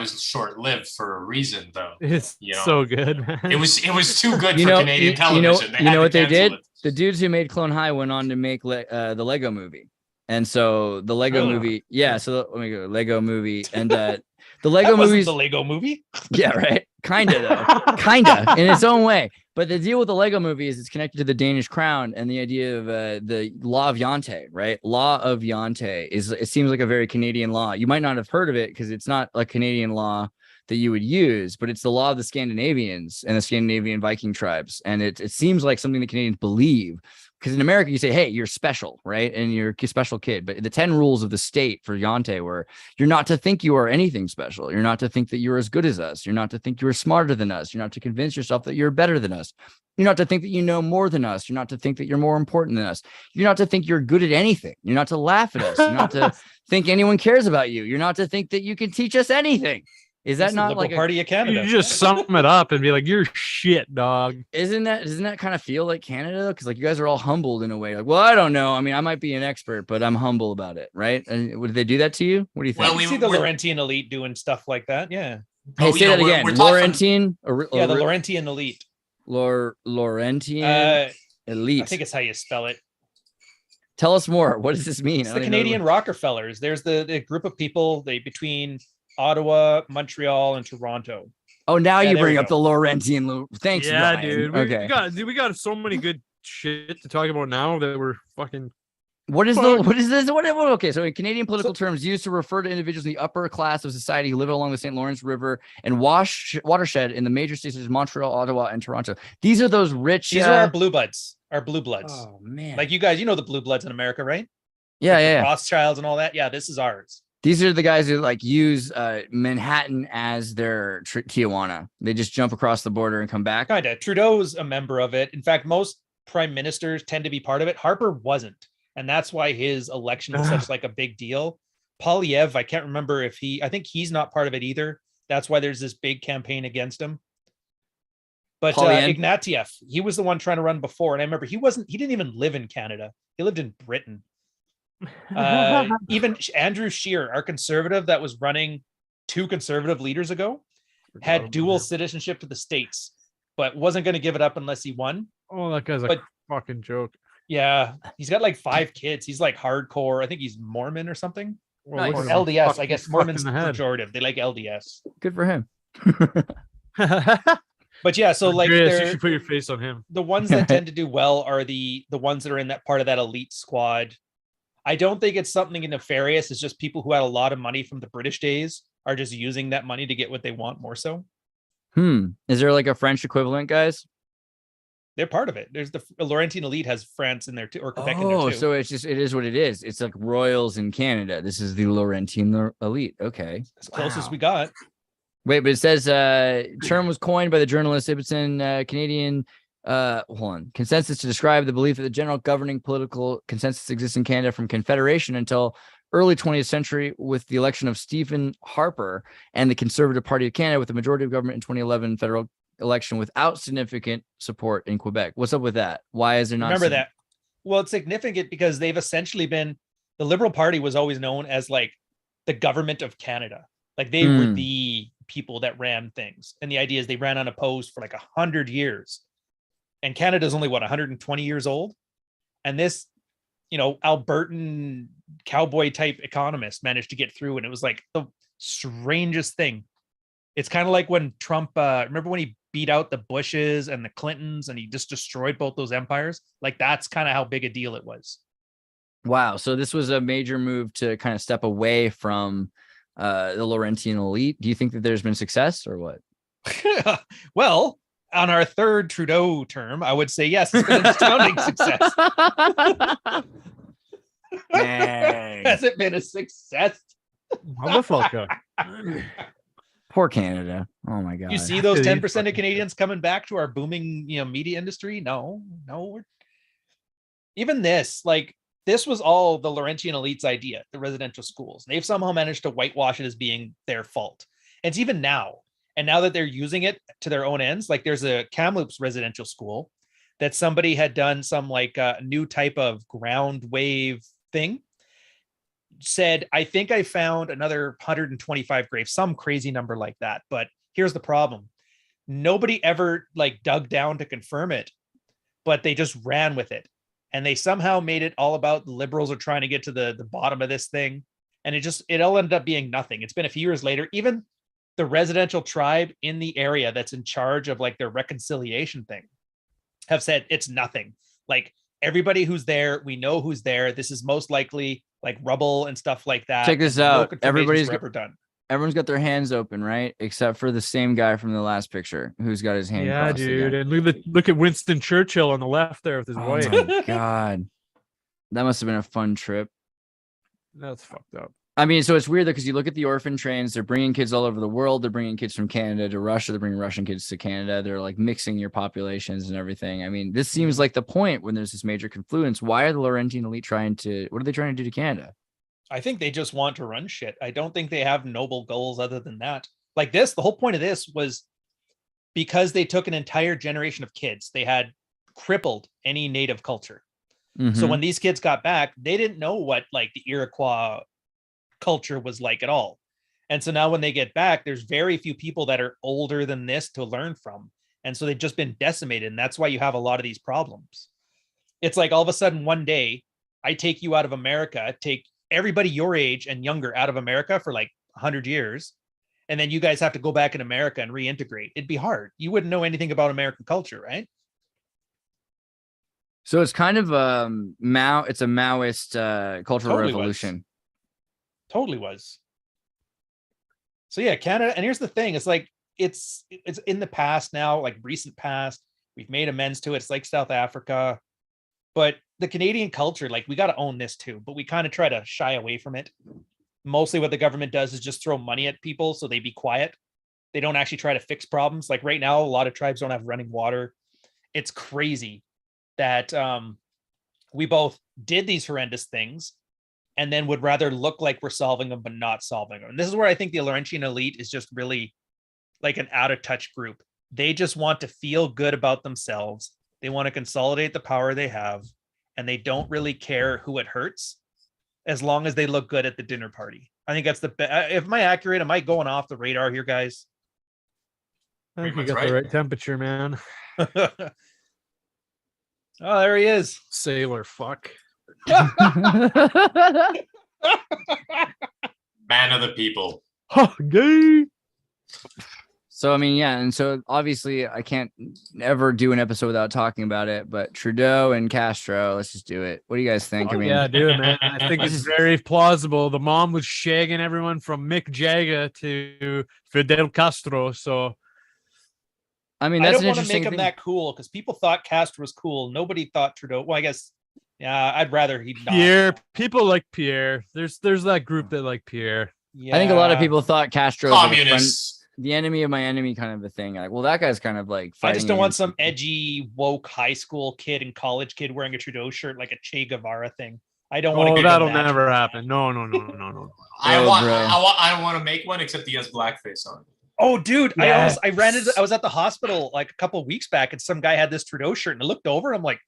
E: was short-lived for a reason, though.
P: It's
E: You know?
P: so good, man.
E: It was too good for Canadian television.
B: You know what they did?
E: It.
B: The dudes who made Clone High went on to make the Lego movie. And so the Lego movie, yeah. So let me go Lego movie, and the Lego
D: That wasn't
B: movies,
D: the Lego movie.
B: yeah, right, kinda though, kinda in its own way. But the deal with the Lego movie is it's connected to the Danish crown and the idea of the law of Jante, right? Law of Jante it seems like a very Canadian law. You might not have heard of it because it's not a Canadian law that you would use, but it's the law of the Scandinavians and the Scandinavian Viking tribes, and it seems like something the Canadians believe. Because in America, you say, hey, you're special, right? And you're a special kid. But the 10 rules of the state for Jante were you're not to think you are anything special. You're not to think that you're as good as us. You're not to think you're smarter than us. You're not to convince yourself that you're better than us. You're not to think that you know more than us. You're not to think that you're more important than us. You're not to think you're good at anything. You're not to laugh at us. You're not to think anyone cares about you. You're not to think that you can teach us anything. Is that
D: It's the
B: not
D: Liberal
B: like
D: Party of Canada?
P: You just sum it up and be like, "You're shit, dog."
B: Doesn't that kind of feel like Canada? Because like you guys are all humbled in a way. Like, well, I don't know. I mean, I might be an expert, but I'm humble about it, right? And would they do that to you? What do you think?
D: Well, we see the Laurentian elite doing stuff like that. Yeah.
B: Hey, say that again. Laurentian.
D: Yeah, the Laurentian elite.
B: Laurentian elite.
D: I think it's how you spell it.
B: Tell us more. What does this mean?
D: It's the Canadian Rockefellers. There's the group of people between Ottawa, Montreal, and Toronto.
B: Oh, now
D: Yeah,
B: you
D: there
B: bring
D: we
B: up
D: go.
B: the Laurentian. Thanks,
P: Yeah,
B: Ryan.
P: dude.
B: Okay.
P: We got some pretty good shit to talk about now that we're fucking
B: What is this? Okay, so in Canadian political terms, used to refer to individuals in the upper class of society who live along the St. Lawrence River and watershed in the major cities of Montreal, Ottawa, and Toronto. These are those rich.
D: These are our blue bloods. Our blue bloods.
B: Oh man!
D: Like you guys, you know the blue bloods in America, right?
B: Yeah,
D: like
B: yeah.
D: Rothschilds and all that. Yeah, this is ours.
B: These are the guys who like use Manhattan as their Tijuana. They just jump across the border and come back.
D: Kinda. Trudeau's a member of it. In fact, most prime ministers tend to be part of it. Harper wasn't. And that's why his election was such like a big deal. Polyev, I can't remember if I think he's not part of it either. That's why there's this big campaign against him. But Ignatieff, he was the one trying to run before. And I remember he didn't even live in Canada. He lived in Britain. Even Andrew Scheer, our conservative that was running 2 conservative leaders ago, had dual citizenship to the States, but wasn't going to give it up unless he won.
P: Oh, that guy's a fucking joke.
D: Yeah, he's got like 5 kids. He's like hardcore. I think he's Mormon or something.
B: Nice.
D: Or LDS. I guess Mormon's pejorative. They like LDS.
B: Good for him.
D: But yeah, so like
P: Andreas, you should put your face on him.
D: The ones that tend to do well are the ones that are in that part of that elite squad. I don't think it's something nefarious. It's just people who had a lot of money from the British days are just using that money to get what they want more so.
B: Is there like a French equivalent, guys?
D: They're part of it. There's the Laurentine elite has France in there too, or Quebec in there too.
B: So it is what it is. It's like royals in Canada. This is the Laurentine elite. Okay.
D: As close as we got.
B: Wait, but it says term was coined by the journalist Ibsen, Canadian consensus to describe the belief that the general governing political consensus exists in Canada from Confederation until early 20th century with the election of Stephen Harper and the Conservative Party of Canada with the majority of government in 2011 federal election without significant support in Quebec. What's up with that? Why is there not?
D: Remember that? Well, it's significant because they've essentially been, the Liberal Party was always known as like the government of Canada. Like they were the people that ran things. And the idea is they ran unopposed for like 100 years. And Canada's only 120 years old. And this, Albertan cowboy type economist managed to get through. And it was like the strangest thing. It's kind of like when Trump, remember when he beat out the Bushes and the Clintons and he just destroyed both those empires? Like that's kind of how big a deal it was.
B: Wow. So this was a major move to kind of step away from the Laurentine elite. Do you think that there's been success or what?
D: Well, on our 3rd Trudeau term, I would say yes, it's been an astounding success. Has it been a success?
P: Motherfucker.
B: Poor Canada. Oh my God.
D: You see those 10% of Canadians coming back to our booming, media industry? No. Even this was all the Laurentine elite's idea, the residential schools. They've somehow managed to whitewash it as being their fault. And it's even now. And now that they're using it to their own ends, like there's a Kamloops residential school that somebody had done some new type of ground wave thing. Said, I think I found another 125 graves, some crazy number like that. But here's the problem. Nobody ever dug down to confirm it, but they just ran with it. And they somehow made it all about the Liberals are trying to get to the bottom of this thing. And it all ended up being nothing. It's been a few years later. Even the residential tribe in the area that's in charge of their reconciliation thing have said it's nothing. Like everybody who's there, we know who's there. This is most likely rubble and stuff like that.
B: Check this out.
D: Everyone's
B: got their hands open, right? Except for the same guy from the last picture who's got his hand.
P: Yeah, dude. Again. And look at Winston Churchill on the left there with his wife.
B: Oh my God. That must have been a fun trip.
P: That's fucked up.
B: I mean, so it's weird though, because you look at the orphan trains, they're bringing kids all over the world. They're bringing kids from Canada to Russia. They're bringing Russian kids to Canada. They're mixing your populations and everything. I mean, this seems like the point when there's this major confluence. Why are the Laurentine elite what are they trying to do to Canada?
D: I think they just want to run shit. I don't think they have noble goals other than that. The whole point of this was because they took an entire generation of kids, they had crippled any native culture. Mm-hmm. So when these kids got back, they didn't know what the Iroquois culture was like at all. And so now when they get back, there's very few people that are older than this to learn from. And so they've just been decimated. And that's why you have a lot of these problems. It's all of a sudden one day I take you out of America, take everybody your age and younger out of America for 100 years. And then you guys have to go back in America and reintegrate. It'd be hard. You wouldn't know anything about American culture, right?
B: So it's kind of it's a Maoist cultural
D: Totally
B: revolution.
D: Totally was. So yeah, Canada, and here's the thing: it's like it's in the past now, like recent past. We've made amends to it. It's like South Africa, but the Canadian culture, like we got to own this too. But we kind of try to shy away from it. Mostly, what the government does is just throw money at people so they be quiet. They don't actually try to fix problems. Like right now, a lot of tribes don't have running water. It's crazy that we both did these horrendous things and then would rather look like we're solving them, but not solving them. And this is where I think the Laurentian elite is just really like an out of touch group. They just want to feel good about themselves. They want to consolidate the power they have, and they don't really care who it hurts as long as they look good at the dinner party. I think that's the best. Am I accurate? Am I going off the radar here, guys?
P: I think you got the right temperature, man.
D: Oh, there he is.
P: Sailor fuck.
E: Man of the people.
P: Gay.
B: So I mean, yeah, and so obviously I can't ever do an episode without talking about it. But Trudeau and Castro, let's just do it. What do you guys think? I mean,
P: yeah, do it, man. I think it's very plausible. The mom was shagging everyone from Mick Jagger to Fidel Castro. So,
B: I mean,
D: I
B: that's
D: don't
B: an
D: want to
B: interesting
D: make him
B: thing.
D: that cool because people thought Castro was cool. Nobody thought Trudeau. Well, I guess, yeah, I'd rather he not.
P: Pierre, people like Pierre. There's that group that like Pierre.
B: I think a lot of people thought Castro was like a friend,
E: Communists.
B: the enemy of my enemy kind of a thing. Like, well, that guy's kind of like
D: I
B: fighting
D: just don't want
B: against-
D: some edgy, woke high school kid and college kid wearing a Trudeau shirt like a Che Guevara thing. I don't want to.
P: Oh, that'll never happen. No.
E: I
B: Oh,
E: want.
B: bro.
E: I want to make one, except he has blackface on.
D: Oh, dude,
P: Yes.
D: I was at the hospital like a couple of weeks back, and some guy had this Trudeau shirt, and I looked over, and I'm like,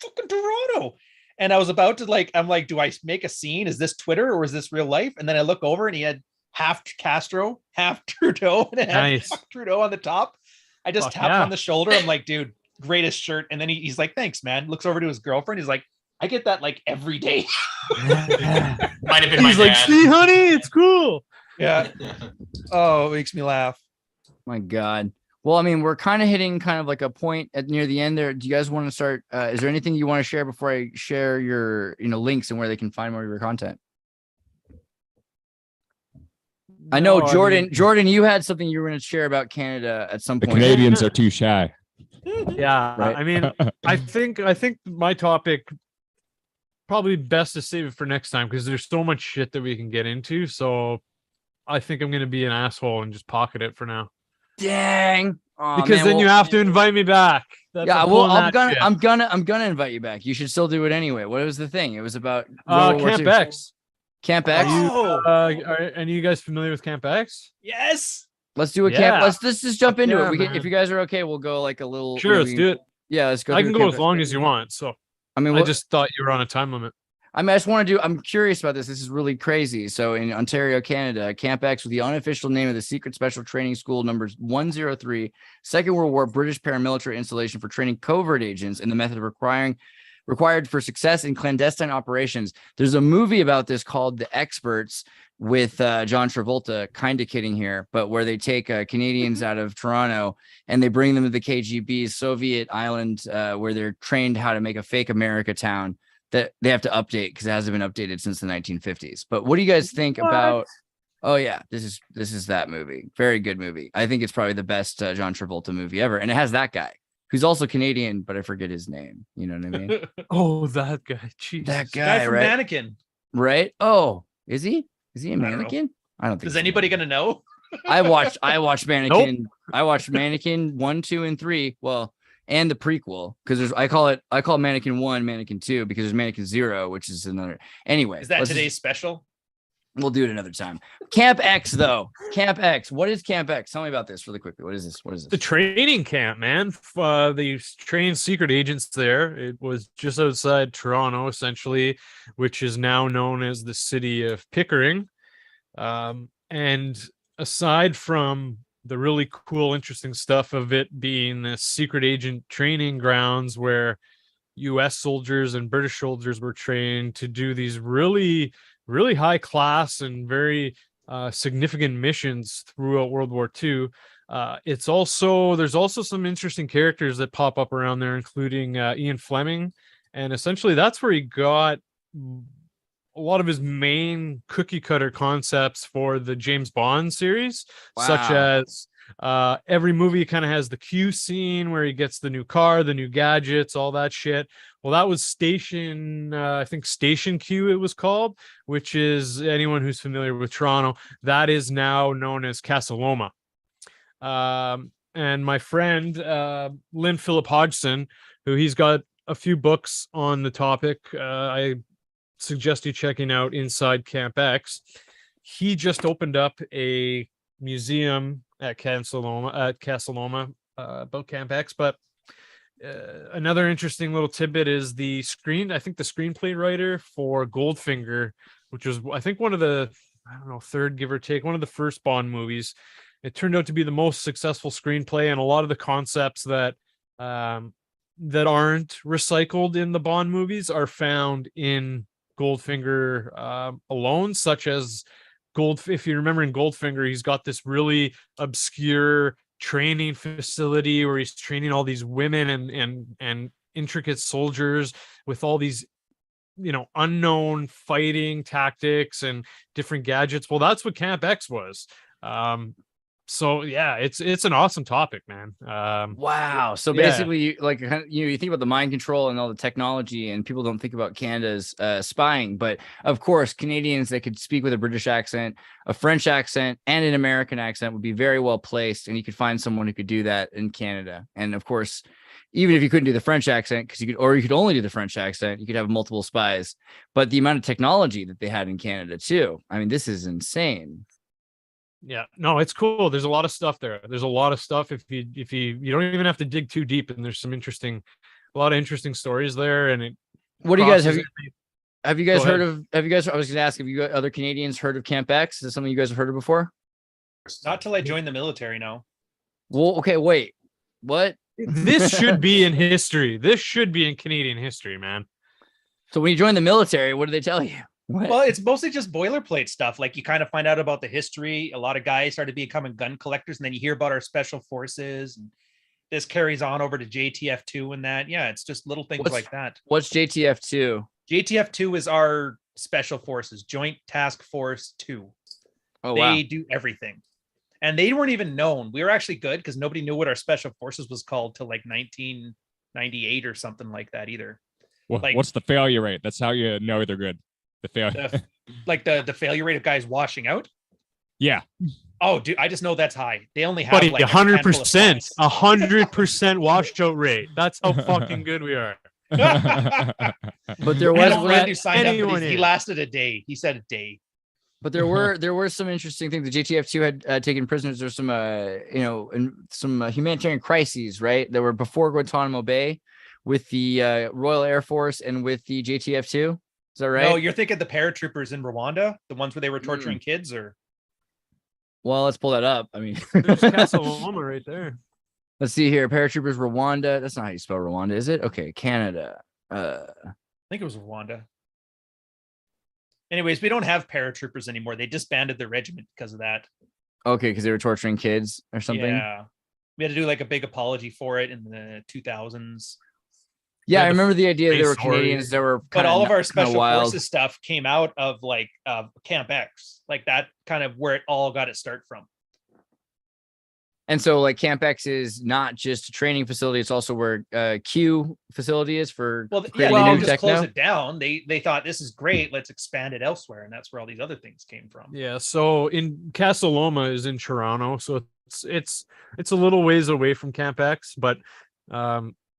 D: fucking Toronto. And I was about to I'm like, do I make a scene? Is this Twitter or is this real life? And then I look over, and he had half Castro, half Trudeau, and it had
P: Nice.
D: Trudeau on the top. I just
P: Fuck
D: tapped
P: yeah.
D: on the shoulder. I'm like, dude, greatest shirt. And then he's like, thanks, man. Looks over to his girlfriend. He's like, I get that like every day.
E: Might have been
P: He's
E: my
P: like,
E: dad.
P: see, honey, it's cool.
D: Yeah. Oh, it makes me laugh.
B: My God. Well, I mean, we're kind of hitting kind of like a point at near the end there. Do you guys want to start? Is there anything you want to share before I share your, links and where they can find more of your content? I know,
P: No,
B: Jordan, you had something you were going to share about Canada at some
I: The
B: point.
I: Canadians are too shy.
P: Yeah,
B: Right.
P: I mean, I think my topic probably best to save it for next time because there's so much shit that we can get into. So I think I'm gonna be an asshole and just pocket it for now.
B: Dang. Aw,
P: Because
B: man,
P: then you
B: well-
P: have to invite me back.
B: Yeah, well, I'm
P: gonna.
B: gonna invite you back. You should still do it anyway. What was the thing? It was about World War
P: Camp
B: II.
P: X.
B: Camp X.
P: Are any of you guys familiar with Camp X?
D: Yes.
B: Let's do a
P: Yeah.
B: camp. Let's just jump into
P: Yeah,
B: it.
P: man.
B: If you guys are okay, we'll go like a little.
P: Sure, let's do it.
B: Yeah, let's go.
P: I
B: through
P: can go
B: Camp
P: as long as you want. So
B: I mean,
P: I
B: what,
P: just thought you were on a time limit.
B: I just want to do. I'm curious about this. This is really crazy. So in Ontario, Canada, Camp X, with the unofficial name of the Secret Special Training School, numbers 103, Second World War British paramilitary installation for training covert agents in the method of required for success in clandestine operations. There's a movie about this called The Experts with John Travolta, kind of kidding here, but where they take Canadians out of Toronto and they bring them to the KGB's Soviet island where they're trained how to make a fake America town that they have to update because it hasn't been updated since the 1950s. But what do you guys think about? Oh yeah, this is that movie. Very good movie. I think it's probably the best John Travolta movie ever, and it has that guy who's also Canadian, but I forget his name. You know what I mean?
P: Oh, that guy. Jeez.
B: That
D: Guy
B: guy,
D: from
B: right?
D: Mannequin.
B: Right? Oh, is he? Is he a
D: I don't know.
B: mannequin? I don't think.
D: Is
B: so.
D: anybody gonna know?
B: I watched Mannequin. I watched Mannequin 1, 2, and 3. Well, and the prequel because I call Mannequin 1, Mannequin 2 because there's Mannequin 0, which is another. Anyway,
D: Is that
B: let's
D: today's special?
B: We'll do it another time. Camp X though. Camp X. What is Camp X? Tell me about this really quickly. What is this? What is
P: The
B: this?
P: training camp, man. They trained secret agents there. It was just outside Toronto, essentially, which is now known as the city of Pickering. And aside from the really cool, interesting stuff of it being the secret agent training grounds where U.S. soldiers and British soldiers were trained to do these really, really high class and very significant missions throughout World War II. There's also some interesting characters that pop up around there, including Ian Fleming and essentially that's where he got a lot of his main cookie cutter concepts for the James Bond series, such as every movie kind of has the Q scene where he gets the new car, the new gadgets, all that shit. Well, that was I think Station Q it was called, which is, anyone who's familiar with Toronto, that is now known as Casa Loma. And my friend, Lynn Philip Hodgson, who he's got a few books on the topic, I suggest you checking out Inside Camp X. He just opened up a museum at Casa Loma about Camp X. But another interesting little tidbit is I think the screenplay writer for Goldfinger, which was, I think, one of the, I don't know, third, give or take, one of the first Bond movies. It turned out to be the most successful screenplay, and a lot of the concepts that aren't recycled in the Bond movies are found in Goldfinger alone, such as if you remember in Goldfinger, he's got this really obscure training facility where he's training all these women and intricate soldiers with all these, unknown fighting tactics and different gadgets. Well, that's what Camp X was. So yeah, it's an awesome topic, man.
B: Wow. So basically, you think about the mind control and all the technology, and people don't think about Canada's spying, but of course, Canadians that could speak with a British accent, a French accent, and an American accent would be very well placed, and you could find someone who could do that in Canada. And of course, even if you couldn't do the French accent, you could only do the French accent, you could have multiple spies. But the amount of technology that they had in Canada too, I mean, this is insane.
P: Yeah, no, it's cool. There's a lot of stuff there. There's a lot of stuff if you don't even have to dig too deep, and there's a lot of interesting stories there. And
B: what do you guys have you guys heard of? I was going to ask, have you other Canadians heard of Camp X? Is this something you guys have heard of before?
D: Not till I joined the military. No.
B: Well, okay, wait, what?
P: This should be in history. This should be in Canadian history, man.
B: So when you join the military, what do they tell you? What?
D: Well, it's mostly just boilerplate stuff. Like, you kind of find out about the history. A lot of guys started becoming gun collectors, and then you hear about our special forces. And this carries on over to JTF2 and that. Yeah, it's just little things like that.
B: What's JTF2?
D: JTF2 is our special forces, Joint Task Force 2.
B: Oh,
D: they do everything. And they weren't even known. We were actually good because nobody knew what our special forces was called till like 1998 or something like that either.
I: Well, what's the failure rate? That's how you know they're good. The
D: failure rate of guys washing out.
I: Yeah.
D: Oh, dude, I just know that's high. They only have
P: 100%, 100% washout rate. That's how fucking good we are.
B: But there was
D: Randy signed up, but he lasted a day. He said a day.
B: But there were some interesting things. The JTF2 had taken prisoners. There's some some humanitarian crises, right? That were before Guantanamo Bay, with the Royal Air Force and with the JTF2. Is that right?
D: No, you're thinking the paratroopers in Rwanda, the ones where they were torturing kids, or?
B: Well, let's pull that up. I mean,
P: there's Casa Loma right there.
B: Let's see here. Paratroopers Rwanda. That's not how you spell Rwanda, is it? Okay, Canada.
D: I think it was Rwanda. Anyways, we don't have paratroopers anymore. They disbanded their regiment because of that.
B: Okay, because they were torturing kids or something.
D: Yeah, we had to do like a big apology for it in the 2000s.
B: Yeah, I remember the idea there were Canadians that were,
D: but all of our special forces stuff came out of like Camp X, like that kind of where it all got its start from.
B: And so, like, Camp X is not just a training facility; it's also where Q facility is for.
D: Well, yeah, they just close it down. They thought this is great. Let's expand it elsewhere, and that's where all these other things came from.
P: Yeah. So in Casa Loma is in Toronto, so it's a little ways away from Camp X, but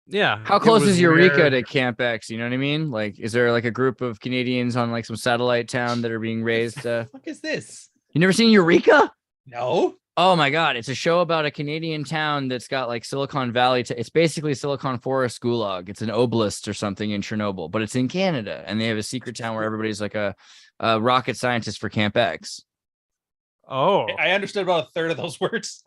P: yeah.
B: How close is Eureka to Camp X? You know what I mean? Like, is there like a group of Canadians on like some satellite town that are being raised?
D: What the fuck is this?
B: You never seen Eureka?
D: No.
B: Oh my God. It's a show about a Canadian town that's got like Silicon Valley. It's basically Silicon Forest Gulag. It's an oblast or something in Chernobyl, but it's in Canada. And they have a secret town where everybody's like a rocket scientist for Camp X.
P: Oh.
D: I understood about a third of those words.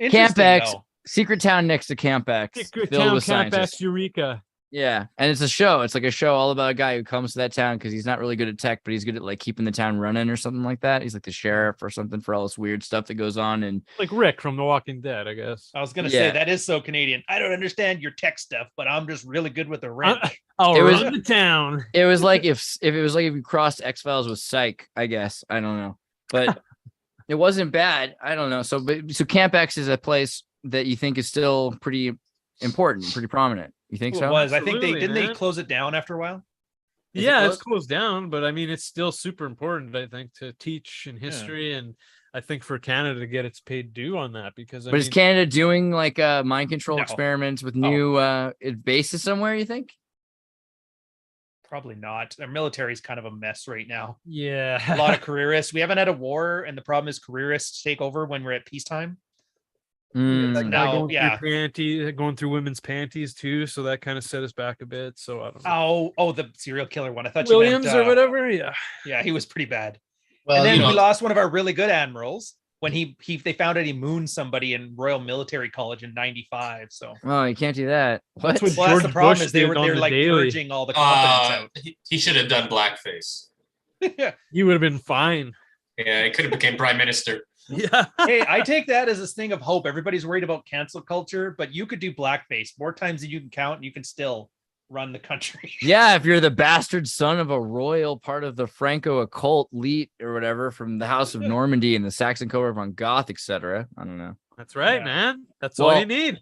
B: Camp X. Secret town next to Camp X.
P: Secret town, Camp X, Eureka.
B: Yeah, and it's a show. It's like a show all about a guy who comes to that town because he's not really good at tech, but he's good at like keeping the town running or something like that. He's like the sheriff or something for all this weird stuff that goes on. And
P: like Rick from The Walking Dead, I guess.
D: I was gonna say that is so Canadian. I don't understand your tech stuff, but I'm just really good with the wrench.
P: I'll run the town.
B: It was like if it was like if you crossed X-Files with Psych, I guess. I don't know, but it wasn't bad. I don't know. So Camp X is a place that you think is still pretty important, pretty prominent. You think so?
D: It was. I think
P: Absolutely,
D: didn't they
P: man.
D: close it down after a while?
P: Yeah, it's closed down, but I mean, it's still super important, I think, to teach in history, and I think for Canada to get its paid due on that, because
B: But is Canada doing like mind control experiments with new bases somewhere, you think?
D: Probably not. Their military is kind of a mess right now.
P: Yeah.
D: A lot of careerists. We haven't had a war, and the problem is careerists take over when we're at peacetime.
P: Now, going through women's panties too, so that kind of set us back a bit. So I don't know.
D: Oh, the serial killer one. I thought
P: Williams
D: you meant,
P: or whatever. Yeah,
D: he was pretty bad.
E: Well,
D: and then
E: you know,
D: we lost one of our really good admirals when they found out he mooned somebody in Royal Military College in ¡95. So
B: Oh, you can't do that. What?
D: Well, that's the problem is they're like purging all the confidence out.
E: He should have done blackface.
P: You would have been fine.
E: Yeah, he could have became prime minister.
P: Yeah.
D: Hey, I take that as a thing of hope. Everybody's worried about cancel culture, but you could do blackface more times than you can count, and you can still run the country.
B: Yeah, if you're the bastard son of a royal part of the Franco occult elite or whatever from the House of Normandy and the Saxon Cohort von Goth, etc. I don't know.
P: That's right, man. That's all you need.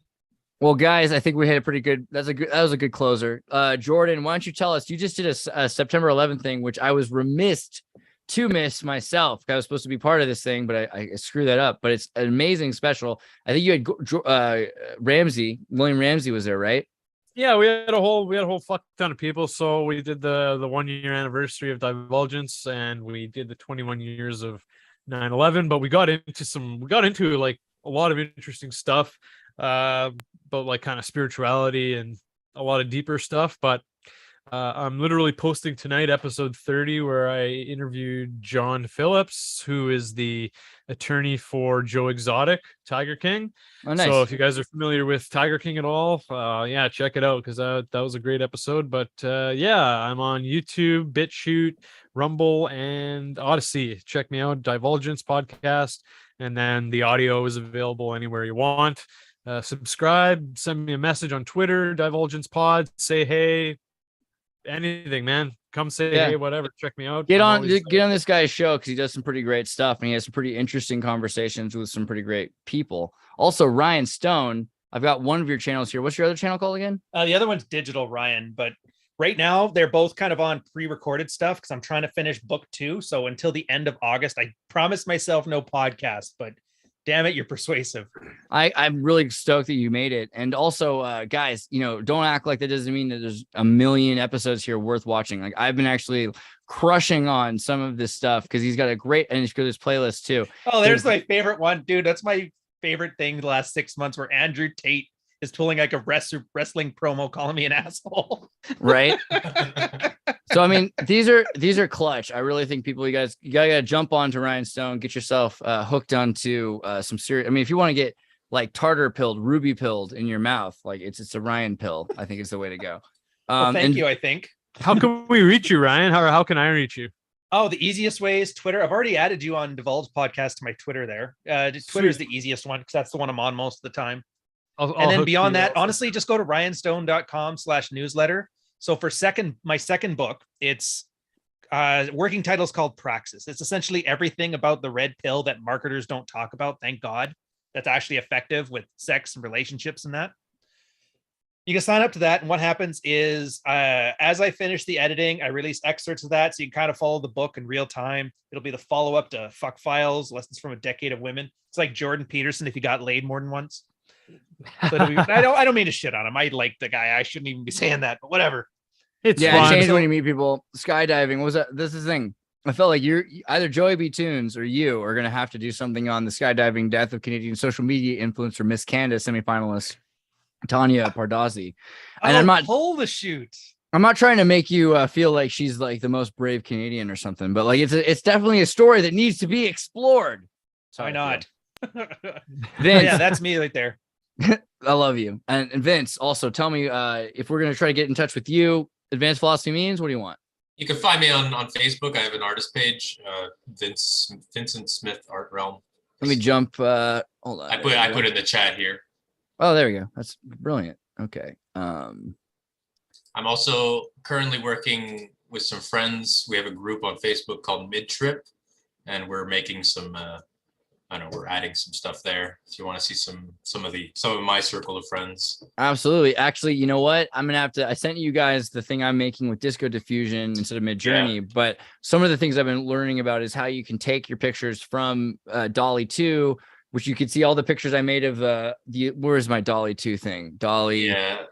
B: Well, guys, I think we had a pretty good. That was a good closer. Jordan, why don't you tell us? You just did a September 11th thing, which I was remiss to miss myself. I was supposed to be part of this thing, but I screwed that up. But it's an amazing special. I think you had William Ramsey was there, right?
P: Yeah, we had a whole fuck ton of people. So we did the 1 year anniversary of Divulgence, and we did the 21 years of 9/11. But we got into like a lot of interesting stuff, about like kind of spirituality and a lot of deeper stuff. But I'm literally posting tonight episode 30, where I interviewed John Phillips, who is the attorney for Joe Exotic, Tiger King.
B: Oh, nice.
P: So if you guys are familiar with Tiger King at all, check it out, because that was a great episode. But I'm on YouTube, BitChute, Rumble, and Odyssey. Check me out, Divulgence Podcast, and then the audio is available anywhere you want. Subscribe, send me a message on Twitter, Divulgence Pod, say hey. Anything, man. Come say hey, whatever. Check me out.
B: Get on this guy's show, because he does some pretty great stuff, and he has some pretty interesting conversations with some pretty great people. Also, Ryan Stone, I've got one of your channels here. What's your other channel called again?
D: The other one's Digital Ryan, but right now they're both kind of on pre-recorded stuff because I'm trying to finish book 2. So until the end of August, I promised myself no podcast, but damn it, you're persuasive.
B: I'm really stoked that you made it. And also, guys, don't act like that doesn't mean that there's a million episodes here worth watching. Like, I've been actually crushing on some of this stuff because he's got a great, and he's got his playlist too.
D: Oh, there's my favorite one, dude. That's my favorite thing the last 6 months, where Andrew Tate is pulling like a wrestling promo calling me an asshole.
B: Right. So, I mean, these are clutch. I really think you gotta jump onto Ryan Stone, get yourself hooked onto some serious. I mean, if you want to get like tartar pilled, ruby pilled in your mouth, like it's a Ryan pill, I think is the way to go.
D: Thank you. I think.
P: How can we reach you, Ryan? How can I reach you?
D: Oh, the easiest way is Twitter. I've already added you on Divulge Podcast to my Twitter there. Twitter is the easiest one because that's the one I'm on most of the time. And then beyond that, honestly, just go to ryanstone.com/newsletter. So for my second book, it's working title is called Praxis. It's essentially everything about the red pill that marketers don't talk about. Thank God, that's actually effective with sex and relationships and that. You can sign up to that. And what happens is as I finish the editing, I release excerpts of that. So you can kind of follow the book in real time. It'll be the follow-up to Fuck Files, Lessons from a Decade of Women. It's like Jordan Peterson if you got laid more than once. So I don't mean to shit on him. I like the guy. I shouldn't even be saying that, but whatever.
B: It's fun. Change when you meet people. Skydiving. What was that? This is the thing. I felt like you're either Joey B. Tunes or you are going to have to do something on the skydiving death of Canadian social media influencer Miss Canada semifinalist Tanya Pardazzi. And I'm not
D: pull the shoot.
B: I'm not trying to make you feel like she's like the most brave Canadian or something, but like it's definitely a story that needs to be explored.
D: Why not?
B: Vince,
D: yeah, that's me right there.
B: I love you. And Vince, also tell me if we're going to try to get in touch with you, Advanced Philosophy Memes, what do you want?
E: You can find me on Facebook. I have an artist page, Vincent Smith Art Realm.
B: Let me jump. Hold on.
E: I put it in the chat here.
B: Oh, there we go. That's brilliant. Okay.
E: I'm also currently working with some friends. We have a group on Facebook called Mid Trip, and we're making some. I don't know, we're adding some stuff there. If you want to see some of my circle of friends.
B: Absolutely. Actually, you know what? I'm gonna have to. I sent you guys the thing I'm making with Disco Diffusion instead of Midjourney. But some of the things I've been learning about is how you can take your pictures from Dolly 2, which you can see all the pictures I made of where's my Dolly 2 thing? Dolly.
E: Yeah.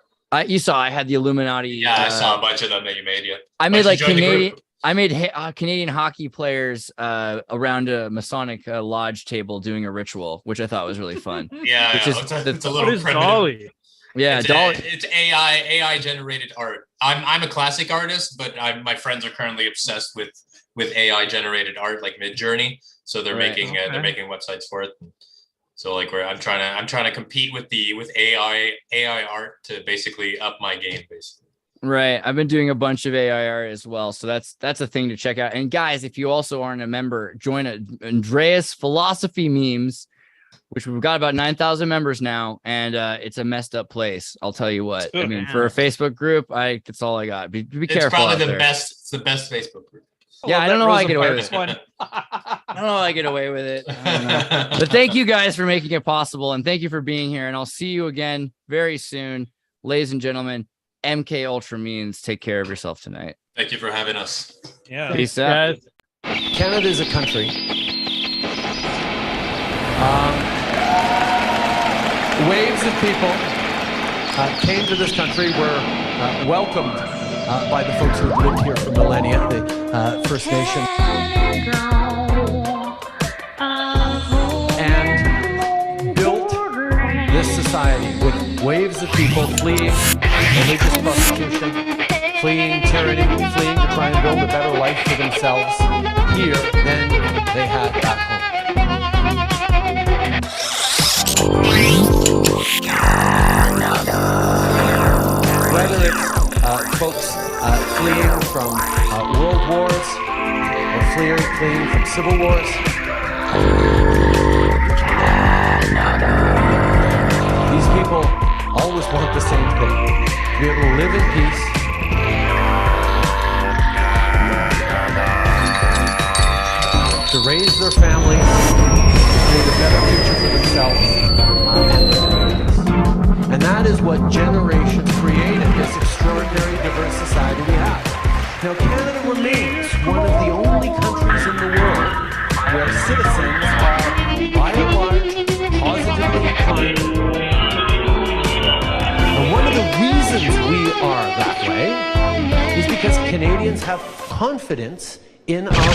B: You saw I had the Illuminati.
E: Yeah, I saw a bunch of them that you made. Yeah.
B: I made like Canadian hockey players around a Masonic lodge table doing a ritual, which I thought was really fun.
E: Yeah,
B: it's
E: a little primitive.
P: Dolly?
B: Yeah, Dolly.
E: It's AI generated art. I'm a classic artist, but my friends are currently obsessed with AI generated art like Midjourney. So they're making websites for it. So like I'm trying to compete with AI art to basically up my game basically.
B: Right. I've been doing a bunch of AI art as well. So that's a thing to check out. And guys, if you also aren't a member, join Andreas Philosophy Memes, which we've got about 9,000 members now. And it's a messed up place. I'll tell you what. I mean, for a Facebook group, that's all I got. Be careful.
E: It's probably the best. It's the best Facebook group.
B: Yeah, I don't know how I get away with it. I don't know how I get away with it. But thank you guys for making it possible. And thank you for being here. And I'll see you again very soon. Ladies and gentlemen, MK Ultra Means, take care of yourself tonight.
E: Thank you for having us.
P: Yeah.
B: Peace out.
A: Canada is a country. Waves of people came to this country, were welcomed by the folks who have lived here for millennia, the First Nation. And built this society with waves of people fleeing religious persecution, fleeing tyranny, fleeing to try and build a better life for themselves here than they had back home. Whether it's folks fleeing from world wars or fleeing from civil wars, these people always want the same thing: to be able to live in peace, to raise their families, to create a better future for themselves and their communities. And that is what generations created, this extraordinary diverse society we have. Now, Canada remains one of the only countries in the world where citizens are, by and large, positively inclined. And one of the reasons we are that way is because Canadians have confidence in our